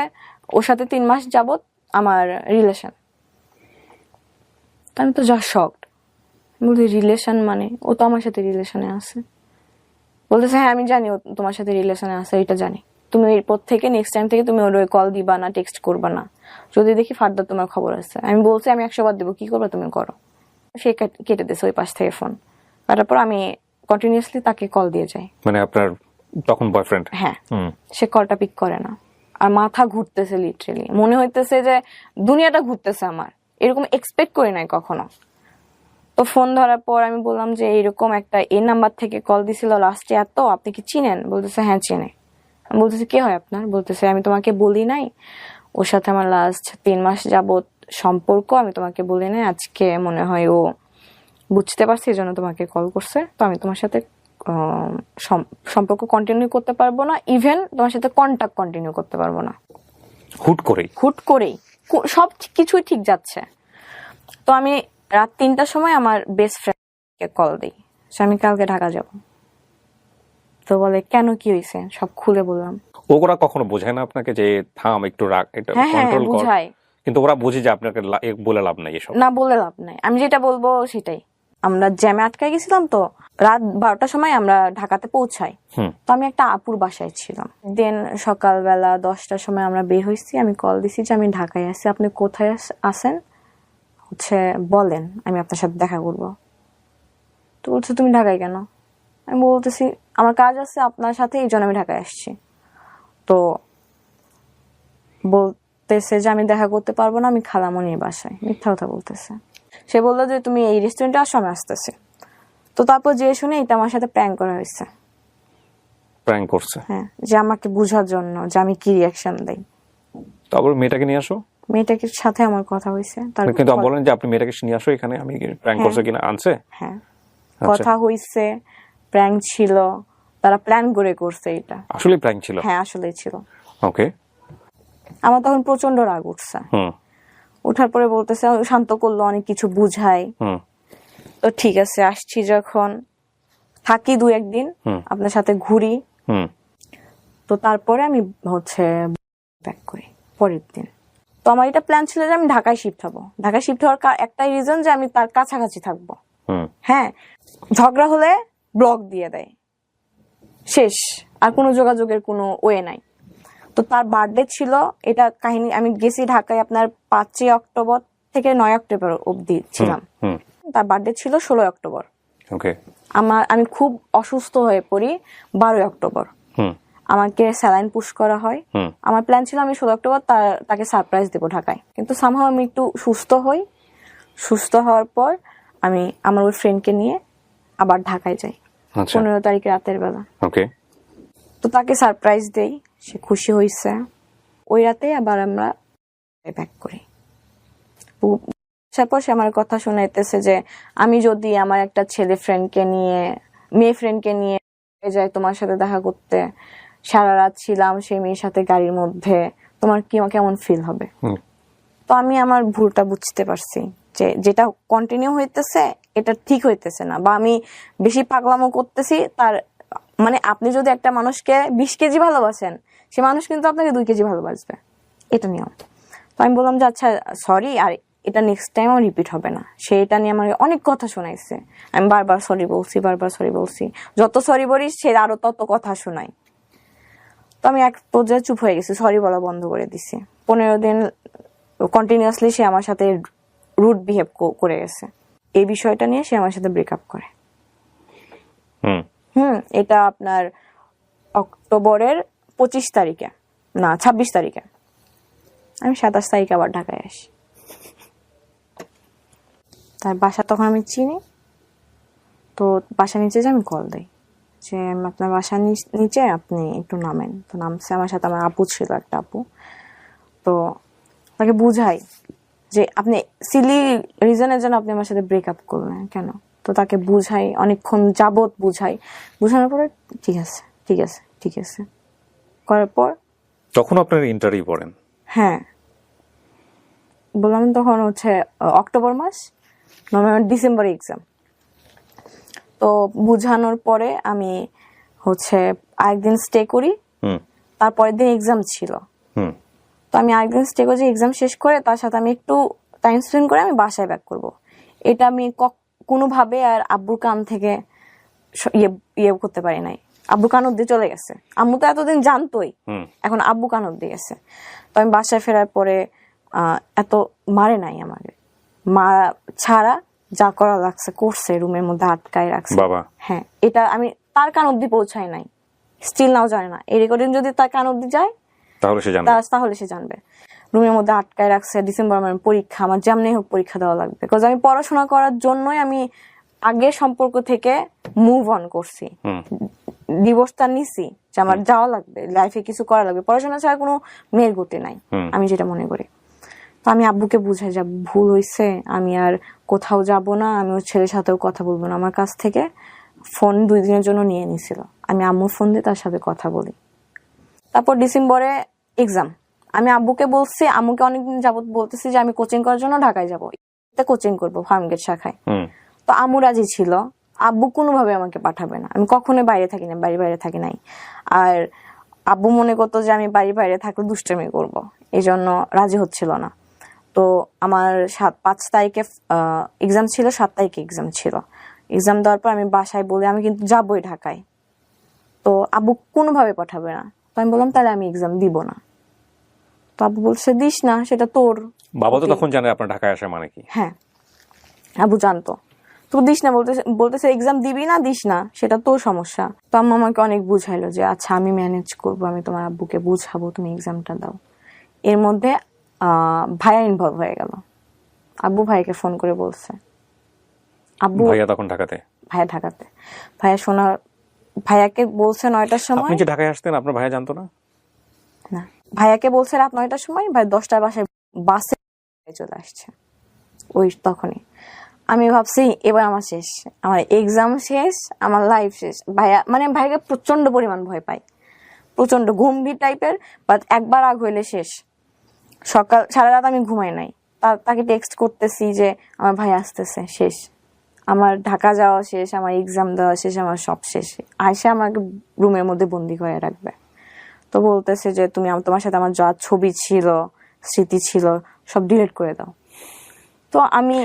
[SPEAKER 1] ওর সাথে 3 মাস যাবত আমার রিলেশন। আমি তো যা শকড। বলতে রিলেশন মানে? ও তো আমার সাথে রিলেশনে আছে। বলতেছে হ্যাঁ আমি জানি ও তোমার সাথে রিলেশনে আছে, এটা জানি। তুমি এরপর থেকে নেক্সট টাইম থেকে তুমি ওর কল দিবা না, টেক্সট করবা না, যদি দেখি ফার্দার তোমার খবর আছে। আমি বলছি আমি 100 বার দেবো, কি করবো তুমি করো। সে কেটে দিয়েছে ওই পাশ থেকে ফোন। তারপর আমি কন্টিনিউয়াসলি তাকে কল দিয়ে যাই।
[SPEAKER 2] মানে আপনার তখন বয়ফ্রেন্ড?
[SPEAKER 1] হ্যাঁ। সে কলটা পিক করে না, আর মাথা ঘুরতেছে, লিটারেলি মনে হইতেছে যে দুনিয়াটা ঘুরতেছে আমার, এরকম এক্সপেক্ট করি নাই কখনো। তো ফোন ধরার পর আমি বললাম যে এরকম একটা এই নাম্বার থেকে কল দিছিল লাস্টে, এত আপনি কি চিনেন? বলতেছে হ্যাঁ চিনে। আমি বলতেছি কে হয় আপনার? বলতেছে আমি তোমাকে বলি নাই, ওর সাথে আমার লাস্ট 3 মাস যাবত সম্পর্ক, আমি তোমাকে বলি নাই, আজকে মনে হয় ও বুঝতে পারছি, এই জন্য তোমাকে কল করছে। তো আমি তোমার সাথে সম্পর্ক কন্টিনিউ করতে পারবো না, ইভেন তোমার সাথে কন্টাক্ট কন্টিনিউ করতে পারবো না।
[SPEAKER 2] হুট করেই
[SPEAKER 1] সব কিছুই ঠিক যাচ্ছে। তো আমি রাত 3টার সময় আমার বেস্ট ফ্রেন্ডকে কল দিই, আমি কালকে ঢাকা যাব। তো বলে কেন, কি হয়েছে, সব খুলে বললাম।
[SPEAKER 2] ওরা কখনো বোঝায় না আপনাকে যে থাম একটু রাগ, এটা
[SPEAKER 1] হ্যাঁ হ্যাঁ
[SPEAKER 2] কন্ট্রোল কর?
[SPEAKER 1] বুঝায়।
[SPEAKER 2] কিন্তু ওরা বুঝে যে আপনাকে বলে লাভ নাই এসব।
[SPEAKER 1] না বলে লাভ নাই, আমি যেটা বলবো সেটাই। আমরা জ্যামে আটকে গেছিলাম, তো রাত 12টার সময় আমরা ঢাকাতে পৌঁছাই। তো আমি একটা আপুর বাসায় ছিলাম। দেন সকালবেলা 10টার সময় আমরা বের হয়েছি, আমি কল দিছি যে আমি ঢাকায় আছি, আপনি কোথায় আছেন হচ্ছে বলেন, আমি আপনার সাথে দেখা করবো। তো বলছে তুমি ঢাকায় কেন? আমি বলতেছি আমার কাজ আছে আপনার সাথে, এই জন্য আমি ঢাকায় আসছি। তো বলতেছে যে আমি দেখা করতে পারবো না, আমি খালামণির বাসায়। মিথ্যা কথা বলতেছে। সে বললো যে তুমি এই রেস্টুরেন্টে আসো, আমি আসতেছি। তো তারপর যে শুনে এটা আমার সাথে প্র্যাঙ্ক করা হয়েছে।
[SPEAKER 2] প্র্যাঙ্ক করছে?
[SPEAKER 1] হ্যাঁ, যে আমাকে বোঝার জন্য যে আমি কি রিয়াকশন দেই।
[SPEAKER 2] তারপর মেয়েটাকে নিয়ে আসো।
[SPEAKER 1] মেয়েটাকে সাথে আমার কথা হয়েছে।
[SPEAKER 2] কিন্তু বলেন যে আপনি মেয়েটাকে নিয়ে আসো এখানে, আমি প্র্যাঙ্ক করছে কিনা আনছে।
[SPEAKER 1] হ্যাঁ, কথা হইছে, প্র্যাঙ্ক ছিল, তারা প্ল্যান করে করছে এটা।
[SPEAKER 2] আসলে প্র্যাঙ্ক ছিল?
[SPEAKER 1] হ্যাঁ আসলেই ছিল।
[SPEAKER 2] ওকে।
[SPEAKER 1] আমার তখন প্রচন্ড রাগ উঠছে। ওঠার পরে বলতেছে, শান্ত করলো, অনেক কিছু বুঝাই। তো ঠিক আছে, আসছি যখন থাকি 2-1 দিন, আপনার সাথে ঘুরি। তো তারপরে আমি হচ্ছে ব্যাক করি পরের দিন। তো আমার এটা প্ল্যান ছিল যে আমি ঢাকায় শিফট হবো। ঢাকায় শিফট হওয়ার একটাই রিজন যে আমি তার কাছাকাছি থাকবো। হ্যাঁ, ঝগড়া হলে ব্লক দিয়ে দেয়, শেষ, আর কোনো যোগাযোগের কোনো ওয়ে নাই। তো তার বার্থডে ছিল, এটা কাহিনী। আমি গেছি ঢাকায় আপনার 5ই অক্টোবর থেকে 9 অক্টোবর অব্দি ছিলাম। তার বার্থডে ছিল 16 অক্টোবর। আমি খুব অসুস্থ হয়ে পড়ি 12 অক্টোবর। আমাকে স্যালাইন পুশ করা হয়। আমার প্ল্যান ছিল আমি 16 অক্টোবর তাকে সারপ্রাইজ দেবো ঢাকায়। কিন্তু সামহাও আমি একটু সুস্থ হই। সুস্থ হওয়ার পর আমি আমার ওই ফ্রেন্ডকে নিয়ে আবার ঢাকায় যাই 15 তারিখে রাতের বেলা। তো তাকে সারপ্রাইজ দেই, সে খুশি হয়েছে। ওই রাতে আবার আমরা ব্যাক করি। তারপর সে আমার কথা শোনাইতেছে যে আমি যদি আমার একটা ছেলে ফ্রেন্ডকে নিয়ে, মেয়ে ফ্রেন্ডকে নিয়ে যাই তোমার সাথে দেখা করতে, সারা রাত ছিলাম সেই মেয়ের সাথে গাড়ির মধ্যে, তোমার কেমন ফিল হবে? তো আমি আমার ভুলটা বুঝতে পারছি যে যেটা কন্টিনিউ হইতেছে এটা ঠিক হইতেছে না, বা আমি বেশি পাগলামো করতেছি। তার মানে আপনি যদি একটা মানুষকে 20 কেজি ভালোবাসেন, সে মানুষ কিন্তু আপনাকে 2 কেজি ভালোবাসবে, এটা নিয়ম। তো আমি বললাম যে আচ্ছা সরি, আর এটা নেক্সট টাইম আমার রিপিট হবে না। সেটা নিয়ে আমার অনেক কথা শোনাইছে। আমি বারবার সরি বলছি। যত সরি বলি সে আরো তত কথা শোনাই। তো আমি এক পর্যায়ে চুপ হয়ে গেছি, সরি বলা বন্ধ করে দিছি। 15 দিন কন্টিনিউয়াসলি সে আমার সাথে রুড বিহেভ করে গেছে। এই বিষয়টা নিয়ে সে আমার সাথে ব্রেকআপ করে। এটা আপনার অক্টোবরের 25 তারিখে, না 26 তারিখে। আমি 27 তারিখে আবার ঢাকায় আসি। তার বাসা তখন আমি চিনি। তো বাসা নিচে যে আমি কল দিই যে আপনার বাসা নিচে, আপনি একটু নামেন। তো নামছে, আমার সাথে আমার আপু ছিল, একটা আপু। তো তাকে বুঝাই যে আপনি সিলি রিজনের জন্য আপনি আমার সাথে ব্রেকআপ করলেন কেন। তো তাকে বুঝাই, অনেকক্ষণ যাবত বুঝানোর পরে ঠিক আছে করার পর
[SPEAKER 2] তখন আপনার ইন্টারভিউ পড়েন?
[SPEAKER 1] হ্যাঁ বললাম, তখন হচ্ছে অক্টোবর মাস, নভেম্বর ডিসেম্বরে এক্সাম। তো বুঝানোর পরে আমি হচ্ছে আরেকদিন স্টে করি, তারপরের দিন এক্সাম ছিল। তো আমি আরেকদিন স্টে করছি, এক্সাম শেষ করে তার সাথে আমি একটু টাইম স্পেন্ড করে আমি বাসায় ব্যাক করব। এটা আমি কোনোভাবে আর আব্বুর কান থেকে ইয়ে করতে পারি নাই। আব্বু কান অব্দি চলে গেছে। আম্মু তো এতদিন জানতোই, এখন আব্বু কান অব্দি গেছে। তো আমি বাসায় ফেরার পরে এত মারে নাই আমাকে, মা ছাড়া যা করা লাগছে করছে, রুমের মধ্যে আটকায় রাখছে। হ্যাঁ, এটা আমি তার কান অব্দি পৌঁছাই নাই, স্টিল নাও জানে না। এই রেকর্ডিং যদি তার কান অব্দি যায় তাহলে সে জানবে। রুমের মধ্যে আটকায় রাখছে। ডিসেম্বর মানে পরীক্ষা, আমার যেমনি হোক পরীক্ষা দেওয়া লাগবে। বিকজ আমি পড়াশোনা করার জন্যই আমি আগের সম্পর্ক থেকে মুভ অন করছি, ডিভোর্সটা নিছি যে আমার যাওয়া লাগবে, লাইফে কিছু করা লাগবে, পড়াশোনা ছাড়া কোনো মেয়ের গতি নাই, আমি যেটা মনে করি। তো আমি আব্বুকে বুঝাই যে ভুল হয়েছে, আমি আর কোথাও যাব না, আমি ওর ছেলের সাথেও কথা বলবো না। আমার কাছ থেকে ফোন 2 দিনের জন্য নিয়ে নিছিল, আমি আম্মুর ফোন দিয়ে তার সাথে কথা বলি। তারপর ডিসেম্বরে এক্সাম। আমি আব্বুকে বলছি, আম্মুকে অনেকদিন যাবত বলতেছি যে আমি কোচিং করার জন্য ঢাকায় যাবো, কোচিং করবো ফার্মগেট শাখায়। তো আম্মু রাজি ছিল আব্বু কোনোভাবে আমাকে পাঠাবে না, আমি কখনোই বাইরে থাকি না, বাইরে থাকি নাই। আর আব্বু মনে করতো যে আমি বাইরে থাকলে দুষ্টামি করব, এই জন্য রাজি হচ্ছিল না। তো আমার 5 তারিখে এক্সাম ছিল, 7 তারিখে এক্সাম ছিল। এক্সাম দেওয়ার পর আমি বাসায় বলি আমি কিন্তু যাবোই ঢাকায়, তো আব্বু কোনোভাবে পাঠাবে না। তো আমি বললাম তাহলে আমি এক্সাম দিব না। তো আব্বু বলছে দিস না, সেটা তোর।
[SPEAKER 2] বাবা তো তখন জানে আপনার ঢাকায় আসা মানে কি।
[SPEAKER 1] হ্যাঁ, আব্বু জানতো। তো দিস না বলতেছে এক্সাম দিবি না, দিস না, সেটা তোর সমস্যা। তো আম্মা আমাকে অনেক বুঝাইলো যে আচ্ছা আমি ম্যানেজ করবো, আমি তোমার আব্বুকে বুঝাবো, তুমি এক্সামটা দাও। এর মধ্যে ভাইয়া ইনভলভ হয়ে গেল। আব্বু ভাইয়াকে ফোন করে বলছে, আব্বু
[SPEAKER 2] ভাইয়া তখন ঢাকাতে?
[SPEAKER 1] ভাইয়া ঢাকাতে। ভাইয়াকে বলছে 9টার সময়।
[SPEAKER 2] আপনি যে ঢাকায় আসতেন আপনার ভাইয়া জানতো না?
[SPEAKER 1] না, ভাইয়াকে বলছে রাত 9টার সময়, ভাই 10টার বাসায় বাসে চলে আসছে ওই তখনই। আমি ভাবছি এবার আমার শেষ, আমার এক্সাম শেষ, আমার লাইফ শেষ। ভাইকে প্রচন্ড পরিমাণ ভয় পাই, প্রচন্ড গম্ভীর টাইপের। বাট একবার আগ হইলে শেষ। সকাল সারা রাত আমি ঘুমাই নাই, তাকে টেক্সট করতেছি যে আমার ভাই আসতেছে, শেষ, আমার ঢাকা যাওয়া শেষ, আমার এক্সাম দেওয়া শেষ, আমার সব শেষ। আয়সা আমাকে রুমের মধ্যে বন্দি করে রাখবে। তো বলতেছে যে তুমি তোমার সাথে আমার যা ছবি ছিল, স্মৃতি ছিল, সব ডিলিট করে দাও। তো আমি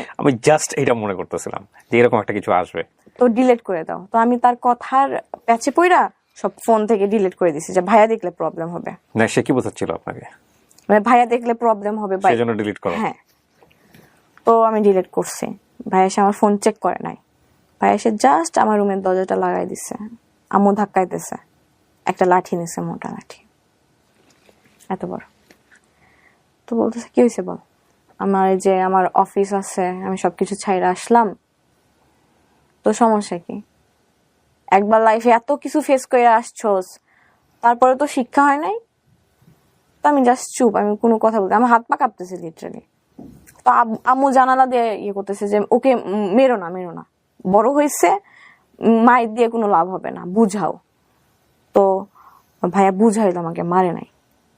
[SPEAKER 2] জাস্ট এটা মনে করতেছিলাম যে এরকম একটা কিছু আসবে।
[SPEAKER 1] তো ডিলিট করে দাও। তো আমি তার কথার প্যাচে পইরা সব ফোন থেকে ডিলিট করে দিছি যে ভাইয়া দেখলে প্রবলেম হবে।
[SPEAKER 2] না, সে কি বোঝাচ্ছিল আপনাকে?
[SPEAKER 1] মানে ভাইয়া দেখলে প্রবলেম হবে,
[SPEAKER 2] সেজন্য ডিলিট করো?
[SPEAKER 1] হ্যাঁ। তো আমি ডিলিট করছি। ভাইয়া এসে আমার ফোন চেক করে নাই। ভাইয়া এসে জাস্ট আমার রুমের দরজাটা লাগাই দিছে। আম্মু ধাক্কাইতেছে, একটা লাঠি নিছে, মোটা লাঠি, এত বড়। তো বলতেছে কি হয়েছে বল। আমার অফিস আছে, আমি সবকিছু ছাইরা আসলাম, তো সমস্যা কি? একবার লাইফে এত কিছু ফেস করে আসছোস, তারপরে তো শিক্ষা হয় নাই। তো আমি জাস্ট চুপ, আমি কোনো কথা বলতে, আমার হাত পা কাঁপতেছে লিটারালি। তো আম্মু জানালা দিয়ে ইয়ে করতেছে যে ওকে মেরো না, বড় হয়েছে, মায়ের দিয়ে কোনো লাভ হবে না, বুঝাও। তো ভাইয়া বুঝাইলো, আমাকে মারে নাই।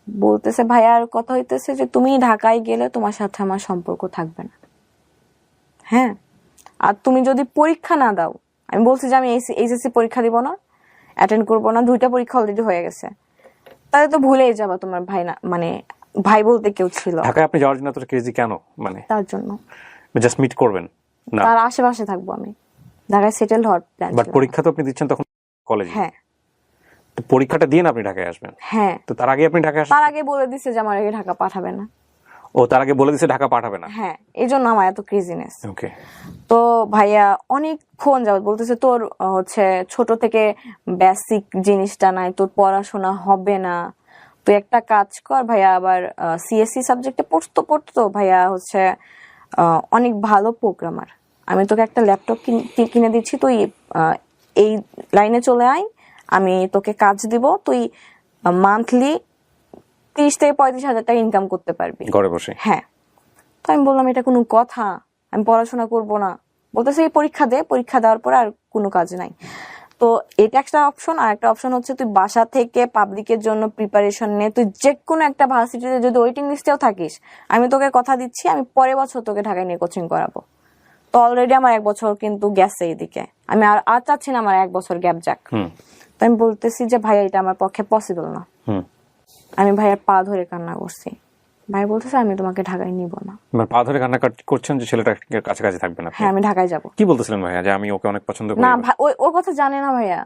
[SPEAKER 1] বলতেছে ভাইয়ার কথা হইতেছে যে তুমি ঢাকায় গেলে তোমার সাথে আমার সম্পর্ক থাকবে না। হ্যাঁ, আর তুমি যদি পরীক্ষা না দাও, আমি বলছি যে আমি এইচএসসি পরীক্ষা দিব না, অ্যাটেন্ড করবো না, 2টা পরীক্ষা অলরেডি হয়ে গেছে, তাহলে তো ভুলেই যাবা তোমার ভাই না, মানে ভাই বলতে কেউ ছিল।
[SPEAKER 2] ঢাকায় আপনি যাওয়ার জন্য এত ক্রেজি কেন? মানে
[SPEAKER 1] তার জন্য
[SPEAKER 2] জাস্ট মিট করবেন না?
[SPEAKER 1] তার আশেপাশে থাকবো আমি, ঢাকায় সেটেল হওয়ার প্ল্যান।
[SPEAKER 2] বাট পরীক্ষা তো আপনি দিচ্ছেন তখন কলেজে।
[SPEAKER 1] হ্যাঁ,
[SPEAKER 2] তো পরীক্ষাটা দিয়ে আপনি ঢাকায় আসবেন?
[SPEAKER 1] হ্যাঁ।
[SPEAKER 2] তো তার আগে আপনি ঢাকায় আসেন?
[SPEAKER 1] তার আগে বলে দিছে যে আমার আগে ঢাকা পাঠাবে না।
[SPEAKER 2] ও তার আগে বলে দিছে ঢাকা পাঠাবে না?
[SPEAKER 1] হ্যাঁ, এই জন্য আমার এত ক্রেজিনেস।
[SPEAKER 2] ওকে।
[SPEAKER 1] তো ভাইয়া অনেকক্ষণ যাবত বলতেছে তোর হচ্ছে ছোট থেকে বেসিক জিনিসটা নাই, তোর পড়াশোনা হবে না, তুই একটা কাজ কর। ভাইয়া আবার সিএসসি সাবজেক্টে পড়তো ভাইয়া হচ্ছে অনেক ভালো প্রোগ্রামার। আমি তোকে একটা ল্যাপটপ কিনে দিচ্ছি, তুই এই লাইনে চলে আয়, আমি তোকে কাজ দিব, তুই মান্থলি 30 থেকে 35 হাজার টাকা ইনকাম করতে পারবি
[SPEAKER 2] ঘরে বসে।
[SPEAKER 1] হ্যাঁ। তো আমি বললাম এটা কোনো কথা, আমি পড়াশোনা করব না। বলতেছে এই পরীক্ষা দে, পরীক্ষা দেওয়ার পরে আর কোনো কাজ নাই। তো এটা একটা অপশন। আর একটা অপশন হচ্ছে তুই বাসা থেকে পাবলিকের জন্য প্রিপারেশন নে, তুই যে কোনো একটা ভার্সিটিতে যদি ওয়েটিং লিস্টেও থাকিস, আমি তোকে কথা দিচ্ছি আমি পরের বছর তোকে ঢাকায় নিয়ে কোচিং করাবো। তো অলরেডি আমার 1 বছর কিন্তু গেছে এইদিকে, আমি আর চাচ্ছি না আমার 1 বছর গ্যাপ যাক। তো আমি বলতেছি যে ভাইয়া এটা আমার পক্ষে পসিবল না। আমি ভাইয়ার পা ধরে কান্না করছি। ভাই বলতেছে আমি তোমাকে ঢাকায় নিব না।
[SPEAKER 2] পা ধরে কান্না করছেন যে ছেলেটা কাছাকাছি থাকবে না?
[SPEAKER 1] হ্যাঁ, আমি ঢাকায় যাব।
[SPEAKER 2] কি বলতেছিলেন ভাইয়া যে আমি ওকে অনেক পছন্দ করি?
[SPEAKER 1] না ভাই, ও কথা জানে না ভাইয়া,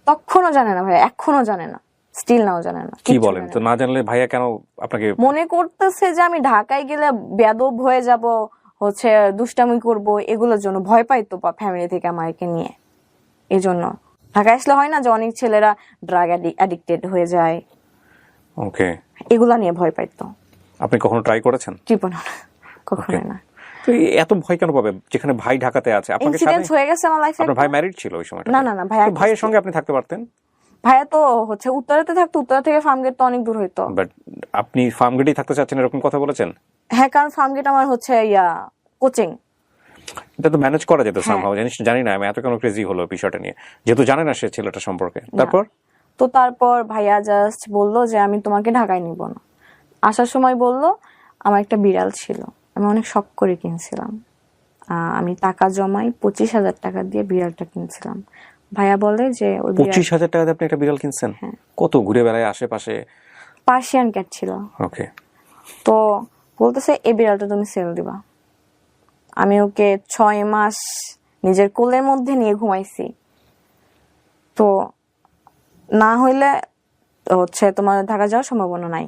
[SPEAKER 1] তখনও জানে না ভাইয়া, এখনো জানে না, স্টিল নাও জানে না।
[SPEAKER 2] কি বলেন? তো না জানলে ভাইয়া কেন আপনাকে?
[SPEAKER 1] মনে করতেছে যে আমি ঢাকায় গেলে বেয়াদব হয়ে যাব, হচ্ছে দুষ্টামি করব, এগুলোর জন্য ভয় পাইতো ফ্যামিলি থেকে আমাকে নিয়ে। এই জন্য ঢাকায় আসলে হয় না যে অনেক ছেলেরা ড্রাগ অ্যাডিক্টেড হয়ে যায়,
[SPEAKER 2] ওকে,
[SPEAKER 1] এগুলা নিয়ে ভয় পাইতো।
[SPEAKER 2] আপনি কখনো ট্রাই করেছেন?
[SPEAKER 1] জীবনে না, কখনোই না।
[SPEAKER 2] তো এত ভয় কেন পাবে যেখানে ভাই ঢাকাতে আছে? আপনাকে
[SPEAKER 1] ইনসিডেন্ট হয়ে গেছে আমার লাইফে।
[SPEAKER 2] আপনার ভাই ম্যারিড ছিল ওই সময়টা?
[SPEAKER 1] না,
[SPEAKER 2] ভাইয়ের সঙ্গে আপনি থাকতে পারতেন।
[SPEAKER 1] ভাইয়া তো হচ্ছে উত্তরাতে থাকতো, উত্তরা থেকে ফার্মগেট তো অনেক দূর হইতো।
[SPEAKER 2] বাট আপনি ফার্মগেটেই থাকতে চাচ্ছেন এরকম কথা বলেছেন?
[SPEAKER 1] হ্যাঁ, কারণ ফার্মগেট আমার হচ্ছে কোচিং।
[SPEAKER 2] এটা তো ম্যানেজ করা যেত সামহাউ। জানি না আমি এত কেন ক্রেজি হলো বিষয়টা নিয়ে, যেহেতু জানে না সে ছেলেটা সম্পর্কে। তারপর
[SPEAKER 1] ভাইয়া জাস্ট বললো যে আমি তোমাকে ঢাকায় নিব না। আসার সময় বললো আমার একটা বিড়াল ছিল, আমি অনেক শখ করে কিনছিলাম, আমি টাকা জমাই 25,000 টাকা দিয়ে বিড়ালটা কিনছিলাম। ভাইয়া বলে যে ওই
[SPEAKER 2] 25,000 টাকা দিয়ে আপনি একটা বিড়াল কিনছেন?
[SPEAKER 1] হ্যাঁ।
[SPEAKER 2] কত ঘুরে বেড়ায় আশেপাশে?
[SPEAKER 1] পার্সিয়ান ক্যাট ছিল।
[SPEAKER 2] ওকে।
[SPEAKER 1] তো বলতেছে এই বিড়ালটা তুমি সেল দিবা। আমি ওকে 6 মাস নিজের কোলের মধ্যে নিয়ে ঘুমাইছি। তো না হইলে তোমার ঢাকা যাওয়ার সম্ভাবনা নাই।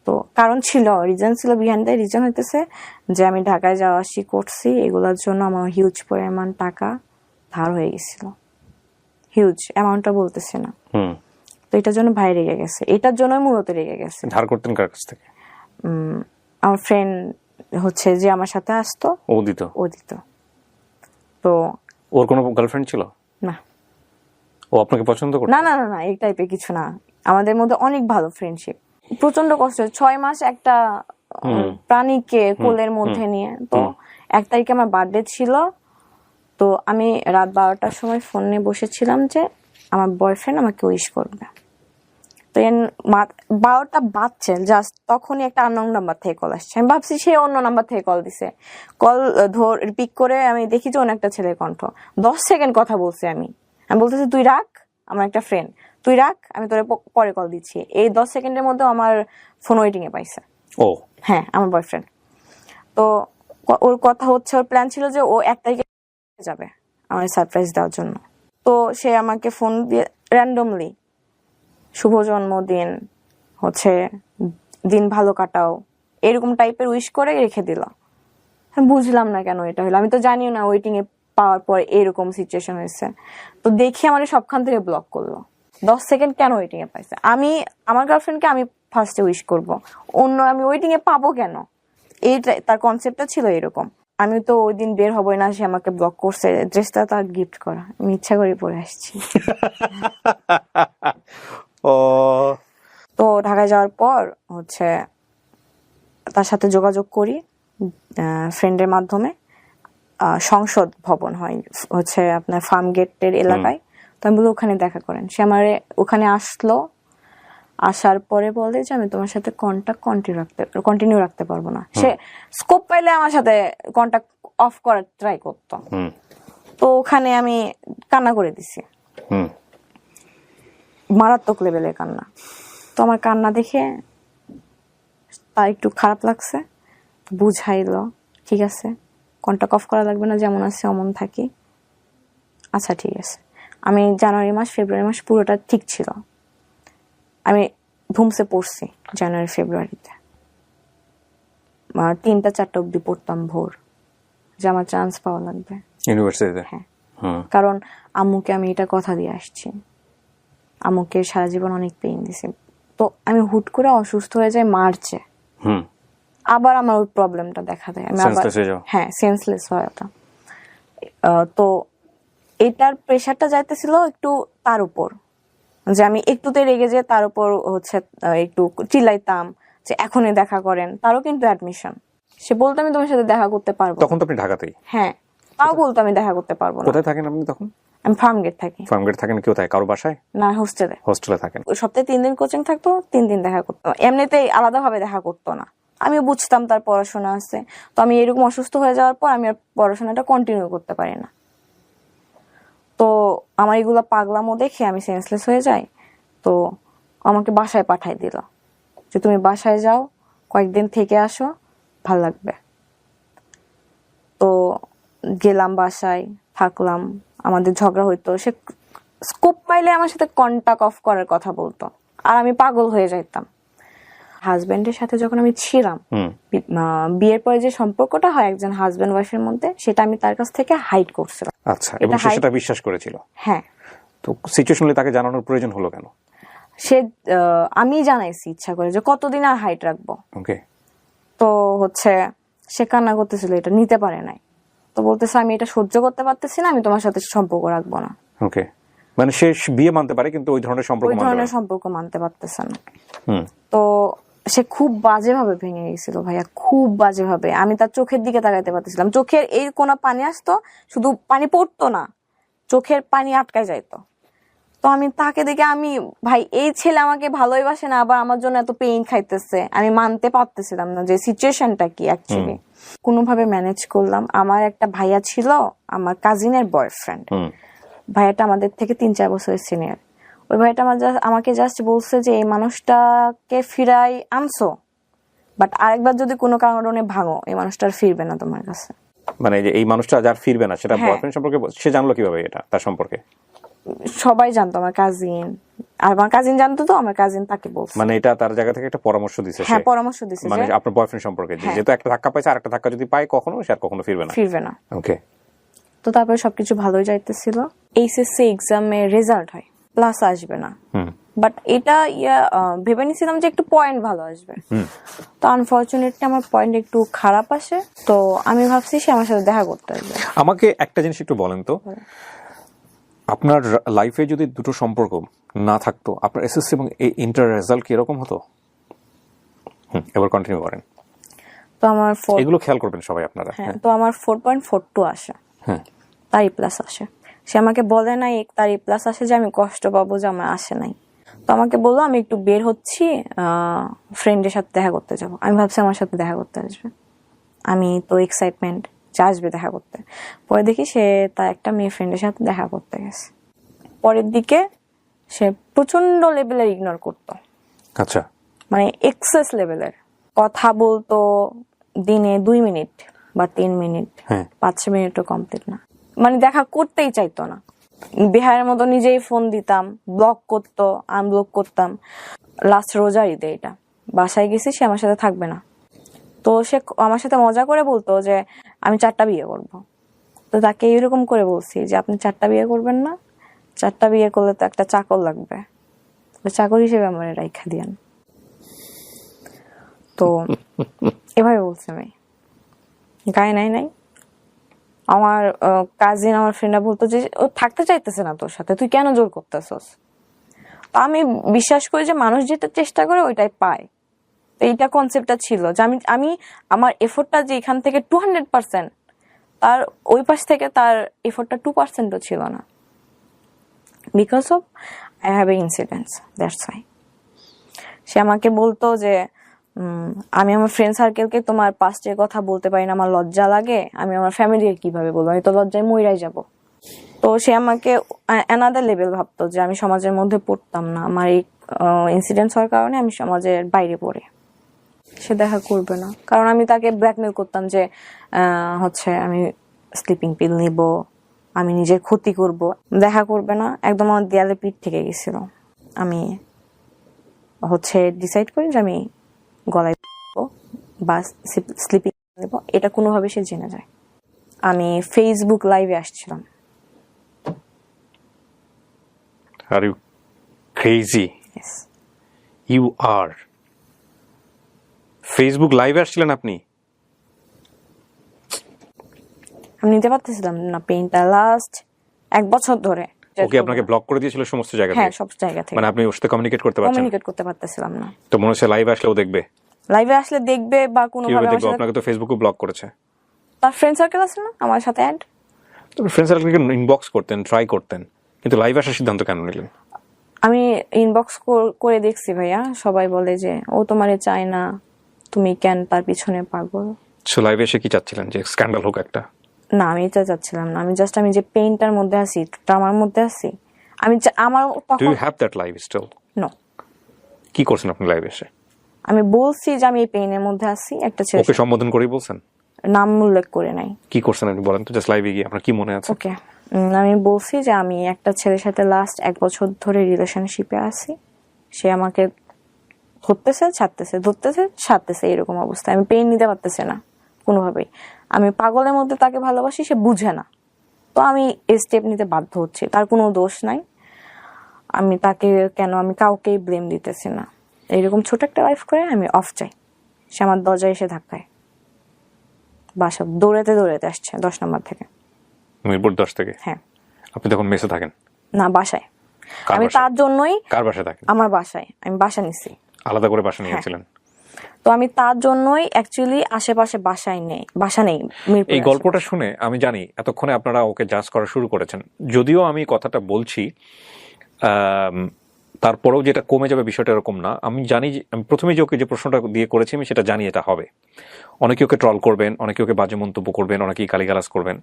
[SPEAKER 1] তো কারণ ছিল, রিজন ছিল, বিহাইন্ড দ্য রিজন হইতেছে যে আমি ঢাকায় যাওয়া আসি করছি, এগুলোর জন্য আমার হিউজ পরিমাণ টাকা ধার হয়ে গেছিল। হিউজ অ্যামাউন্টটা বলতেছে না। তো এটার জন্য ভাই রেগে গেছে, এটার জন্যই মূলত রেগে গেছে।
[SPEAKER 2] ধার করতেন কার কাছ থেকে?
[SPEAKER 1] আমার ফ্রেন্ড যে আমার সাথে আসতো ও দিত। তো
[SPEAKER 2] ওর কোনো গার্লফ্রেন্ড ছিল
[SPEAKER 1] না?
[SPEAKER 2] ও আপনাকে পছন্দ করতো?
[SPEAKER 1] না না না না, এই টাইপের কিছু না। আমাদের মধ্যে অনেক ভালো ফ্রেন্ডশিপ। প্রচন্ড কষ্ট, 6 মাস একটা প্রাণীকে কোলের মধ্যে নিয়ে। তো 1 তারিখে আমার বার্থডে ছিল। তো আমি রাত 12টার সময় ফোন নিয়ে বসেছিলাম যে আমার বয়ফ্রেন্ড আমাকে উইশ করবে। তো 12টা বাজছে জাস্ট, তখনই একটা আননোন নাম্বার থেকে কল আসছে। আমি ভাবছি সে অন্য নাম্বার থেকে কল দিছে। কল পিক করে আমি দেখি যে অন্য একটা ছেলের কণ্ঠ। 10 সেকেন্ড কথা বলছি আমি বলতেছি তুই রাখ, আমার একটা ফ্রেন্ড, তুই রাখ, আমি তোরে পরে কল দিচ্ছি। এই 10 সেকেন্ডের মধ্যে আমার ফোন ওয়েটিং এ পাইছে।
[SPEAKER 2] ও
[SPEAKER 1] হ্যাঁ, আমার বয়ফ্রেন্ড। তো ওর কথা হচ্ছে, ওর প্ল্যান ছিল যে ও 1 তারিখে যাবে আমার সারপ্রাইজ দেওয়ার জন্য। তো সে আমাকে ফোন দিয়ে র্যান্ডমলি শুভ জন্মদিন, দিন ভালো কাটাও, এরকম টাইপের উইশ করে রেখে দিল। আমি বুঝলাম না কেন এটা হলো। আমি তো জানিও না ওয়েটিং এ পাওয়ার পর এরকম সিচুয়েশন হয়েছে। তো দেখি আমার সবখান থেকে ব্লক করলো। 10 সেকেন্ড কেন ওয়েটিং এ পাইছে? আমি আমার গার্লফ্রেন্ডকে আমি ফার্স্টে উইশ করব, অন্য আমি ওয়েটিং এ পাবো কেন? এইটা তার কনসেপ্টটা ছিল এরকম। আমি তো ওই দিন বের হবই না, সে আমাকে ব্লক করছে। ড্রেসটা তার গিফট করা, আমি ইচ্ছা করে পরে আসছি।
[SPEAKER 2] ও
[SPEAKER 1] তো ঢাকায় যাওয়ার পর তার সাথে যোগাযোগ করি ফ্রেন্ডের মাধ্যমে। সংসদ ভবন হয় আপনার ফার্ম গেটের এলাকায়। তো আমি বলি ওখানে দেখা করেন। সে আমার ওখানে আসলো। আসার পরে বলে যে আমি তোমার সাথে কন্টাক্ট কন্টিনিউ রাখতে পারবো না। সে স্কোপ পাইলে আমার সাথে কন্টাক্ট অফ করার ট্রাই করতো। তো ওখানে আমি কান্না করে দিছি, মারাত্মক লেভেলের কান্না। তো আমার কান্না দেখে তার একটু খারাপ লাগছে, বুঝাইলো ঠিক আছে কন্টাক্ট অফ করা লাগবে না, যেমন আছে অমন থাকি। আচ্ছা ঠিক আছে। আমি জানুয়ারি মাস ফেব্রুয়ারি মাস পুরোটা ঠিক ছিল। আমি ধুমসে পড়ছি জানুয়ারি ফেব্রুয়ারিতে, 3টা 4টা অব্দি পড়তাম ভোর, যে আমার চান্স পাওয়া লাগবে
[SPEAKER 2] ইউনিভার্সিটিতে।
[SPEAKER 1] হ্যাঁ, কারণ আম্মুকে আমি এটা কথা দিয়ে আসছি। আম্মুকে সারা জীবন অনেক পেইন দিছে। তো আমি হুট করে অসুস্থ হয়ে যাই মার্চে। আবার আমার ওই প্রবলেমটা দেখা দেয়। আমি আবার সেন্সলেস হয় ওটা। তো এটার প্রেশারটা যাইতেছিল একটু তার উপর, যে আমি একটুতে রেগে যে তার উপর একটু চিল্লাইতাম যে এখনই দেখা করেন। তারও কিন্তু অ্যাডমিশন। সে বলতো আমি তোমার সাথে দেখা করতে পারবো।
[SPEAKER 2] তখন তো আপনি ঢাকাতেই?
[SPEAKER 1] হ্যাঁ, তাও বলতো আমি দেখা করতে পারবো না।
[SPEAKER 2] কোথায় থাকেন আপনি তখন?
[SPEAKER 1] আমি ফার্মগেট থাকি।
[SPEAKER 2] ফার্মগেট থাকেন কোথায়? কারো বাসায়?
[SPEAKER 1] না, হোস্টেলে।
[SPEAKER 2] হোস্টেলে থাকেন।
[SPEAKER 1] সপ্তাহে 3 দিন কোচিং থাকতো, 3 দিন দেখা করতো। এমনিতেই আলাদাভাবে দেখা করতো না। আমি বুঝতাম তার পড়াশোনা আছে। তো আমি এরকম অসুস্থ হয়ে যাওয়ার পর আমি আর পড়াশোনাটা কন্টিনিউ করতে পারি না। তো আমার এগুলো পাগলামো দেখে আমি সেন্সলেস হয়ে যাই। তো আমাকে বাসায় পাঠাই দিল যে তুমি বাসায় যাও, কয়েকদিন থেকে আসো, ভাল লাগবে। তো গেলাম বাসায়, থাকলাম। আমাদের ঝগড়া হইতো। সে স্কোপ পাইলে আমার সাথে কন্টাক্ট অফ করার কথা বলতো, আর আমি পাগল হয়ে যাইতাম। হাজবেন্ডের সাথে যখন আমি ছিলাম, বিয়ের পরে যে সম্পর্কটা হয় একজন হাজবেন্ড ওয়াইফের মধ্যে, সেটা আমি তার কাছ থেকে হাইড করছিলাম।
[SPEAKER 2] আচ্ছা, এবং সে সেটা বিশ্বাস করেছিল?
[SPEAKER 1] হ্যাঁ।
[SPEAKER 2] তো সিচুয়েশনালি তাকে জানানোর প্রয়োজন হলো কেন?
[SPEAKER 1] আমি জানাইছি ইচ্ছা করে যে কতদিন আর হাইট রাখবো।
[SPEAKER 2] ওকে।
[SPEAKER 1] তো সে কান্না করতেছিল, এটা নিতে পারে নাই। তো বলতেছে আমি এটা সহ্য করতে পারতেছি না, আমি তোমার সাথে সম্পর্ক রাখবো না।
[SPEAKER 2] ওকে, মানে সে বিয়ে মানতে পারে কিন্তু ওই ধরনের
[SPEAKER 1] সম্পর্ক মানতে পারতেছে না। তো সে খুব বাজেভাবে ভেঙে গেছিল ভাইয়া, খুব বাজেভাবে। আমি তার চোখের দিকে তাকাইতে পারতেছিলাম। চোখের এই কোনা পানি আসতো, শুধু পানি পড়তো না, চোখের পানি আটকায় যাইতো। তো আমি তাকে দেখে আমি ভাই এই ছেলে আমাকে ভালোই বাসে না, আবার আমার জন্য এত পেইন খাইতেছে, আমি মানতে পারতেছিলাম না যে সিচুয়েশনটা কি অ্যাকচুয়ালি। কোনোভাবে ম্যানেজ করলাম। আমার একটা ভাইয়া ছিল, আমার কাজিনের বয়ফ্রেন্ড। ভাইয়াটা আমাদের থেকে 3-4 বছরের সিনিয়র। ওই ভাইটা আমাকে জাস্ট বলছে যে এই মানুষটাকে ফিরাই আনছো, বাট আরেকবার যদি কোনো কারণে ভাঙো এই মানুষটা আর ফিরবে না তোমার কাছে।
[SPEAKER 2] মানে যে এই মানুষটা যার ফিরবে না সেটা
[SPEAKER 1] হ্যাঁ।
[SPEAKER 2] বয়ফ্রেন্ড সম্পর্কে সে জানলো কিভাবে এটা তার সম্পর্কে?
[SPEAKER 1] সবাই জানতো, আমার কাজিন, আর আমার কাজিন জানতো, তো আমার কাজিন তাকে বলছে।
[SPEAKER 2] মানে এটা তার জায়গা থেকে একটা পরামর্শ দিছে
[SPEAKER 1] হ্যাঁ,
[SPEAKER 2] সে?
[SPEAKER 1] পরামর্শ দিছে
[SPEAKER 2] মানে
[SPEAKER 1] যে
[SPEAKER 2] আপনার বয়ফ্রেন্ড সম্পর্কে
[SPEAKER 1] হ্যাঁ।
[SPEAKER 2] যেহেতু একটা ধাক্কা পাইছে, আর একটা ধাক্কা যদি পায় কখনো, সে আর কখনো ফিরবে না।
[SPEAKER 1] ফিরবে না।
[SPEAKER 2] ওকে।
[SPEAKER 1] তো তারপরে সবকিছু ভালোই যাইতেছিল। এইচএসসি এক্সামে রেজাল্ট হয়, প্লাস আসবে না, বাট এটা ভেবে নিছিলাম যে একটু পয়েন্ট ভালো আসবে। তো আনফরচুনেটলি আমার পয়েন্ট একটু খারাপ আসে। তো আমি ভাবছি সে আমার সাথে দেখা করতে আসবে।
[SPEAKER 2] আমাকে একটা জিনিস একটু বলেন তো, আপনার লাইফে যদি দুটো সম্পর্ক না থাকতো, আপনার এসএসসি এবং ইন্টার রেজাল্ট কি এরকম হতো? এবার কন্টিনিউ করেন।
[SPEAKER 1] তো আমার
[SPEAKER 2] এগুলো খেয়াল করবেন সবাই আপনারা।
[SPEAKER 1] হ্যাঁ, তো আমার 4.42 আসে,
[SPEAKER 2] হ্যাঁ,
[SPEAKER 1] তার প্লাস আসে। সে আমাকে বলে নাই তার প্লাস আসে যে আমি কষ্ট পাবো যে আমার আসে নাই। তো আমাকে বললো আমি একটু বের হচ্ছি, ফ্রেন্ডের সাথে দেখা করতে যাবো। আমি ভাবছি আমার সাথে দেখা করতে আসবে, আমি তো এক্সাইটমেন্ট যে আসবে দেখা করতে। পরে দেখি সে তার একটা মেয়ে ফ্রেন্ডের সাথে দেখা করতে গেছে। পরের দিকে সে প্রচন্ড লেভেলের ইগনোর করতো,
[SPEAKER 2] আচ্ছা,
[SPEAKER 1] মানে এক্সেস লেভেলের কথা বলতো, দিনে 2 মিনিট বা 3 মিনিট,
[SPEAKER 2] হ্যাঁ।
[SPEAKER 1] 5 মিনিটও কমপ্লিট না, মানে দেখা করতেই চাইতো না। বিহারের মতো নিজেই ফোন দিতাম, ব্লক করতো, আনব্লক করতাম। লাস্ট রোজার ঈদে এটা বাসায় গেছি, সে আমার সাথে থাকবে না। তো সে আমার সাথে মজা করে বলতো যে আমি 4টা বিয়ে করব। তো তাকে এরকম করে বলছি যে আপনি 4টা বিয়ে করবেন না, 4টা বিয়ে করলে তো একটা চাকর লাগবে, চাকর হিসেবে আমার রাইখা দিয়েন। তো এভাবে বলছে, আমি গায়ে নাই। আমার কাজিন, আমার ফ্রেন্ডরা বলতো যে ও থাকতে চাইতেছে না তোর সাথে, তুই কেন জোর করতেছস? তো আমি বিশ্বাস করি যে মানুষ যেটা চেষ্টা করে ওইটাই পায়। তো এইটা কনসেপ্টটা ছিল যে আমি আমার এফোর্টটা যে এখান থেকে 200%, তার ওই পাশ থেকে তার এফোর্টটা 2%ও ছিল না। Because of I have a incidents, that's why. সে আমাকে বলতো যে আমি আমার ফ্রেন্ড সার্কেলকে তোমার পাস্টের কথা বলতে পারি না, আমার লজ্জা লাগে, আমি আমার ফ্যামিলির কিভাবে বলবো, আমি তো লজ্জায় মইরাই যাব। তো সে আমাকে অ্যানাদার লেভেল ভাবতো যে আমি সমাজের মধ্যে পড়তাম না, আমার এই ইনসিডেন্টস হওয়ার কারণে আমি সমাজের বাইরে পড়ে। সে দেখা করবে না, কারণ আমি তাকে ব্ল্যাকমেল করতাম যে হচ্ছে আমি স্লিপিং পিল নিব, আমি নিজের ক্ষতি করব। দেখা করবে না, একদম আমার দেয়ালে পিঠ থেকে গেছিল। আমি হচ্ছে ডিসাইড করি যে আমি গলায় বা স্লিপিং নেব, এটা কোনোভাবে সে জেনে যায়। আমি ফেসবুক লাইভে আসছিলাম।
[SPEAKER 2] Are you crazy?
[SPEAKER 1] Yes.
[SPEAKER 2] You are Facebook লাইভে আসছিলেন আপনি?
[SPEAKER 1] আমি নিতে পারতেছিলাম না পেইনটা লাস্ট 1 বছর ধরে।
[SPEAKER 2] ওকে আপনাকে ব্লক করে দিয়েছিল সমস্ত জায়গা
[SPEAKER 1] হ্যাঁ,
[SPEAKER 2] থেকে?
[SPEAKER 1] সব জায়গা থেকে।
[SPEAKER 2] মানে আপনি ওর সাথে কমিউনিকেট করতে পারছেন?
[SPEAKER 1] কমিউনিকেট করতে পারতেছিলাম না।
[SPEAKER 2] তো মনে হচ্ছে লাইভে আসলেও দেখবে?
[SPEAKER 1] লাইভে আসলে দেখবে বা কোনোভাবে
[SPEAKER 2] কিভাবে
[SPEAKER 1] আমার
[SPEAKER 2] দেখবে?
[SPEAKER 1] সাথে,
[SPEAKER 2] আপনাকে তো ফেসবুকে ব্লক করেছে।
[SPEAKER 1] তার ফ্রেন্ড সার্কেল আছে না আমার সাথে অ্যাড,
[SPEAKER 2] তো ফ্রেন্ড সার্কেলকে ইনবক্স করতেন, ট্রাই করতেন, কিন্তু লাইভ আসার সিদ্ধান্ত কেন নিলেন?
[SPEAKER 1] আমি ইনবক্স করে দেখছি ভাইয়া, সবাই বলে যে ও তোমারে চায় না, তুমি কেন তার পিছনে পাগল।
[SPEAKER 2] সো লাইভে এসে কি চাচ্ছিলেন? যে স্ক্যান্ডাল হোক একটা?
[SPEAKER 1] না, আমি এটা চাচ্ছিলাম না। আমি জাস্ট আমি যে পেইনটার মধ্যে আছি, ট্রমার মধ্যে আছি, আমি আমার
[SPEAKER 2] ডু
[SPEAKER 1] তখন
[SPEAKER 2] you have that live still?
[SPEAKER 1] No.
[SPEAKER 2] কি করছেন আপনি লাইভে এসে?
[SPEAKER 1] আমি বলছি যে আমি এই পেইনের মধ্যে আছি, একটা ছেলে
[SPEAKER 2] ওকে সম্বোধন করেই বলছেন?
[SPEAKER 1] নাম উল্লেখ করে নাই।
[SPEAKER 2] কি করছেন আপনি বলেন তো, জাস্ট লাইভে গিয়ে আপনার কি মনে আছে?
[SPEAKER 1] ওকে, আমি বলছি যে আমি একটা ছেলের সাথে লাস্ট 1 বছর ধরে রিলেশনশিপে আছি, সে আমাকে ধরতেছে ছাড়তেছে, ধরতেছে ছাড়তেছে, এরকম অবস্থা। আমি পেইন নিতে পারতেছি না কোনোভাবেই। আমি পাগলের মধ্যে তাকে ভালোবাসি, সে বুঝে না। তো আমি এই স্টেপ নিতে বাধ্য হচ্ছি, তার কোনো দোষ নাই। আমি তাকে কেন, আমি কাউকেই ব্লেম দিতেছি না। এইরকম ছোট একটা লাইফ করে আমি অফ চাই। সে আমার দরজায় এসে ধাক্কায়, বাসা দৌড়াতে আসছে 10 নম্বর থেকে।
[SPEAKER 2] মিরপুর 10 থেকে?
[SPEAKER 1] হ্যাঁ।
[SPEAKER 2] আপনি তখন মেসে থাকেন?
[SPEAKER 1] না, বাসায়।
[SPEAKER 2] কার
[SPEAKER 1] আমি
[SPEAKER 2] বাসায়?
[SPEAKER 1] তার জন্যই,
[SPEAKER 2] কার বাসায় থাকেন?
[SPEAKER 1] আমার বাসায়, আমি বাসা নিছি।
[SPEAKER 2] আলাদা করে বাসা নিয়েছিলেন?
[SPEAKER 1] তো আমি তার জন্যই অ্যাকচুয়ালি আশেপাশে বাসা নেই মিরপুরে।
[SPEAKER 2] এই গল্পটা শুনে আমি জানি এতক্ষণে আপনারা ওকে জাজ করা শুরু করেছেন, যদিও আমি কথাটা বলছি তারপরেও যেটা কমে যাবে বিষয়টা এরকম না। আমি জানি আমি প্রথমে যে ওকে যে প্রশ্নটা দিয়ে করেছি আমি সেটা জানি এটা হবে। অনেকে ওকে ট্রল করবেন, অনেকে ওকে বাজে মন্তব্য করবেন, অনেকেই গালিগালাজ করবেন,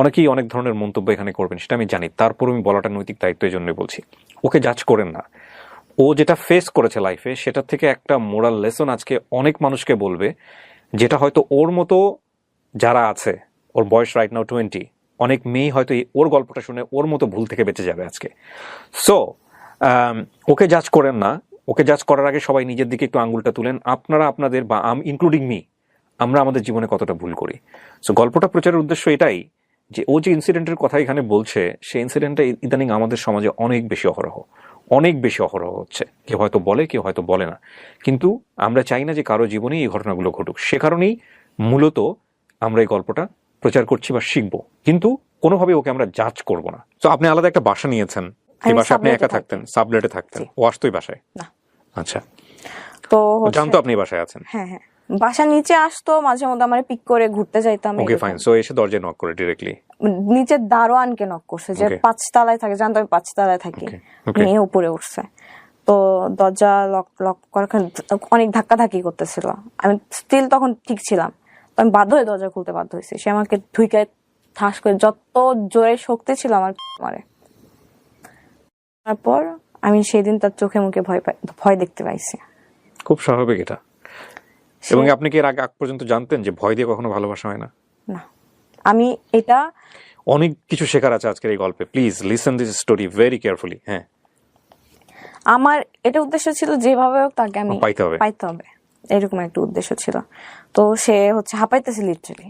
[SPEAKER 2] অনেকেই অনেক ধরনের মন্তব্য এখানে করবেন, সেটা আমি জানি। তারপর আমি বলাটা নৈতিক দায়িত্ব, এই জন্যই বলছি ওকে জাজ করেন না। ও যেটা ফেস করেছে লাইফে সেটা থেকে একটা মোরাল লেসন আজকে অনেক মানুষকে বলবে, যেটা হয়তো ওর মতো যারা আছে, ওর বয়স রাইট নাও 20, অনেক মেয়ে হয়তো ওর গল্পটা শুনে ওর মতো ভুল থেকে বেঁচে যাবে আজকে। সো ওকে জাজ করেন না। ওকে জাজ করার আগে সবাই নিজের দিকে একটু আঙ্গুলটা তুলেন। আপনারা আপনাদের, বা ইনক্লুডিং মি, আমরা আমাদের জীবনে কতটা ভুল করি। সো গল্পটা প্রচারের উদ্দেশ্য এটাই যে ও যে ইনসিডেন্টের কথা এখানে বলছে, সেই ইনসিডেন্টটা ইদানিং আমাদের সমাজে অনেক বেশি অহরহ হচ্ছে। কেউ হয়তো বলে, কেউ হয়তো বলে না, কিন্তু আমরা চাই না যে কারো জীবনেই এই ঘটনাগুলো ঘটুক। সে কারণেই মূলত আমরা এই গল্পটা প্রচার করছি বা শিখবো, কিন্তু কোনোভাবে ওকে আমরা জাজ করব না। তো আপনি আলাদা একটা বাসা নিয়েছেন, এই বাসায় আপনি একা থাকতেন, সাবলেটে থাকতেন, ও আসতোই বাসায়?
[SPEAKER 1] না।
[SPEAKER 2] আচ্ছা,
[SPEAKER 1] তো
[SPEAKER 2] জানতো আপনি এই বাসায় আছেন?
[SPEAKER 1] হ্যাঁ হ্যাঁ, বাসার নিচে আসতো মাঝে মধ্যে, আমার পিক করে ঘুরতে যাইতাম।
[SPEAKER 2] Okay fine. সো এসে দরজায় নক করে ডিরেক্টলি
[SPEAKER 1] নিচের দারোয়ানকে নক করছে, যে 5 তলায় থাকে, জানতো আমি 5 তলায় থাকি, নিয়ে উপরে উঠছে। তো দরজা লক করার অনেক ধাক্কাধাক্কি করতেছিল, আমি স্টিল তখন ঠিক ছিলাম, তো আমি বাধ্য হয়ে দরজা খুলতে বাধ্য হয়েছি। সে আমাকে ধুইকে ঠাস করে, যত জোরে শক্তি ছিল আমার মারে। তারপর আমি সেদিন তার চোখে মুখে ভয় দেখতে পাইছি।
[SPEAKER 2] খুব স্বাভাবিক এটা। এবং আপনি কি এর আগ পর্যন্ত জানতেন যে ভয় দিয়ে কখনো ভালোবাসা হয় না?
[SPEAKER 1] না, আমি এটা
[SPEAKER 2] অনেক কিছু শেখার আছে আজকের এই গল্পে। Please listen this story very carefully. হ্যাঁ,
[SPEAKER 1] আমার এটা উদ্দেশ্য ছিল যেভাবে হোক তাকে আমি পাইতে হবে, এরকম একটা উদ্দেশ্য ছিল। তো সে হচ্ছে হাঁপাইতেছে লিটারালি।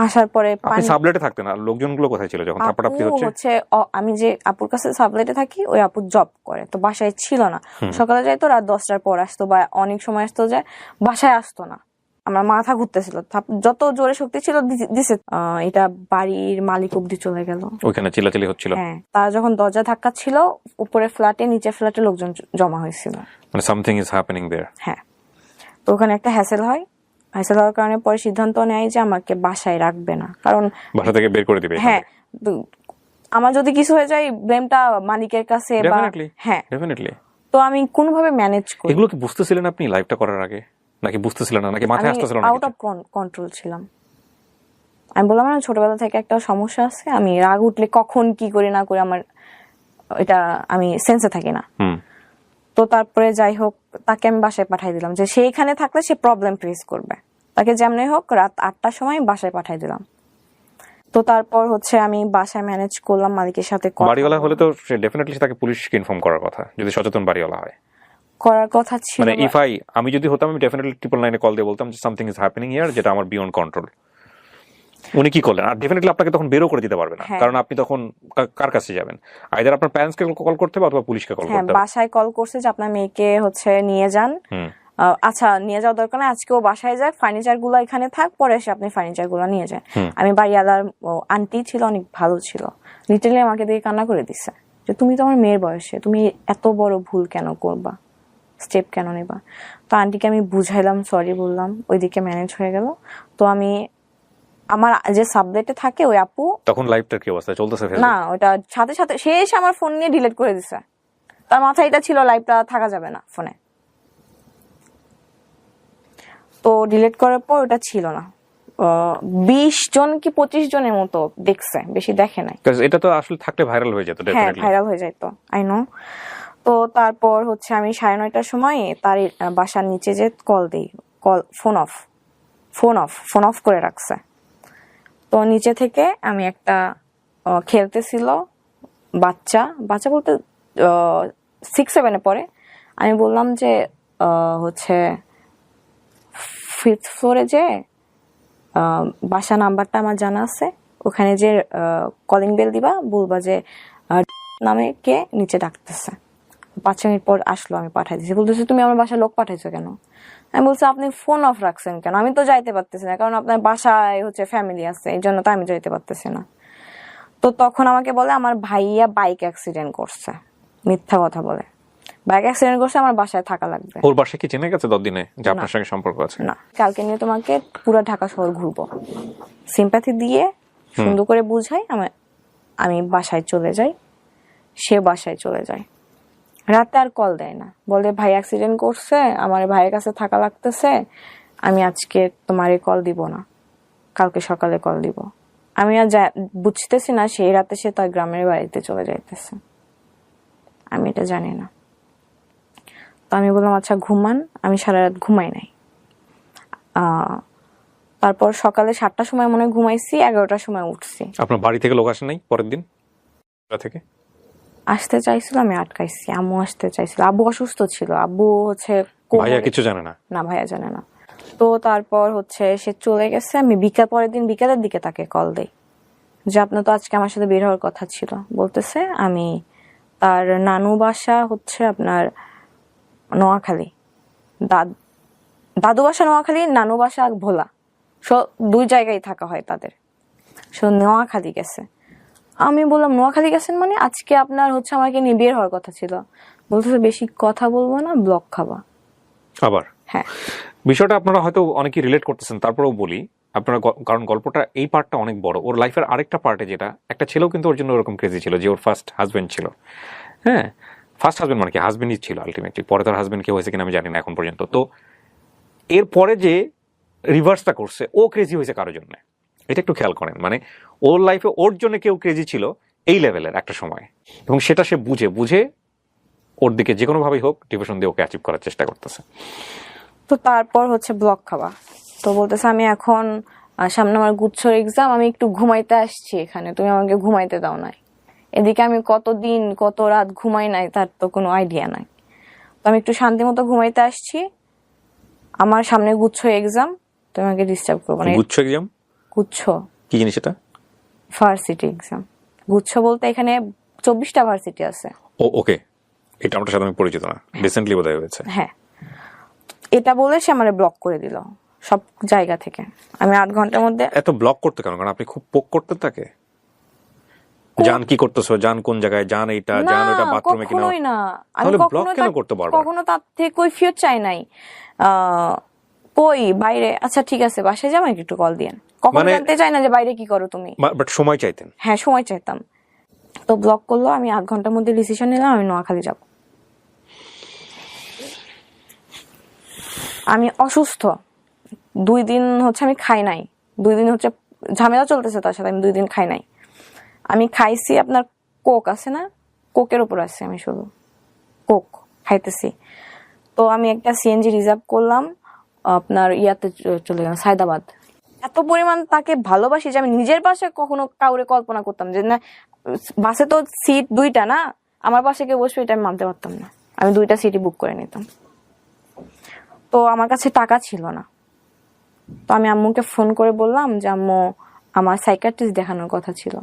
[SPEAKER 1] আসার পরে
[SPEAKER 2] আপনি সাবলেটে থাকতেন, আর লোকজনগুলো কোথায় ছিল যখন চাপাটাপি হচ্ছে?
[SPEAKER 1] আমি যে আপুর কাছে সাবলেটে থাকি, ওই আপু জব করে, তো বাসায় ছিল না। সকালে যাইতো, রাত 10টার পর আসতো, বা অনেক সময় আসতো যে বাসায় আসতো না। আমার মাথা ঘুরতেছিল, যত জোরে শক্তি ছিল দিছে, এটা বাড়ির মালিক অব্দি চলে গেল।
[SPEAKER 2] ওইখানে চিল্লাচিল্লি হচ্ছিল।
[SPEAKER 1] হ্যাঁ, তার যখন দরজা ধাক্কা ছিল, উপরে ফ্ল্যাটে, নিচে ফ্ল্যাটে লোকজন জমা হয়েছিল,
[SPEAKER 2] মানে সামথিং ইজ হ্যাপেনিং দেয়ার।
[SPEAKER 1] হ্যাঁ, তো ওখানে একটা হ্যাসেল হওয়ার কারণে পরে সিদ্ধান্ত নেয় যে আমাকে বাসায় রাখবে না, কারণ
[SPEAKER 2] বাসা থেকে বের করে দিবে।
[SPEAKER 1] হ্যাঁ, আমার যদি কিছু হয়ে যায় ব্লেমটা মালিকের কাছে, বা হ্যাঁ
[SPEAKER 2] ডেফিনেটলি।
[SPEAKER 1] তো আমি কোনোভাবে ম্যানেজ করি।
[SPEAKER 2] এগুলো কি বুঝতেছিলেন আপনি লাইভটা করার আগে, নাকি বুঝতেছিলেন না, নাকি মাথায় আসতেছিল না?
[SPEAKER 1] আউট অফ কন্ট্রোল ছিলাম। আমি বললাম না, ছোটবেলা থেকে একটা সমস্যা আছে, আমি রাগ উঠলে কখন কি করি না করি, আমার এটা আমি সেন্সে থাকি না। তো তারপরে যাই হোক, তাকে আমি বাসায় পাঠাই দিলাম, যে সে এখানে থাকলে সে প্রবলেম ফেস করবে। তাকে যেমনি হোক রাত 8টার সময় বাসায় পাঠাই দিলাম। তো তারপর হচ্ছে আমি বাসায় ম্যানেজ করলাম, মালিকের সাথে
[SPEAKER 2] বাড়িওয়ালা হলে তো সে ডেফিনেটলি তাকে পুলিশকে ইনফর্ম করার কথা, যদি সচেতন বাড়িওয়ালা হয়।
[SPEAKER 1] করার কথা ছিল,
[SPEAKER 2] মানে আমি যদি হতাম, আমি ডেফিনেটলি 999 কল দিয়ে বলতাম যে সামথিং ইজ হ্যাপেনিং হিয়ার, যেটা আমার বিয়ন্ড কন্ট্রোল। উনি কি করলেন? আর ডেফিনেটলি আপনাকে তখন বেরও করে দিতে পারবে না, কারণ আপনি তখন কার কাছে যাবেন? আইদার আপনার প্যারেন্টসকে কল করতে হবে, অথবা পুলিশকে কল করতে হবে।
[SPEAKER 1] বাসায় কল করছে যে আপনার মেয়েকে হচ্ছে নিয়ে যান। আচ্ছা, নিয়ে যাওয়ার দরকার নেই, আজকেও বাসায় যাক, ফার্নিচার গুলো এখানে থাক, পরে এসে আপনি ফার্নিচার গুলো নিয়ে যান। আমি বাড়িওয়ালার আন্টি ছিল, অনেক ভালো ছিল, লিটারালি আমাকে দেখে কান্না করে দিচ্ছে যে তুমি তো আমার মেয়ের বয়সে, তুমি এত বড় ভুল কেন করবা, স্টেপ কেন নেবা? তো আন্টিকে আমি বুঝাইলাম, সরি বললাম, ওইদিকে ম্যানেজ হয়ে গেল। তো আমি আমার যে সাবলেটে থাকে ওই আপু,
[SPEAKER 2] তখন লাইভটার কি অবস্থা চলতেছে?
[SPEAKER 1] না, ওটা সাথে সাথে সে এসে আমার ফোন নিয়ে ডিলিট করে দিছে। তার মাথায় এটা ছিল লাইভটা থাকা যাবে না ফোনে, তো ডিলিট করার পর ওটা ছিল না। 20 জন কি 25 জনের মতো দেখছে, বেশি দেখে নাই।
[SPEAKER 2] এটা তো আসলে থাকলে ভাইরাল হয়ে যেত।
[SPEAKER 1] হ্যাঁ, ভাইরাল হয়ে যেত, আই নো। তো তারপর হচ্ছে আমি 9:30টার সময় তার বাসার নিচে যে কল দিই, ফোন অফ করে রাখছে। তো নিচে থেকে আমি একটা খেলতেছিল বাচ্চা বলতে 6-7-এ পড়ে। আমি বললাম যে হচ্ছে 5th ফ্লোরে যে বাসা নাম্বারটা আমার জানা আছে, ওখানে যে কলিং বেল দিবা, বলবা যে নামে কে নিচে ডাকতেছে। 5 মিনিট পর আসলো, আমি পাঠাই দিয়েছি। বলতেছে তুমি আমার বাসায় লোক পাঠাইছো কেন? আমি বলছি আপনি ফোন অফ রাখছেন কেন? আমি তো যাইতে পারতেছি না, কারণ আপনার বাসায় হচ্ছে ফ্যামিলি আছে, এই জন্য তো আমি যাইতে পারতেছি না। তো তখন আমাকে বলে আমার ভাইয়া বাইক অ্যাক্সিডেন্ট করছে, মিথ্যা কথা বলে। বাইক অ্যাক্সিডেন্ট করছে, আমার বাসায় থাকা লাগবে।
[SPEAKER 2] ওর বাসায় কি জেনে গেছে 10 দিনে যে আপনার সঙ্গে সম্পর্ক আছে?
[SPEAKER 1] না, কালকে নিয়ে তোমাকে পুরো ঢাকা শহর ঘুরবো, সিম্প্যাথি দিয়ে সুন্দর করে বুঝাই, আমি বাসায় চলে যাই, সে বাসায় চলে যায়। রাতে আর কল দেয় না, বলে ভাই অ্যাক্সিডেন্ট করছে, আমার ভাইয়ের কাছে থাকা লাগতেছে, আমি আজকে তোমারে কল দিব না, কালকে সকালে কল দিব। আমি আর বুঝতেছি না সেই রাতে সে তার গ্রামের বাড়িতে চলে যাইতেছে, আমি এটা জানি না। তো আমি বললাম আচ্ছা ঘুমান, আমি সারা রাত ঘুমাই নাই। তারপর সকালে 7টার সময় মনে হয় ঘুমাইছি, 11টার সময় উঠছি।
[SPEAKER 2] আপনার বাড়ি থেকে লোক আসে নাই পরের দিন থেকে?
[SPEAKER 1] আসতে চাইছিল, আমি আটকাইছি। আম্মু আসতে চাইছিল, আব্বু অসুস্থ ছিল, আব্বু হচ্ছে
[SPEAKER 2] ভাইয়া কিছু জানে না?
[SPEAKER 1] না, ভাইয়া জানে না। তো তারপর হচ্ছে সে চলে গেছে, আমি পরের দিন বিকালের দিকে তাকে কল দেই যে আপনার তো আজকে আমার সাথে বের হওয়ার কথা ছিল। বলতেছে আমি তার নানু বাসা হচ্ছে আপনার নোয়াখালী, দাদু বাসা নোয়াখালী, নানু বাসা ভোলা, দুই জায়গায় থাকা হয় তাদের। নোয়াখালী গেছে। আমি বললাম নোয়াখালী গেছেন মানে? আজকে আপনার হচ্ছে আমাকে নিয়ে বের হওয়ার কথা ছিল। বলতেছে বেশি কথা বলবো না, ব্লক খাবা।
[SPEAKER 2] আবার
[SPEAKER 1] হ্যাঁ,
[SPEAKER 2] বিষয়টা আপনারা হয়তো অনেকেই রিলেট করতেছেন, তারপরেও বলি আপনারা, কারণ গল্পটা এই পার্টটা অনেক বড়। ওর লাইফের আরেকটা পার্টে যেটা, একটা ছেলেও কিন্তু ওর জন্য ওরকম ক্রেজি ছিল, যে ওর ফার্স্ট হাজবেন্ড ছিল। হ্যাঁ, ফার্স্ট হাজবেন্ড মানে কি, হাজবেন্ডই ছিল আলটিমেটলি। পরে তার হাজবেন্ড কেউ হয়েছে কিনা আমি জানি না এখন পর্যন্ত। তো এরপরে যে রিভার্সটা করছে, ও ক্রেজি হয়েছে কারোর জন্য, এটা একটু খেয়াল করেন। মানে ওর লাইফে ওর জন্য কেউ ক্রেজি ছিল এই লেভেলের একটা সময়, এবং সেটা সে বুঝে ওর দিকে যে কোনো ভাবেই হোক ডিভিশন দিয়ে ওকে অ্যাচিভ করার চেষ্টা করতেছে।
[SPEAKER 1] তো তারপর হচ্ছে ব্লক খাওয়া। তো বলতেছে আমি এখন সামনে আমার গুচ্ছর এক্সাম, আমি একটু ঘুমাইতে আসছি এখানে, তুমি আমাকে ঘুমাইতে দাও নাই। এদিকে আমি কতদিন কত রাত ঘুমাই নাই তার তো কোনো আইডিয়া নাই। তো আমি একটু শান্তি মতো ঘুমাইতে আসছি, আমার সামনে গুচ্ছ এক্সাম, তুমি আমাকে ডিস্টার্ব করবো না।
[SPEAKER 2] গুচ্ছ এক্সাম?
[SPEAKER 1] গুচ্ছ
[SPEAKER 2] কি জিনিস এটা?
[SPEAKER 1] Varsity exam. গুচ্ছ বলতে এখানে 24টা ভার্সিটি আছে।
[SPEAKER 2] ও ওকে, এটা আমার সাথে আমি পরিচিত না, রিসেন্টলি বোধহয় হয়েছে।
[SPEAKER 1] হ্যাঁ, এটা বলে সে আমার ব্লক করে দিল সব জায়গা থেকে। আমি 8 ঘন্টার মধ্যে।
[SPEAKER 2] এত ব্লক করতে কেন? কারণ আপনি খুব পোক করতেন তাকে? জান কি করতেছো, জান কোন জায়গায়, জান এইটা, জান ওইটা, বাথরুমে কিনা?
[SPEAKER 1] কখনোই না। আমি
[SPEAKER 2] তাহলে ব্লক কেন করতে পারবো?
[SPEAKER 1] কখনো তার থেকে কৈফিয়ত চাই নাই। কই বাইরে, আচ্ছা ঠিক আছে বাসায় যাও, আমাকে একটু কল দিয়েন। কখনো জানতে চাই না যে বাইরে কি করো তুমি।
[SPEAKER 2] বাট সময় চাইতেন?
[SPEAKER 1] হ্যাঁ, সময় চাইতাম। তো ব্লক করলো। আমি 8 ঘন্টার মধ্যে ডিসিশন নিলাম আমি নোয়াখালী যাব। আমি অসুস্থ, 2 দিন হচ্ছে আমি খাই নাই। 2 দিন হচ্ছে ঝামেলা চলতেছে তার সাথে, আমি 2 দিন খাই নাই। আমি খাইছি আপনার কোক আছে না, কোকের উপর আছে, আমি শুধু কোক খাইতেছি। তো আমি একটা সিএনজি রিজার্ভ করলাম, আপনার ইয়াতে চলে গেলাম সায়দাবাদ। এত পরিমাণ তাকে ভালোবাসি যে আমি নিজের পাশে কখনো কাউরে কল্পনা করতাম যে না, বাসে তো সিট 2টা না, আমার পাশে কেউ বসবে এটা আমি মানতে পারতাম না। আমি 2টা সিটই বুক করে নিতাম। তো আমার কাছে টাকা ছিল না। তো আমি আম্মুকে ফোন করে বললাম যে আম্মু আমার সাইকিয়াট্রিস্ট দেখানোর কথা ছিল।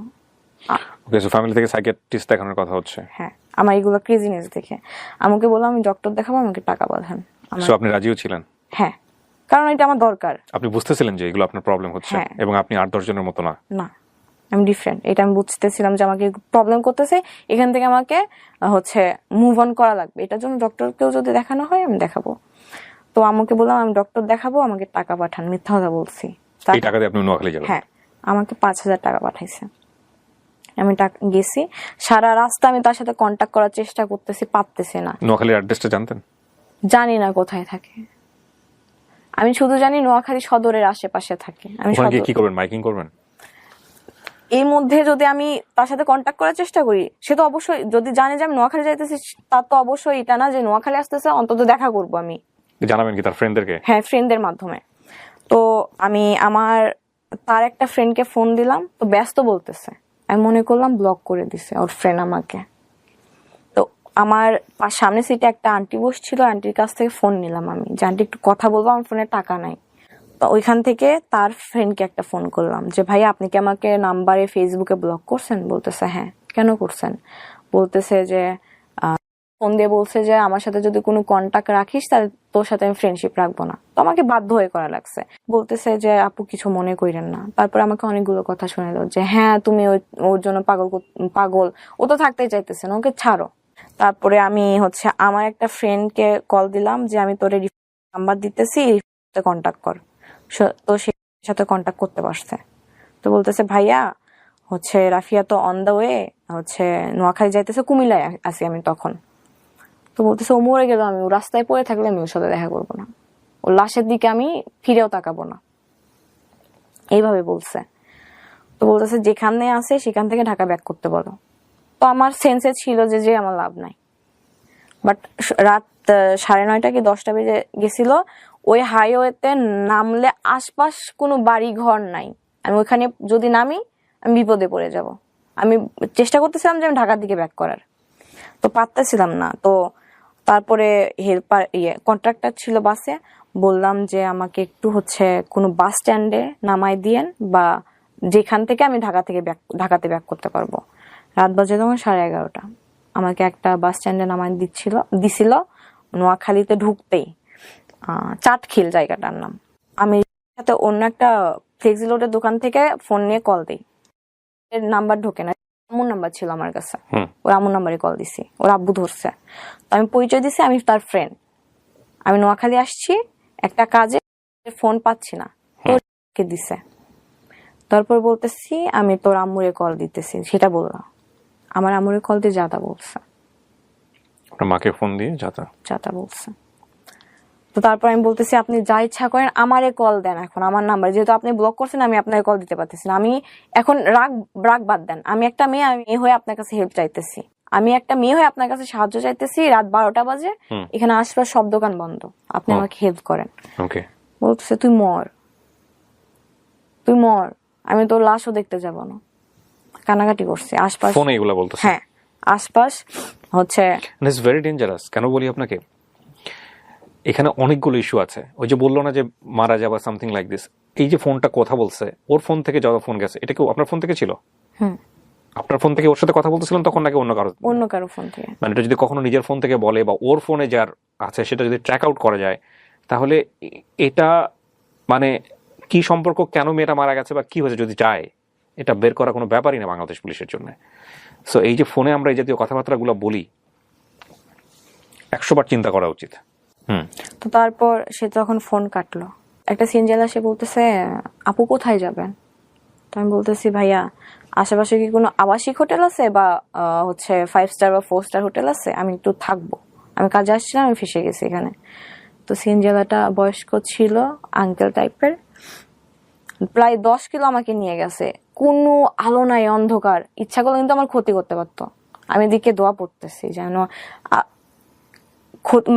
[SPEAKER 2] ওকে, সো ফ্যামিলি থেকে সাইকিয়াট্রিস্ট দেখানোর কথা হচ্ছে।
[SPEAKER 1] হ্যাঁ, আমার এগুলো ক্রেজিনেস দেখে আম্মুকে বললাম আমি ডক্টর দেখাবো, আমাকে টাকা পাঠান।
[SPEAKER 2] সো আপনি রাজিও ছিলেন?
[SPEAKER 1] হ্যাঁ, কারণ এটা আমার দরকার।
[SPEAKER 2] আপনি বুঝতেছিলেন যে এগুলো আপনার প্রবলেম হচ্ছে, এবং আপনি 8-10 জনের মতো না।
[SPEAKER 1] না, আমি ডিফারেন্ট, এটা আমি বুঝতেছিলাম যে আমাকে প্রবলেম করতেছে, এখান থেকে আমাকে হচ্ছে মুভ অন করা লাগবে। এটার জন্য ডক্টরকেও যদি দেখানো হয় আমি দেখাবো। তো আম্মুকে বললাম আমি ডক্টর দেখাবো, আমাকে টাকা পাঠান। মিথ্যা কথা বলছি।
[SPEAKER 2] এই টাকা দিয়ে আপনি নোয়াখালী যাবেন?
[SPEAKER 1] হ্যাঁ, আমাকে 5,000 টাকা পাঠাইছে। আমি গেছি, সারা রাস্তা আমি তার সাথে কন্ট্যাক্ট করার চেষ্টা করতেছি, পারতেছি না।
[SPEAKER 2] নোয়াখালীর অ্যাড্রেসটা জানতেন?
[SPEAKER 1] জানি না কোথায় থাকে, আমি শুধু জানি নোয়াখালী সদরের আশেপাশে থাকে। আমি
[SPEAKER 2] কি করবেন, মাইকিং করবেন?
[SPEAKER 1] এই মধ্যে যদি আমি তার সাথে কন্ট্যাক্ট করার চেষ্টা করি, সে তো অবশ্যই যদি জানে যে আমি নোয়াখালী যাইতেছি, তার তো অবশ্যই এটা না যে নোয়াখালী আসতেছে, অন্তত দেখা করবো আমি।
[SPEAKER 2] জানাবেন কি তার ফ্রেন্ডদেরকে?
[SPEAKER 1] হ্যাঁ, ফ্রেন্ডদের মাধ্যমে। তো আমি তার একটা ফ্রেন্ডকে ফোন দিলাম, তো ব্যস্ত বলতেছে। আমি মনে করলাম ব্লক করে দিছে ওর ফ্রেন্ড আমাকে। তো আমার সামনে সিটে একটা আন্টি বসছিল, আন্টির কাছ থেকে ফোন নিলাম আমি যে আন্টি একটু কথা বলবো, আমার ফোনে টাকা নাই। তো ওইখান থেকে তার ফ্রেন্ডকে একটা ফোন করলাম যে ভাই আপনি কি আমাকে নাম্বারে ফেসবুকে ব্লক করছেন? বলতেছে হ্যাঁ। কেন করছেন? বলতেছে যে ফোন দিয়ে বলছে যে আমার সাথে যদি কোনো কন্টাক্ট রাখিস তাহলে তোর সাথে আমি ফ্রেন্ডশিপ রাখবো না। তো আমাকে বাধ্য হয়ে করা লাগছে। বলতেছে যে আপু কিছু মনে করেন না। তারপর আমাকে অনেকগুলো কথা শুনে দাও যে হ্যাঁ তুমি ওর জন্য পাগল, ও তো থাকতেই চাইতেছে না, ওকে ছাড়ো। তারপরে আমি হচ্ছে আমার একটা ফ্রেন্ডকে কল দিলাম যে আমি তোর নাম্বার দিতেছি, কন্টাক্ট কর। তো সে সাথে কন্টাক্ট করতে পারছে। তো বলতেছে ভাইয়া হচ্ছে রাফিয়া তো অন দ্য ওয়ে হচ্ছে নোয়াখালী যাইতেছে, কুমিল্লায় আছি আমি তখন। তো বলতেছে ও মরে গেল, আমি ও রাস্তায় পড়ে থাকলে আমি ওর সাথে দেখা করবো না, ওর লাশের দিকে আমি ফিরেও তাকাবো না, এইভাবে বলছে। তো বলতেছে যেখানে আছে সেখান থেকে ঢাকা ব্যাক করতে বলো। তো আমার সেন্সে ছিল যে আমার লাভ নাই, বাট রাত 9:30 কি 10টা বেজে গেছিল। ওই হাইওয়েতে নামলে আশপাশ কোনো বাড়ি ঘর নাই, আমি ওইখানে যদি নামি আমি বিপদে পড়ে যাব। আমি চেষ্টা করতেছিলাম যে আমি ঢাকার দিকে ব্যাক করার, তো পারতেছিলাম না। তো তারপরে হেল্পার কন্ট্রাক্টর ছিল বাসে, বললাম যে আমাকে একটু কোনো বাস স্ট্যান্ডে নামাই দিয়েন, বা যেখান থেকে আমি ঢাকাতে ব্যাক করতে পারবো। রাত বাজে তখন 11:30। আমাকে একটা বাস স্ট্যান্ডে নামাই দিছিল নোয়াখালীতে ঢুকতেই, চাটখিল জায়গাটার নাম। আমি সাথে অন্য একটা ফ্লেক্সি লোডের দোকান থেকে ফোন নিয়ে কল দিই, এর নাম্বার ঢোকে না, আম্মুর নাম্বার ছিল আমার কাছে, ওর আম্মুর নাম্বারে কল দিছি, ওর আব্বু ধরছে। তো আমি পরিচয় দিছি আমি তার ফ্রেন্ড, আমি নোয়াখালী আসছি একটা কাজে, ফোন পাচ্ছি না, তোকে দিছে। তারপর বলতেছি আমি তোর আম্মুরে কল দিতেছি, সেটা বললাম। আমার আম্মুরে কল দিয়ে যাতা বলছে,
[SPEAKER 2] মাকে ফোন দিয়ে
[SPEAKER 1] যাতা বলছে। তো তারপর আমি বলতেছি আপনি যা ইচ্ছা করেন আমারে কল দেন, এখন আমার নাম্বার যেহেতু আপনি ব্লক করছেন আমি আপনাকে কল দিতে পারতেছি না। আমি এখন রাগ বাদ দেন, আমি একটা মেয়ে, আমি হয়ে আপনার কাছে হেল্প চাইতেছি, আমি একটা মেয়ে হয়ে আপনার কাছে সাহায্য চাইতেছি। রাত 12টা বাজে, এখানে আশপাশ সব দোকান বন্ধ, আপনি আমাকে হেল্প করেন। বলতেছে তুই মর, আমি তোর লাশও দেখতে যাব না। কানাকাটি করছে আশপাশ,
[SPEAKER 2] ফোনে এগুলা বলতেছে।
[SPEAKER 1] হ্যাঁ, আশপাশ
[SPEAKER 2] ইটস ভেরি ডেঞ্জারাস। কেন বলি আপনাকে, এখানে অনেকগুলো ইস্যু আছে। ওই যে বললো না যে মারা যাবা সামথিং লাইক দিস, এই যে ফোনটা কথা বলছে, ওর ফোন থেকে যত ফোন গেছে, এটা কি আপনার ফোন থেকে ছিল? আপনার ফোন থেকে ওর সাথে কথা বলতেছিলেন তখন, নাকি অন্য কারো
[SPEAKER 1] ফোন থেকে?
[SPEAKER 2] মানে এটা যদি কখনো নিজের ফোন থেকে বলে বা ওর ফোনে যার আছে সেটা যদি ট্র্যাক আউট করা যায়, তাহলে এটা মানে কি সম্পর্ক, কেন মেয়েটা মারা গেছে বা কি হয়েছে যদি যায়, এটা বের করা কোনো ব্যাপারই না বাংলাদেশ পুলিশের জন্য। সো এই যে ফোনে আমরা এই জাতীয় কথাবার্তাগুলো বলি, 100 বার চিন্তা করা উচিত।
[SPEAKER 1] তো তারপর সে যখন ফোন কাটলো, একটা সিনজেলা সে বলতেছে আপু কোথায় যাবেন? তো আমি বলতেছি ভাইয়া আশেপাশে কি কোনো আবাসিক হোটেল আছে বা 5 স্টার বা 4 স্টার হোটেল আছে, আমি একটু থাকবো, আমি কাজে আসছিলাম, আমি ফেসে গেছি এখানে। তো সিনজেলাটা বয়স্ক ছিল, আঙ্কেল টাইপের, প্রায় 10 কিলো আমাকে নিয়ে গেছে। কোনো আলো নাই, অন্ধকার, ইচ্ছা করলে কিন্তু আমার ক্ষতি করতে পারতো। আমি দিকে দোয়া পড়তেছি যেন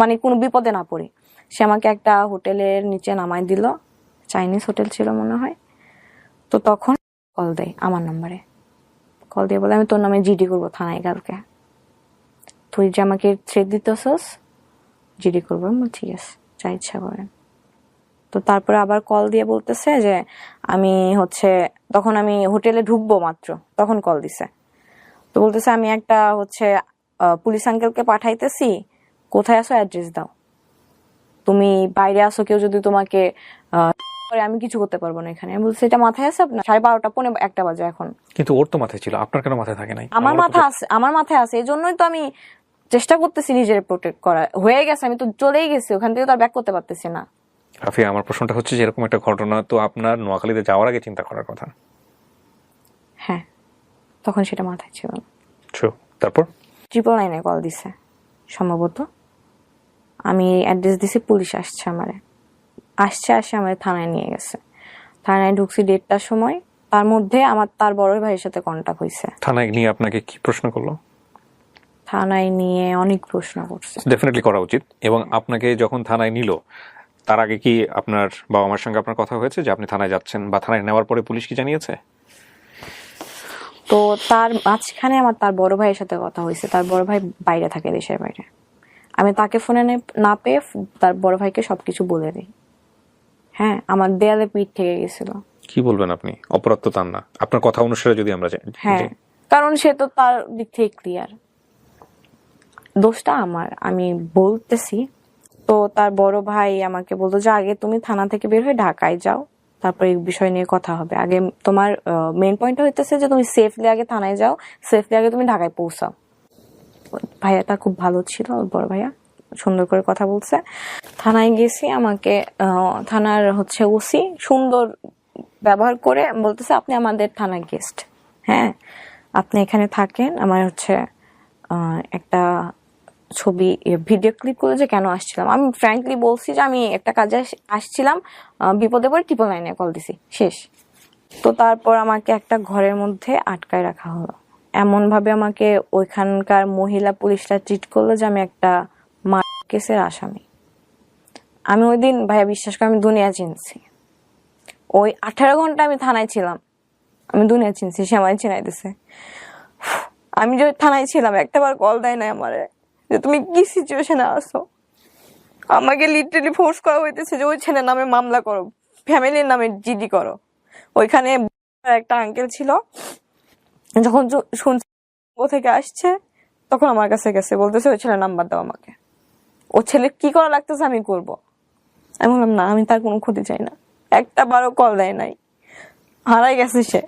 [SPEAKER 1] মানে কোনো বিপদে না পড়ি। সে আমাকে একটা হোটেলের নিচে নামাই দিল, চাইনিজ হোটেল ছিল মনে হয়। তো তখন কল দেয় আমার নাম্বারে, কল দিয়ে বলে আমি তোর নামে জিডি করবো থানায় কালকে, তুই যে আমাকে থ্রেট দিতেছস জিডি করবো। ঠিক আছে, যা ইচ্ছা করেন। তো তারপরে আবার কল দিয়ে বলতেছে যে আমি তখন আমি হোটেলে ঢুকবো মাত্র, তখন কল দিছে। তো বলতেছে আমি একটা পুলিশ আঙ্কেলকে পাঠাইতেছি, কোথায় আসো অ্যাড্রেস দাও, তুমি বাইরে আসো, কেউ যদি তোমাকে আমি কিছু করতে পারবো না এখানে। আমি বলছি এটা মাথায় আছে আপনার? 12:30 পৌনে 1টা বাজে এখন।
[SPEAKER 2] কিন্তু ওর তো মাথায় ছিল, আপনার কেন মাথায় থাকে নাই?
[SPEAKER 1] আমার মাথায় আছে, এই জন্যই তো আমি চেষ্টা করতেছি নিজের প্রোটেক্ট করা। হয়ে গেছে, আমি তো চলেই গেছি ওখান থেকে, তো আর ব্যাক করতে পারতেছি না।
[SPEAKER 2] রাফিয়া, আমার প্রশ্নটা হচ্ছে যে এরকম একটা ঘটনা তো আপনার নোয়াখালীতে যাওয়ার আগে চিন্তা করার কথা।
[SPEAKER 1] হ্যাঁ, তখন সেটা মাথায় ছিল না।
[SPEAKER 2] তারপর
[SPEAKER 1] 999 কল দিছে সম্ভবত, আমি অ্যাড্রেস দিছি, পুলিশ আসছে আমারে থানায় নিয়ে গেছে। থানায় ঢুকছি 1:30টার সময়, তার মধ্যে তার বড় ভাইয়ের সাথে কন্টাক্ট হয়েছে।
[SPEAKER 2] থানায় নিয়ে আপনাকে কি প্রশ্ন করলো?
[SPEAKER 1] থানায় নিয়ে অনেক প্রশ্ন করছে,
[SPEAKER 2] ডেফিনেটলি করা উচিত। এবং আপনাকে যখন থানায় নিল, তার আগে কি আপনার বাবা মার সঙ্গে আপনার কথা হয়েছে যে আপনি থানায় যাচ্ছেন, বা থানায় নেওয়ার পরে পুলিশ কি জানিয়েছে?
[SPEAKER 1] তো তার মাঝখানে তার বড় ভাইয়ের সাথে কথা হয়েছে। তার বড় ভাই বাইরে থাকে, দেশের বাইরে। আমি তাকে ফোনে না পেয়ে তার বড় ভাইকে সবকিছু বলে দিই। হ্যাঁ, আমার দেয়ালে পিঠ থেকে গেছিল।
[SPEAKER 2] কি বলবেন আপনি? অপরাধ তো তার না, আপনার কথা অনুসারে যদি আমরা
[SPEAKER 1] হ্যাঁ, কারণ সে তো তার দিক থেকে ক্লিয়ার, দোষটা আমার, আমি বলতেছি। তো তার বড় ভাই আমাকে বলতো যে আগে তুমি থানা থেকে বের হয়ে ঢাকায় যাও, তারপর এই বিষয় নিয়ে কথা হবে। আগে তোমার মেইন পয়েন্ট হইতেছে যে তুমি সেফলি আগে থানায় যাও, সেফলি আগে তুমি ঢাকায় পৌঁছাও। ভাইয়াটা খুব ভালো ছিল, ওর বড় ভাইয়া সুন্দর করে কথা বলছে। থানায় গেছি, আমাকে থানার ওসি সুন্দর ব্যবহার করে বলতেছে আপনি আমাদের থানার গেস্ট, হ্যাঁ আপনি এখানে থাকেন, আমার একটা ছবি ভিডিও ক্লিপ করে যে কেন আসছিলাম, আমি ফ্র্যাঙ্কলি বলছি যে আমি একটা কাজে আসছিলাম, বিপদে পড়ে 999 কল দিছি, শেষ। তো তারপর আমাকে একটা ঘরের মধ্যে আটকায় রাখা হলো, এমন ভাবে আমাকে ওইখানকার মহিলা পুলিশরা ট্রিট করলো যে আমি একটা কেসের আসামি। আমি ওই দিন ভাইয়া বিশ্বাস করে আমি দুনিয়া চিনছি। ওই 18 ঘন্টা আমি থানায় ছিলাম, আমি দুনিয়া চিনছি, সে আমায় চিনাই দিছে। আমি যে থানায় ছিলাম একটাবার কল দেয় না আমারে যে তুমি কি সিচুয়েশনে আসো। আমাকে লিটারালি ফোর্স করা হইতেছে যে ওই ছেলের নামে মামলা করো, ফ্যামিলির নামে জিডি করো। ওইখানে একটা আঙ্কেল ছিল, যখন শুনছি থেকে আসছে তখন আমার কাছে গেছে, বলতেছে ওই ছেলের নাম্বার দাও আমাকে, ও ছেলে কি করা লাগতেছে আমি করব। আমি বললাম না, আমি তার কোনো ক্ষতি চাই না। একটা বারও কল দেয় নাই, হারাই গেছে সে।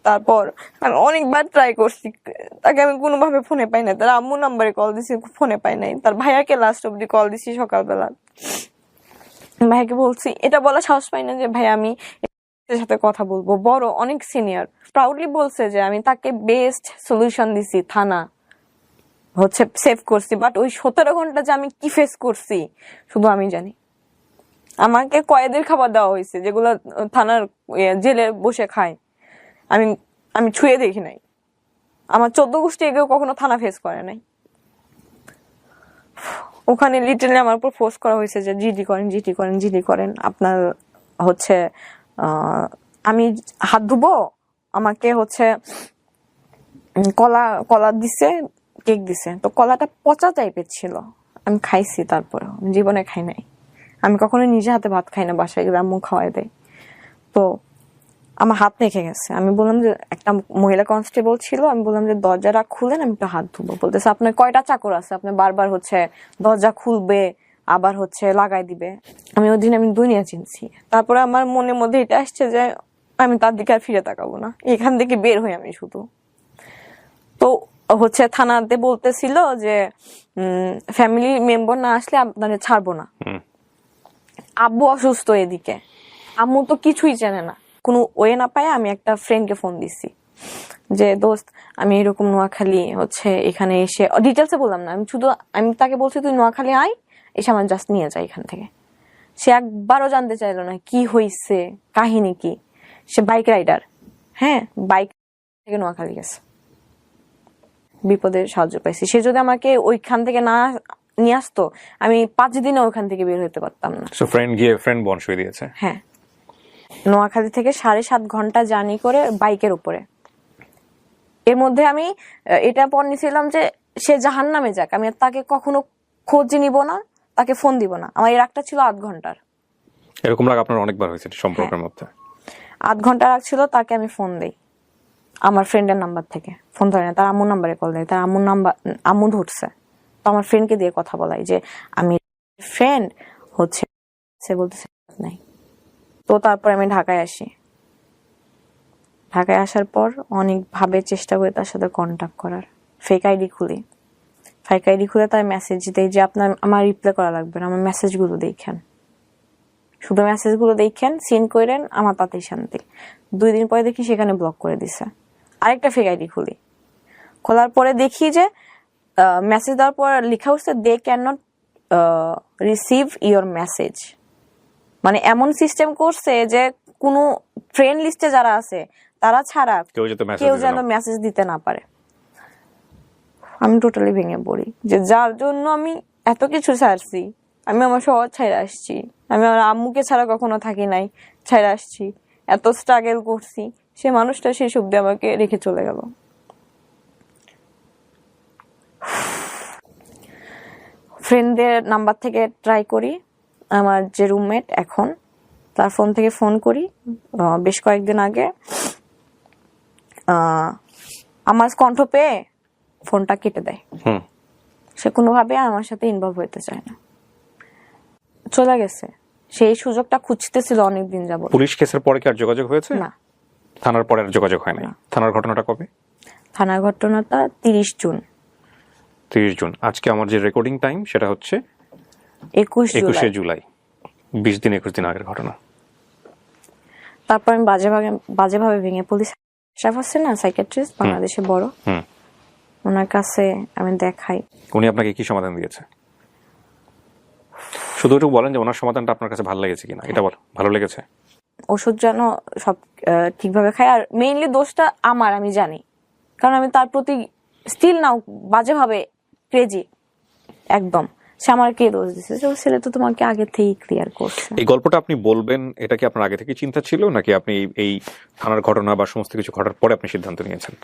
[SPEAKER 1] তারপর আমি অনেকবার ট্রাই করছি, তাকে আমি কোনোভাবে ফোনে পাই না। তার আম্মু নাম্বারে কল দিছি, ফোনে পাই নাই। তার ভাইয়াকে লাস্ট অব্দি কল দিছি সকালবেলা, ভাইয়াকে বলছি, এটা বলা সাহস পাই না যে ভাই আমি এর সাথে কথা বলবো, বড় অনেক সিনিয়র, প্রাউডলি বলছে যে আমি তাকে বেস্ট সলিউশন দিছি, থানা হচ্ছে সেভ করছি। বাট ওই 17 ঘন্টা যে আমি কি ফেস করছি শুধু আমি জানি। আমাকে কয়েদের খাবার দেওয়া হয়েছে যেগুলো থানার জেলে বসে খায়, আমি আমি ছুঁয়ে দেখি নাই। আমার 14 গোষ্ঠী এগেও কখনো থানা ফেস করে নাই। ওখানে লিটারালি আমার উপর ফোর্স করা হয়েছে যে জিডি করেন, জিডি করেন, জিডি করেন। আপনার হচ্ছে আমি হাত ধুবো, আমাকে হচ্ছে কলা কলা দিছে, কেক দিছে। তো কলাটা পচা টাইপের ছিল, আমি খাইছি, তারপরে জীবনে খাই নাই। আমি কখনো নিজে হাতে ভাত খাই না, বাসায় গেলে আম্মু খাওয়াই দেয়। তো আমার হাত রেখে গেছে। আমি বললাম যে একটা মহিলা কনস্টেবল ছিল, আমি বললাম যে দরজাটা খুলেন, আমি একটু হাত ধুবো। বলতেছে আপনার কয়টা চাকর আছে, আপনি বারবার হচ্ছে দরজা খুলবে আবার হচ্ছে লাগাই দিবে। আমি ওই দিন আমি দুনিয়া চিনছি। তারপরে আমার মনের মধ্যে এটা আসছে যে আমি তার দিকে আর ফিরে তাকাবো না, এখান থেকে বের হই আমি শুধু। তো হচ্ছে থানাতে বলতেছিল যে ফ্যামিলি মেম্বার না আসলে আপনাদের ছাড়বো না। আব্বু অসুস্থ এদিকে, আম্মু তো কিছুই জানে না, কোনো ওয়ে না পায়। আমি একটা ফ্রেন্ডকে ফোন দিছি যে দোস্ত আমি এরকম নোয়াখালী হচ্ছে এখানে এসে, ডিটেলসে বললাম না, আমি তাকে বলছি তুই নোয়াখালী আয়, এসে আমার জাস্ট নিয়ে যায় এখান থেকে। সে একবারও জানতে চাইলো না কি হয়েছে, কাহিনী কি। সে বাইক রাইডার, হ্যাঁ, বাইক থেকে নোয়াখালী গেছে, বিপদে সাহায্য পাইছি। সে যদি আমাকে ওইখান থেকে না নিয়ে আসতো, আমি 5 দিনে ওইখান থেকে বের হতে পারতাম না।
[SPEAKER 2] সো ফ্রেন্ড গিয়ে ফ্রেন্ড বনসই দিয়েছে।
[SPEAKER 1] হ্যাঁ, নোয়াখালী থেকে 7.5 ঘন্টা জার্নি করে বাইকের উপরে। এর মধ্যে আমি এটা পর নিয়েছিলাম যে সে জাহান্নামে যাক, আমি তাকে কখনো খোঁজ নিব না, তাকে ফোন দিব না। আমার এই রাগটা ছিল 8 ঘন্টার।
[SPEAKER 2] এরকম রাগ আপনার অনেকবার হয়েছে সম্পর্কের মধ্যে?
[SPEAKER 1] 8 ঘন্টা রাগ ছিল। তাকে আমি ফোন দেই আমার ফ্রেন্ডের নাম্বার থেকে, ফোন ধরে না, তার আম্মুর নাম্বারে কল দেয়, তার আম্মু ধরছে। তো আমার ফ্রেন্ডকে দিয়ে কথা বলাই যে আমি ফ্রেন্ড হচ্ছে, সে বলতেছে নাই। তো তারপর আমি ঢাকায় আসি। ঢাকায় আসার পর অনেকভাবে চেষ্টা করি তার সাথে কন্ট্যাক্ট করার। ফেক আইডি খুলে তার মেসেজ দেই যে আমার রিপ্লাই করা লাগবে না, আমার মেসেজগুলো দেখেন, শুধু মেসেজগুলো দেখেন, সিন করেন, আমার তাতেই শান্তি। 2 দিন পরে দেখি সেখানে ব্লক করে দিছে। আরেকটা ফেক আইডি খোলার পরে দেখি যে মেসেজ দেওয়ার পর লেখা হচ্ছে they can not receive your message. মানে এমন সিস্টেম করছে যে কোনো ফ্রেন্ড লিস্টে যারা আছে তারা ছাড়া কেউ যেন মেসেজ দিতে না পারে। আমি টোটালি ভেঙে পড়ি যে যার জন্য আমি এত কিছু ছাড়ছি, আমি আমার শহর ছাইড়া আসছি, আমি আমার আম্মুকে ছাড়া কখনো থাকি নাই, ছাইড়া আসছি, এত স্ট্রাগল করছি, সে মানুষটা সেই শব্দে আমাকে রেখে চলে গেল। ফ্রেন্ডদের নাম্বার থেকে ট্রাই করি, আমার যে রুমমেট এখন তার ফোন থেকে ফোন করি। বেশ কয়েকদিন আগে আমার কণ্ঠ পেয়ে ফোনটা কেটে দেয়। সে কোনোভাবে আমার সাথে ইনভলভ হইতে চায় না, চলে গেছে। সেই সুযোগটা খুঁজতেছিল অনেকদিন যাবত।
[SPEAKER 2] পুলিশ কেসের পরে কি আর যোগাযোগ হয়েছে? না, থানার পরে আর যোগাযোগ হয় না। থানার ঘটনাটা কবে?
[SPEAKER 1] থানার ঘটনাটা 30 জুন।
[SPEAKER 2] 30 জুন। আজকে আমার যে রেকর্ডিং টাইম সেটা হচ্ছে 21 জুলাই, 20 দিন 21 দিন আগের ঘটনা।
[SPEAKER 1] তারপর আমি বাজেভাবে ভেঙে, পুলিশ স্টাফ আছে না, সাইকিয়াট্রিস্ট বাংলাদেশে বড়, ওনার কাছে আমি দেখাই।
[SPEAKER 2] উনি আপনাকে কি সমাধান দিয়েছে? শুধু একটু বলেন যে ওনার সমাধানটা আপনার কাছে ভালো লেগেছে কিনা, এটা বল। ভালো লেগেছে?
[SPEAKER 1] ওষুধ যেন সব ঠিকভাবে খাই, আর মেইনলি দোষটা আমার, আমি জানি, কারণ আমি তার প্রতি স্টিল নাও বাজেভাবে ক্রেজি একদম। সে আমার কে দোষ দিচ্ছে, যে ও ছেলে তো তোমাকে আগে থেকেই ক্লিয়ার করছে।
[SPEAKER 2] এই গল্পটা আপনি বলবেন, এটা কি আপনার আগে থেকে চিন্তা ছিল, নাকি আপনি এই থানার ঘটনা বা সমস্ত কিছু ঘটার পরে আপনি সিদ্ধান্ত নিয়েছেন?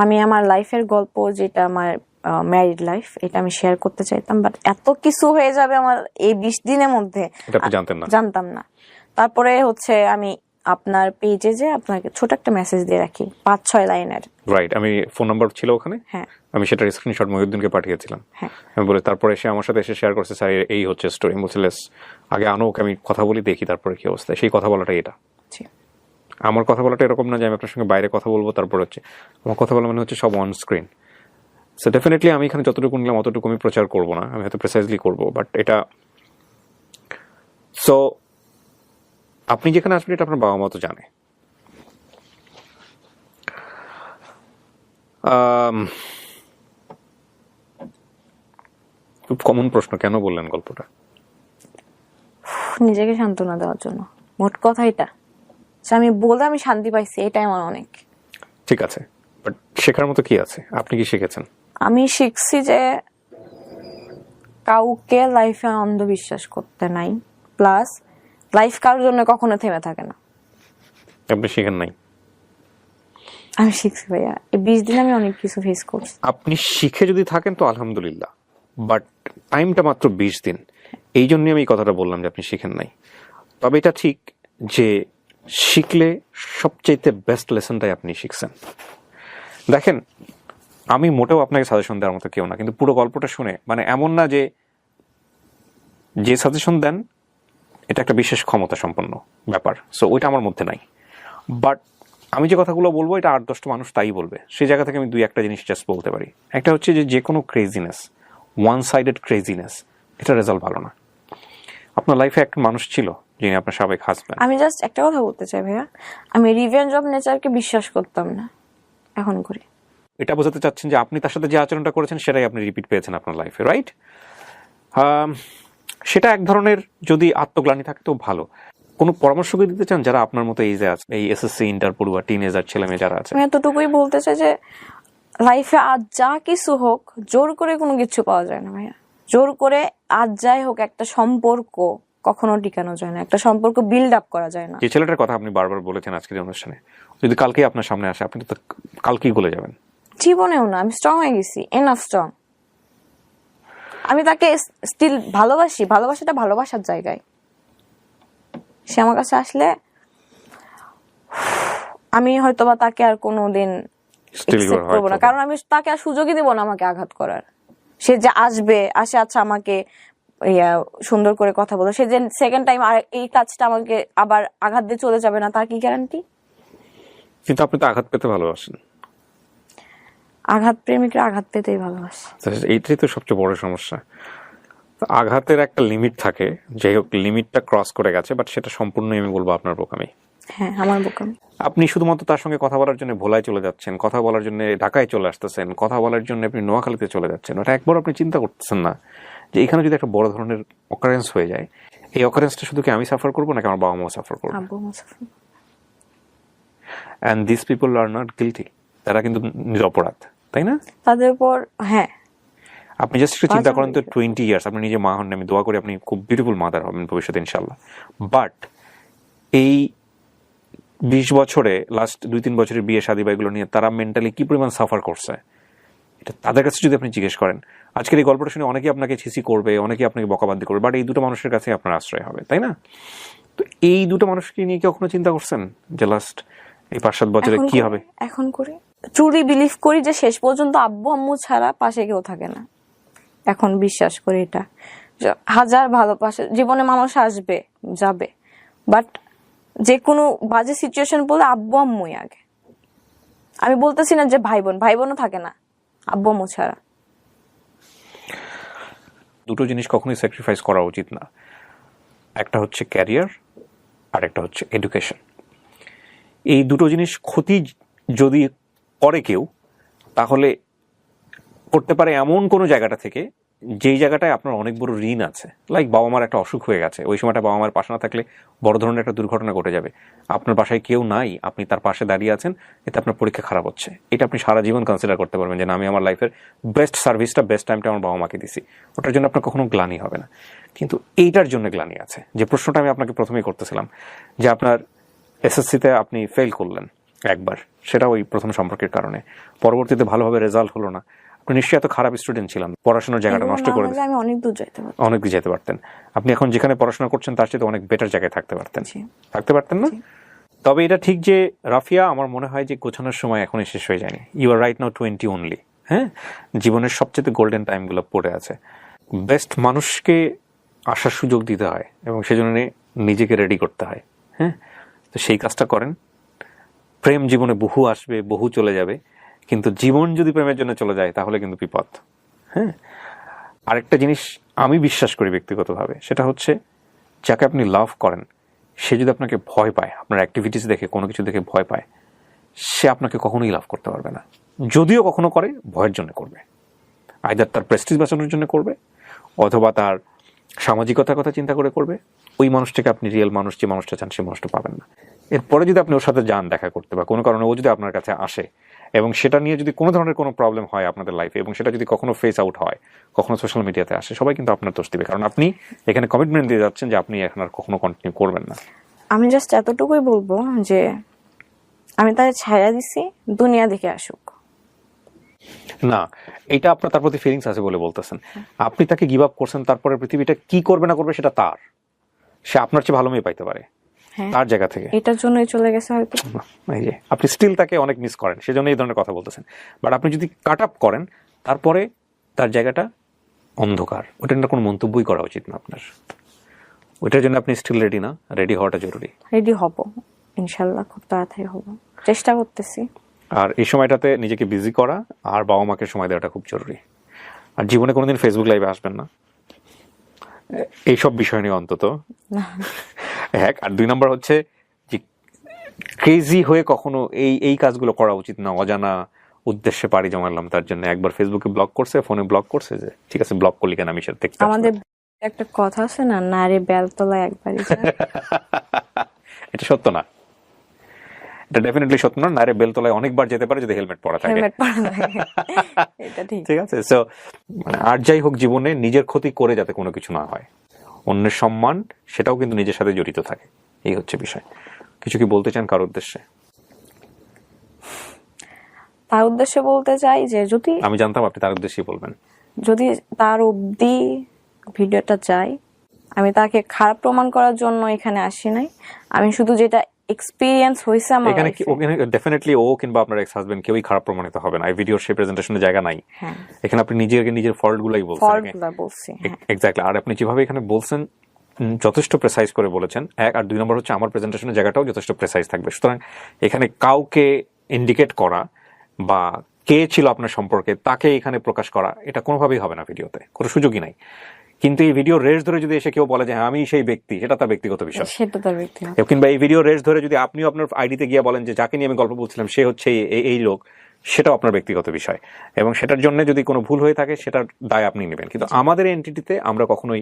[SPEAKER 1] আমি আমার লাইফের গল্প, যেটা আমার ম্যারিড লাইফ, এটা আমি শেয়ার করতে চাইতাম, বাট এত কিছু হয়ে যাবে আমার এই 20 দিনের মধ্যে,
[SPEAKER 2] এটা আপনি জানতেন না?
[SPEAKER 1] জানতাম না। তারপরে হচ্ছে আমি আপনার পেজে যে আপনাকে ছোট একটা মেসেজ দিয়ে রাখি, 5-6 লাইনের।
[SPEAKER 2] রাইট, আমি ফোন নাম্বার ছিল ওখানে,
[SPEAKER 1] হ্যাঁ
[SPEAKER 2] আমি সেটার স্ক্রিনশট মহিউদ্দিনকে পাঠিয়েছিলাম।
[SPEAKER 1] হ্যাঁ
[SPEAKER 2] আমি বলে তারপরে এসে আমার সাথে এসে শেয়ার করছে, স্যার এই হচ্ছে স্টোরি। বলছে লেস আগে আনো ওকে, আমি কথা বলি, দেখি তারপরে কি অবস্থা। সেই কথা বলাটাই এটা।
[SPEAKER 1] জি।
[SPEAKER 2] আমার কথা বলাটা এরকম না যে আমি আপনার সঙ্গে বাইরে কথা বলবো তারপর হচ্ছে, আমার কথা বলা মানে হচ্ছে সব অন স্ক্রিন। সো ডেফিনেটলি আমি এখানে যতটুকু নিলাম অতটুকু আমি প্রচার করবো না, আমি হয়তো প্রিসাইজলি করবো, বাট এটা সো আপনি যেখানে আসবেন এটা আপনার বাবা মা তো জানে। খুব কমন প্রশ্ন, কেন বললেন গল্পটা?
[SPEAKER 1] নিজেকে সান্ত্বনা দেওয়ার জন্য, মোট কথা এটা যে আমি বলে আমি শান্তি পাইছি, এটাই আমার অনেক।
[SPEAKER 2] ঠিক আছে, বাট শেখার মতো কি আছে? আপনি কি শিখেছেন?
[SPEAKER 1] আমি শিখছি যে কাউকে লাইফে অন্ধবিশ্বাস করতে নাই, প্লাস লাইফ কারোর জন্য কখনো থেমে থাকে না।
[SPEAKER 2] আপনি শিখেন নাই?
[SPEAKER 1] আমি শিখছি ভাইয়া, এই 20 দিন আমি অনেক কিছু ফেস করছি।
[SPEAKER 2] আপনি শিখে যদি থাকেন তো আলহামদুলিল্লাহ, বাট টাইমটা মাত্র 20 দিন, এই জন্যই আমি এই কথাটা বললাম যে আপনি শিখেন নাই। তবে এটা ঠিক যে শিখলে সবচাইতে বেস্ট লেসনটাই আপনি শিখছেন। দেখেন, আমি মোটেও আপনাকে সাজেশন দেওয়ার মতো কেউ না, কিন্তু পুরো গল্পটা শুনে মানে এমন না যে সাজেশন দেন এটা একটা বিশেষ ক্ষমতা সম্পন্ন ব্যাপার, সো ওইটা আমার মধ্যে নাই। বাট আমি যে কথাগুলো বলবো এটা 8-10টা মানুষ তাই বলবে, সেই জায়গা থেকে আমি 2-1টা জিনিস জাস্ট বলতে পারি। একটা হচ্ছে যে কোনো ক্রেজিনেস, ওয়ান সাইডেড ক্রেজিনেস, এটা রেজাল্ট ভালো না। আপনার লাইফে একটা মানুষ ছিল যিনি আপনার সাবেক হাজব্যান্ড।
[SPEAKER 1] আমি জাস্ট একটা কথা বলতে চাই ভাইয়া, আমি রিভেঞ্জ অফ নেচারকে বিশ্বাস করতাম না, এখন করি।
[SPEAKER 2] এটা বোঝাতে চাচ্ছেন যে আপনি তার সাথে যে আচরণটা করেছেন সেটাই আপনি রিপিট পেয়েছেন আপনার লাইফে, রাইট? সেটা এক ধরনের যদি আত্মগ্লানি থাকে তো ভালো। কোনো পরামর্শ কি দিতে চান যারা আপনার মতো এজে আছে, এই এসএসসি ইন্টার পড়ুয়া টিনেজার ছেলে মেয়ে যারা আছে?
[SPEAKER 1] আমি এতটুকুই বলতে চাই যে লাইফে আজ যা কিছু হোক, জোর করে কোনো কিছু পাওয়া যায় না ভাইয়া। জোর করে আজ যাই হোক, একটা সম্পর্ক কখনো টিকানো যায় না, একটা সম্পর্ক বিল্ড আপ করা যায় না।
[SPEAKER 2] যে ছেলেটার কথা আপনি বারবার বলেছেন আজকের অনুষ্ঠানে, যদি কালকেই আপনার সামনে আসে আপনি তো কালকেই গলে যাবেন।
[SPEAKER 1] জীবনেও না, আমি স্ট্রং হয়ে গেছি, এনাফ স্ট্রং। আমি তাকে স্টিল ভালোবাসি, ভালোবাসাটা ভালোবাসার জায়গায়। সে আমার কাছে আসলে আমি হয়তোবা তাকে আর কোনোদিন accept করবো না, কারণ আমি তাকে আর সুযোগই দেবো না আমাকে আঘাত করার। সে যে আসবে, আচ্ছা আমাকে সুন্দর করে কথা বলো, সে যে সেকেন্ড টাইম আর এই কাজটা আমাকে আবার আঘাত দিয়ে চলে যাবে না, তার কি গ্যারান্টি?
[SPEAKER 2] কিন্তু আপনি তো আঘাত পেতে ভালোবাসেন।
[SPEAKER 1] আঘাত প্রেমিকরা আঘাত পেতেই ভালোবাসে,
[SPEAKER 2] এইটাই তো সবচেয়ে বড় সমস্যা। আঘাতের একটা লিমিট থাকে, যাই হোক লিমিটটা ক্রস করে গেছে, বাট সেটা সম্পূর্ণই আমি বলবো আপনার বোকামি।
[SPEAKER 1] হ্যাঁ আমার বোকামি।
[SPEAKER 2] আপনি শুধুমাত্র তার সঙ্গে কথা বলার জন্য ভোলায় চলে যাচ্ছেন, কথা বলার জন্য ঢাকায় চলে আসতেছেন, কথা বলার জন্য আপনি নোয়াখালীতে চলে যাচ্ছেন, ওটা একবার আপনি চিন্তা করতেছেন না যে এখানে যদি একটা বড় ধরনের অকারেন্স হয়ে যায়, এই অকারেন্সটা শুধু কি আমি সাফার করবো নাকি আমার বাবা মাও সাফার করবো?
[SPEAKER 1] আব্বু মুসাফির।
[SPEAKER 2] And this people are not guilty, তারা কিন্তু নিরপরাধ, তাই না?
[SPEAKER 1] তাদের উপর হ্যাঁ।
[SPEAKER 2] আপনি জাস্ট একটু চিন্তা করেন তো, 20 ইয়ার্স আপনি নিজে মা হন, আমি দোয়া করি আপনি খুব বিউটিফুল মাদার হবেন ভবিষ্যতে ইনশাল্লাহ। বাট এই 20 বছরে লাস্ট 2-3 বছরের বিয়ে শাদী বা এগুলো নিয়ে তারা মেন্টালি কি পরিমাণ সাফার করছে, এটা তাদের কাছে যদি আপনি জিজ্ঞেস করেন, আজকের এই গল্পটা শুনে অনেকেই আপনাকে ছিসি করবে, অনেকেই আপনাকে বকাবাদ্দি করবে, বাট এই দুটো মানুষের কাছে আপনার আশ্রয় হবে, তাই না? তো এই দুটো মানুষকে নিয়ে কি কখনো চিন্তা করছেন যে লাস্ট এই 5-7 বছরে কি হবে?
[SPEAKER 1] এখন করি, ট্রুলি বিলিভ করি যে শেষ পর্যন্ত আব্বু আম্মু ছাড়া পাশে কেউ থাকে না। এখন বিশ্বাস করি এটা, হাজার ভালোবাসা জীবনে মানুষ আসবে যাবে, বাট যে কোনো বাজে সিচুয়েশন পড়লে আব্বু আম্মুই আগে। আমি বলতেছি না যে ভাই বোনও থাকে না আব্বু আম্মু ছাড়া।
[SPEAKER 2] দুটো জিনিস কখনোই স্যাক্রিফাইস করা উচিত না, একটা হচ্ছে ক্যারিয়ার আর একটা হচ্ছে এডুকেশন। এই দুটো জিনিস ক্ষতি যদি করে কেউ, তাহলে করতে পারে এমন কোনো জায়গাটা থেকে যেই জায়গাটায় আপনার অনেক বড় ঋণ আছে, লাইক বাবা মার একটা অসুখ হয়ে গেছে, ওই সময়টা বাবা মার পাশে না থাকলে বড় ধরনের একটা দুর্ঘটনা ঘটে যাবে, আপনার বাসায় কেউ নাই, আপনি তার পাশে দাঁড়িয়ে আছেন, এতে আপনার পরীক্ষা খারাপ হচ্ছে, এটা আপনি সারা জীবন কনসিডার করতে পারবেন যে না, আমি আমার লাইফের বেস্ট সার্ভিসটা, বেস্ট টাইমটা আমার বাবা মাকে দিছি, ওটার জন্য আপনার কখনো গ্লানি হবে না। কিন্তু এইটার জন্য গ্লানি আছে, যে প্রশ্নটা আমি আপনাকে প্রথমেই করতেছিলাম, যে আপনার এসএসসিতে আপনি ফেল করলেন একবার, সেটা ওই প্রথম সম্পর্কের কারণে, পরবর্তীতে ভালোভাবে রেজাল্ট হলো না, আপনি নিশ্চয়ই এত খারাপ স্টুডেন্ট ছিলেন, পড়াশোনার জায়গাটা নষ্ট করে
[SPEAKER 1] আমি অনেক দূর যেতে পারতাম,
[SPEAKER 2] অনেক দূর যেতে পারতেন, আপনি এখন যেখানে পড়াশোনা করছেন তার চেয়ে অনেক বেটার জায়গায় থাকতে পারতেন না? তবে এটা ঠিক যে রাফিয়া, আমার মনে হয় যে গোছানোর সময় এখনই শেষ হয়ে যায়নি। You are right now 20 only. হ্যাঁ, জীবনের সবচেয়ে গোল্ডেন টাইমগুলো পড়ে আছে। বেস্ট মানুষকে আসার সুযোগ দিতে হয় এবং সেজন্য নিজেকে রেডি করতে হয়। হ্যাঁ, তো সেই কাজটা করেন। প্রেম জীবনে বহু আসবে, বহু চলে যাবে, কিন্তু জীবন যদি প্রেমের জন্য চলে যায় তাহলে কিন্তু বিপদ। হ্যাঁ, আরেকটা জিনিস আমি বিশ্বাস করি ব্যক্তিগতভাবে, সেটা হচ্ছে যাকে আপনি লাভ করেন সে যদি আপনাকে ভয় পায়, আপনার অ্যাক্টিভিটিস দেখে, কোনো কিছু দেখে ভয় পায়, সে আপনাকে কখনোই লাভ করতে পারবে না। যদিও কখনো করে, ভয়ের জন্য করবে, আইদার তার প্রেস্টিজ বাঁচানোর জন্য করবে, অথবা তার সামাজিকতার কথা চিন্তা করে করবে। ওই মানুষটাকে আপনি রিয়েল মানুষ, যে মানুষটা চান সে মানুষটা পাবেন না। এরপরে যদি আপনি ওর সাথে যান দেখা করতে, বা কোনো কারণে ও যদি আপনার কাছে আসে এবং সেটা নিয়ে যদি কোনো ধরনের কোনো প্রবলেম হয় আপনাদের লাইফে, এবং সেটা যদি কখনো ফেস আউট হয়, কখনো সোশ্যাল মিডিয়াতে আসে, সবাই কিন্তু আপনার দোষ দিবে, কারণ আপনি এখানে কমিটমেন্ট দিয়ে যাচ্ছেন যে আপনি এখন আর কখনো কন্টিনিউ করবেন না।
[SPEAKER 1] আমি জাস্ট এতটুকুই বলবো যে আমি তাকে ছায়া দিছি, দুনিয়া দেখে আসুক।
[SPEAKER 2] না, এটা আপনার তার প্রতি ফিলিংস আছে বলে বলতেছেন। আপনি তাকে গিভ আপ করছেন, তারপরে পৃথিবীটা কি করবে না করবে সেটা তার, সে আপনার চেয়ে ভালো মেয়ে পাইতে পারে তার জায়গা থেকে।
[SPEAKER 1] এটার জন্যই চলে গেছে হয়তো।
[SPEAKER 2] এই যে আপনি স্টিল তাকে অনেক মিস করেন, সেজন্য এই ধরনের কথা বলতেছেন। বাট আপনি যদি কাট আপ করেন, তারপরে তার জায়গাটা অন্ধকার, ওটা নিয়ে কোনো মন্তব্যই করা উচিত না আপনার। ওইটার জন্য আপনি স্টিল রেডি না? রেডি হওয়াটা জরুরি।
[SPEAKER 1] রেডি হব ইনশাল্লাহ, খুব তাড়াতাড়ি হব, চেষ্টা করতেছি।
[SPEAKER 2] আর এই সময়টাতে নিজেকে বিজি করা আর বাবা মাকে সময় দেওয়াটা খুব জরুরি। আর জীবনে কোনোদিন ফেসবুক লাইভে আসবেন না এইসব বিষয় নিয়ে অন্তত। এক, আর 2 নম্বর হচ্ছে যে ক্রেজি হয়ে কখনো এই কাজগুলো করা উচিত না। অজানা উদ্দেশ্যে পাড়ি জমালাম তার জন্য একবার ফেসবুকে ব্লক করছে, ফোনে ব্লক করছে, যে ঠিক আছে ব্লক করলি কেন, আমি সেটা দেখতে।
[SPEAKER 1] আমাদের একটা কথা আছে না, নারী বেলতলায় একবারই যায়।
[SPEAKER 2] এটা সত্য না, এটা ডেফিনেটলি সত্য না। নারী বেলতলায় অনেকবার যেতে পারে যদি হেলমেট পরা থাকে।
[SPEAKER 1] হেলমেট পরা থাকে, এটা ঠিক।
[SPEAKER 2] ঠিক আছে, সো মানে আর যাই হোক, জীবনে নিজের ক্ষতি করে যাতে কোনো কিছু না হয়, অন্যের সম্মান সেটাও কিন্তু নিজের সাথে জড়িত থাকে, এই হচ্ছে বিষয়। কিছু কি বলতে চান কার উদ্দেশ্যে?
[SPEAKER 1] তার উদ্দেশ্যে বলতে চাই যে যদি
[SPEAKER 2] আমি জানতাম আপনি তার উদ্দেশ্যেই বলবেন।
[SPEAKER 1] যদি তার অবধি ভিডিওটা যায়, আমি তাকে খারাপ প্রমাণ করার জন্য এখানে আসি নাই। আমি শুধু যেটা এক্সপেরিয়েন্স হয়েছে আমার
[SPEAKER 2] এখানে কি ওখানে ডেফিনেটলি ও কিংবা আপনার এক্স হাজবেন্ড কেউই খারাপ প্রমাণিত হবে না। এই ভিডিওর সেই প্রেজেন্টেশনের জায়গা নাই। এখানে আপনি নিজের ফল্ট গুলাই
[SPEAKER 1] বলছি।
[SPEAKER 2] এক্স্যাক্টলি। আর আপনি যেভাবে এখানে বলছেন যথেষ্ট প্রেসাইজ করে বলেছেন, এক। আর 2 নম্বর হচ্ছে আমার প্রেজেন্টেশনের জায়গাটাও যথেষ্ট প্রেসাইজ থাকবে। সুতরাং এখানে কাউকে ইন্ডিকেট করা বা কে ছিল আপনার সম্পর্কে তাকে এখানে প্রকাশ করা, এটা কোনোভাবেই হবে না, ভিডিওতে কোনো সুযোগই নাই। কিন্তু এই ভিডিও রেস ধরে যদি এসে কেউ বলে যে আমি সেই ব্যক্তি, সেটা তার ব্যক্তিগত বিষয়,
[SPEAKER 1] সেটা তার ব্যক্তিগত।
[SPEAKER 2] কিংবা এই ভিডিও রেস ধরে যদি আপনিও আপনার আইডিতে গিয়ে বলেন যে যাকে নিয়ে আমি গল্প বলছিলাম সে হচ্ছে এই লোক, সেটাও আপনার ব্যক্তিগত বিষয়, এবং সেটার জন্য যদি কোনো ভুল হয়ে থাকে সেটার দায় আপনি নেবেন। কিন্তু আমাদের এন্টিটিতে আমরা কখনোই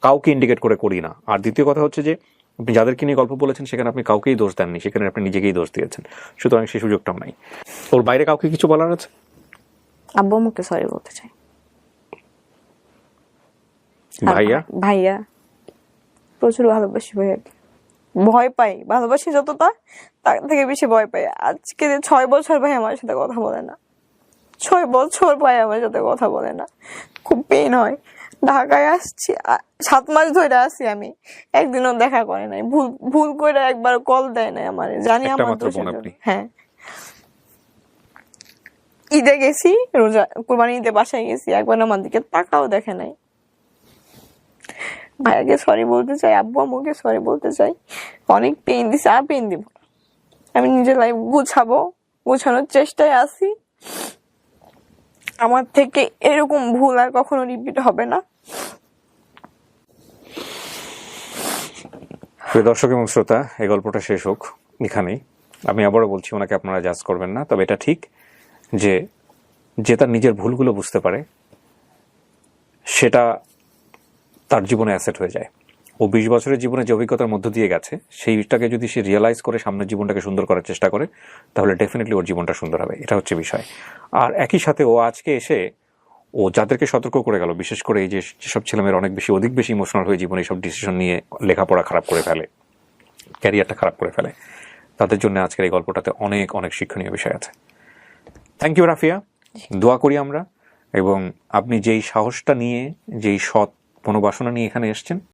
[SPEAKER 2] কাউকে ইন্ডিকেট করে করি না। আর দ্বিতীয় কথা হচ্ছে যে আপনি যাদেরকে নিয়ে গল্প বলেছেন সেখানে আপনি কাউকেই দোষ দেননি, সেখানে আপনি নিজেকেই দোষ দিয়েছেন। সুতরাং সেই সুযোগটাও নাই। ওর বাইরে কাউকে কিছু বলার আছে?
[SPEAKER 1] আব্বু মুখে সরি বলতে চাই। ভাইয়া প্রচুর ভালোবাসি ভাইয়াকে, ভয় পাই, ভালোবাসি যতটা তার থেকে বেশি ভয় পাই। আজকে 6 বছর ভাই আমার সাথে কথা বলে না, 6 বছর ভাই আমার সাথে কথা বলে না, খুব পেইন হয়। ঢাকায় আসছি, 7 মাস ধরে আসি আমি, একদিনও দেখা করে নাই, ভুল করে একবার কল দেয় নাই আমার, জানি আমার দোষ। হ্যাঁ, ঈদে গেছি, রোজা কুরবানি ঈদে বাসায় গেছি, একবার আমার দিকে তাকাও দেখে নাই। ভাইয়াকে সরি বলতে চাই, আব্বু আম্মুকে সরি বলতে চাই। অনেক পেইন দিছে, আর পেইন দিব। আমি নিজের লাইফ গোছানোর চেষ্টায় আছি। আমার থেকে এরকম ভুল আর কখনো রিপিট হবে না।
[SPEAKER 2] প্রিয় দর্শক এবং শ্রোতা, এই গল্পটা শেষ হোক এখানেই। আমি আবারও বলছি, ওনাকে আপনারা জাজ করবেন না, তবে এটা ঠিক যে যে তার নিজের ভুলগুলো বুঝতে পারে সেটা তার জীবনে অ্যাসেট হয়ে যায়। ও 20 বছরের জীবনে যে অভিজ্ঞতার মধ্য দিয়ে গেছে সেইটাকে যদি সে রিয়েলাইজ করে সামনের জীবনটাকে সুন্দর করার চেষ্টা করে তাহলে ডেফিনেটলি ওর জীবনটা সুন্দর হবে, এটা হচ্ছে বিষয়। আর একই সাথে ও আজকে এসে ও যাদেরকে সতর্ক করে গেল, বিশেষ করে এই যেসব ছেলেমেয়েরা অনেক বেশি অধিক বেশি ইমোশনাল হয়ে জীবনে এইসব ডিসিশন নিয়ে লেখাপড়া খারাপ করে ফেলে, ক্যারিয়ারটা খারাপ করে ফেলে, তাদের জন্য আজকের এই গল্পটাতে অনেক অনেক শিক্ষণীয় বিষয় আছে। থ্যাংক ইউ রাফিয়া, দোয়া করি আমরা, এবং আপনি যেই সাহসটা নিয়ে, যেই সৎ মনোবাসনা নিয়ে এখানে এসেছেন